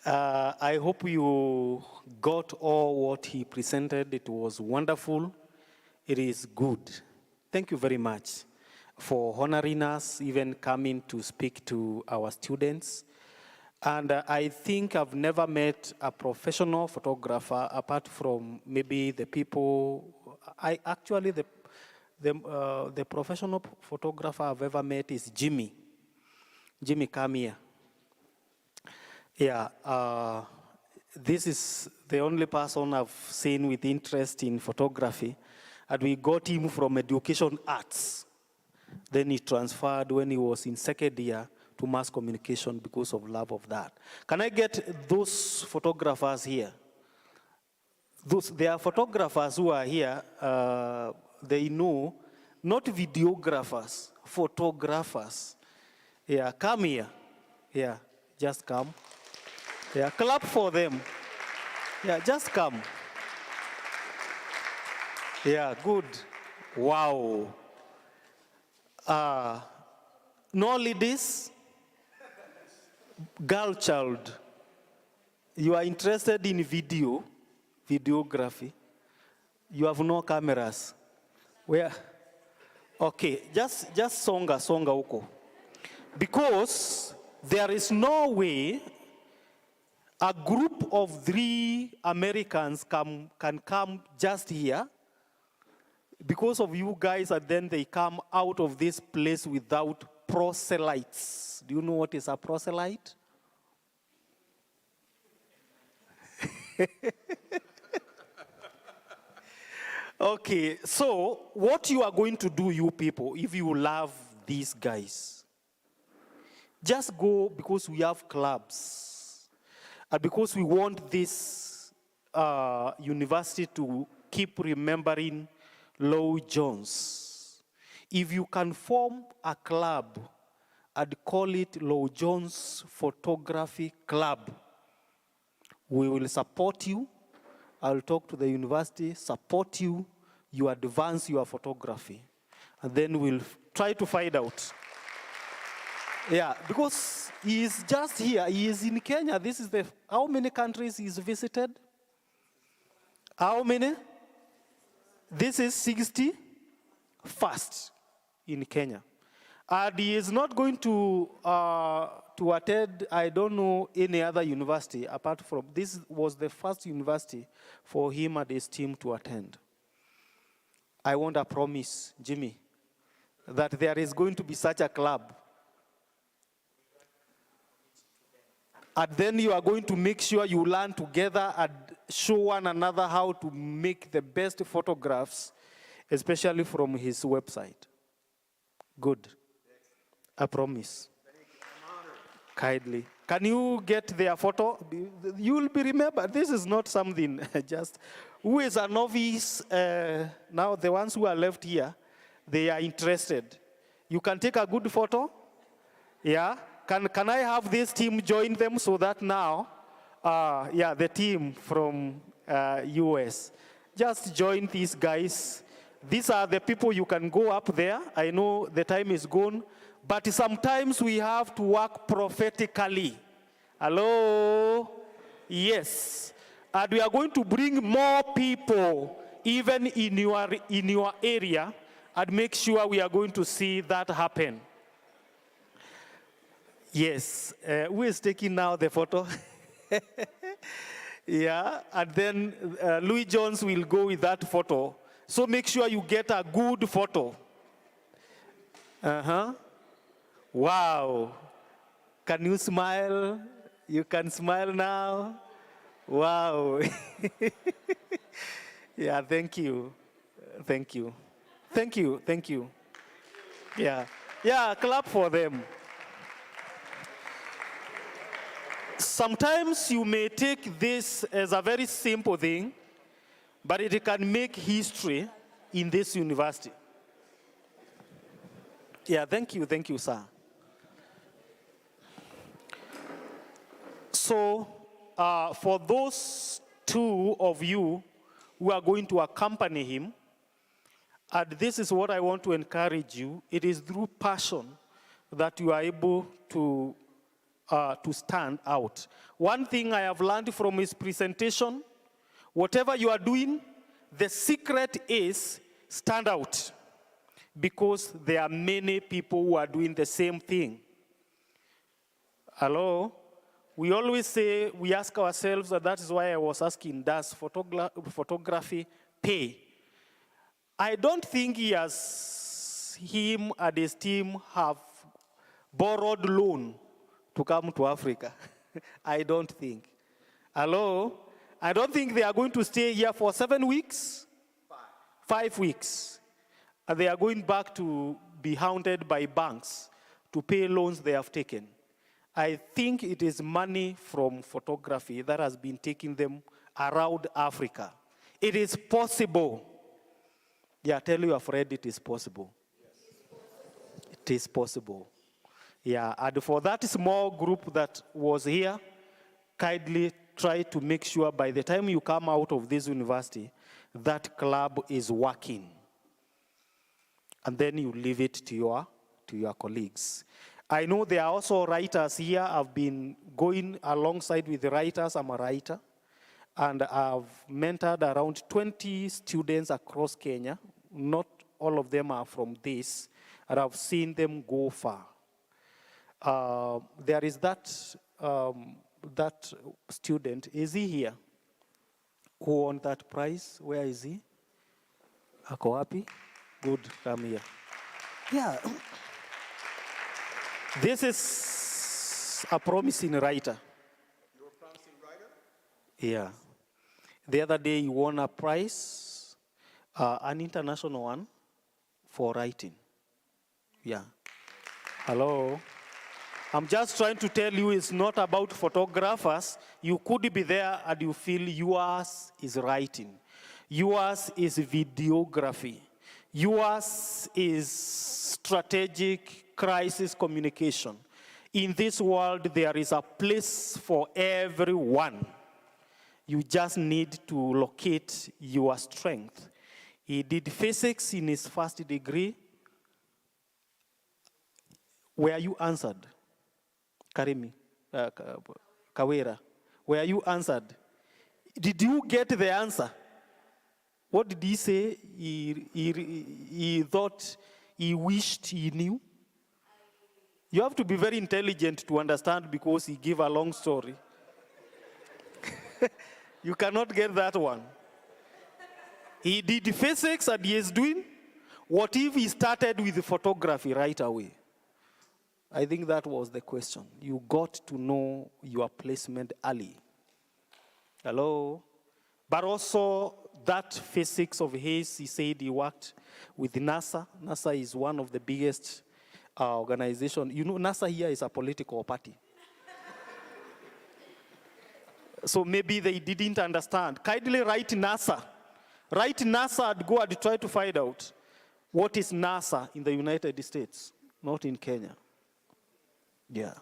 I hope you got all what he presented. It was wonderful. It is good. Thank you very much for honoring us, even coming to speak to our students. And I think I've never met a professional photographer apart from maybe the people. The professional photographer I've ever met is Jimmy. Jimmy, come here. Yeah, this is the only person I've seen with interest in photography. And we got him from education arts. Then he transferred when he was in second year to mass communication because of love of that. Can I get those photographers here? There are photographers who are here, they know, not videographers, photographers. Yeah, come here. Yeah, just come. Yeah, clap for them. Yeah, just come. Yeah, good. Wow. No ladies, girl child. You are interested in videography. You have no cameras. Where? Okay, just songa uko. Because there is no way a group of 3 Americans can come just here because of you guys, and then they come out of this place without proselytes. Do you know what is a proselyte? Okay, so what you are going to do, you people, if you love these guys, just go because we have clubs, and because we want this university to keep remembering Lloyd Jones. If you can form a club and call it Lloyd Jones Photography Club, we will support you. I'll talk to the university, support you, you advance your photography, and then we'll try to find out. Yeah, because he is just here, he is in Kenya. This is how many countries he's visited? How many? This is 61st in Kenya. And he is not going to attend, I don't know, any other university apart from, this was the first university for him and his team to attend. I want a promise, Jimmy, that there is going to be such a club. And then you are going to make sure you learn together and show one another how to make the best photographs, especially from his website. Good. I promise. Kindly. Can you get their photo? You will be remembered. This is not something just, who is a novice? Now the ones who are left here, they are interested. You can take a good photo? Yeah? Can I have this team join them so that now, yeah, the team from US, just join these guys. These are the people you can go up there. I know the time is gone. But sometimes we have to work prophetically. Hello? Yes. And we are going to bring more people, even in your area, and make sure we are going to see that happen. Yes. Who is taking now the photo? Yeah. And then Louis Jones will go with that photo. So make sure you get a good photo. Uh-huh. Wow. Can you smile? You can smile now. Wow. Yeah, thank you. Thank you. Thank you. Thank you. Yeah. Yeah, clap for them. Sometimes you may take this as a very simple thing, but it can make history in this university. Yeah, thank you, sir. So, for those two of you who are going to accompany him, and this is what I want to encourage you, it is through passion that you are able to stand out. One thing I have learned from his presentation, whatever you are doing, the secret is stand out, because there are many people who are doing the same thing. Hello? We always say, we ask ourselves, and that is why I was asking, does photography pay? I don't think him and his team have borrowed loan to come to Africa. I don't think. Hello? I don't think they are going to stay here for 7 weeks. 5 weeks. And they are going back to be hounded by banks to pay loans they have taken. I think it is money from photography that has been taking them around Africa. It is possible. Yeah, tell your friend it is possible. It is possible. Yeah, and for that small group that was here, kindly try to make sure by the time you come out of this university, that club is working. And then you leave it to your colleagues. I know there are also writers here. I've been going alongside with the writers. I'm a writer. And I've mentored around 20 students across Kenya. Not all of them are from this. And I've seen them go far. There is that student. Is he here? Who won that prize? Where is he? Ako wapi? Good, come here. Yeah. This is a promising writer. You're a promising writer? Yeah. The other day he won a prize, an international one, for writing. Yeah. Hello. I'm just trying to tell you it's not about photographers. You could be there and you feel yours is writing. Yours is videography. Yours is strategic crisis communication. In this world, there is a place for everyone. You just need to locate your strength. He did physics in his first degree. Where you answered? Karimi, Kawera, where you answered? Did you get the answer? What did he say? He thought, he wished he knew? You have to be very intelligent to understand because he gave a long story. You cannot get that one. He did physics and he is doing. What if he started with photography right away? I think that was the question. You got to know your placement early. Hello? But also, that physics of his, he said he worked with NASA. NASA is one of the biggest organizations. You know, NASA here is a political party. So maybe they didn't understand. Kindly write NASA. Write NASA and go and try to find out what is NASA in the United States, not in Kenya. Yeah.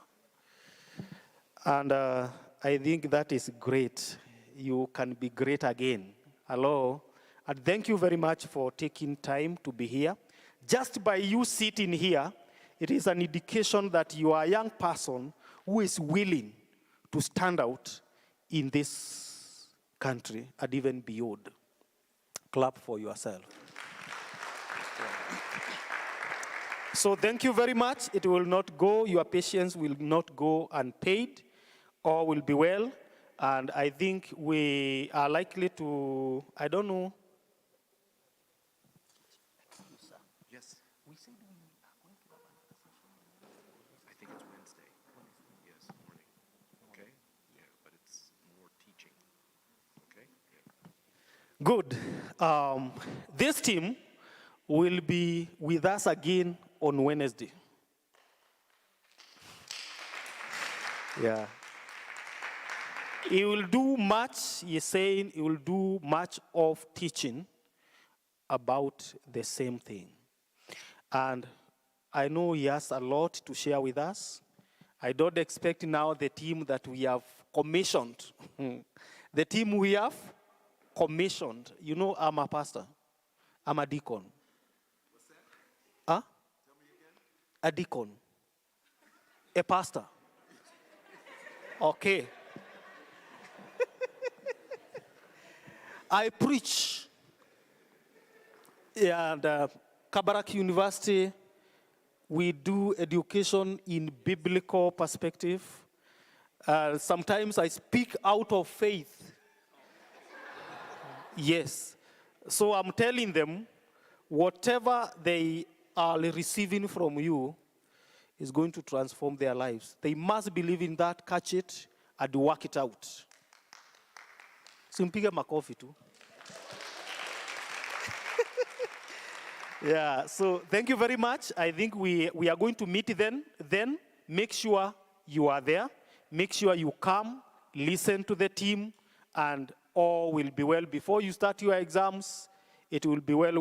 And I think that is great. You can be great again. Hello. And thank you very much for taking time to be here. Just by you sitting here, it is an indication that you are a young person who is willing to stand out in this country and even beyond. Clap for yourself. So thank you very much. It will not go, your patience will not go unpaid, or will be well. And I think we are likely to, I don't know. Yes. We said we are going to have another session. I think it's Wednesday. Yes, morning. Okay? Yeah, but it's more teaching. Okay? Yeah. Good. This team will be with us again on Wednesday. Yeah. He will do much, he's saying, he will do much of teaching about the same thing. And I know he has a lot to share with us. I don't expect now the team that we have commissioned. The team we have commissioned. You know, I'm a pastor. I'm a deacon. What's that? Huh? Tell me again. A deacon. A pastor. Okay. I preach. And Kabarak University, we do education in biblical perspective. Sometimes I speak out of faith. Yes. So I'm telling them, whatever they are receiving from you is going to transform their lives. They must believe in that, catch it, and work it out. Simpige makofi tu. Yeah, so thank you very much. I think we are going to meet then. Then make sure you are there. Make sure you come, listen to the team, and all will be well. Before you start your exams, it will be well.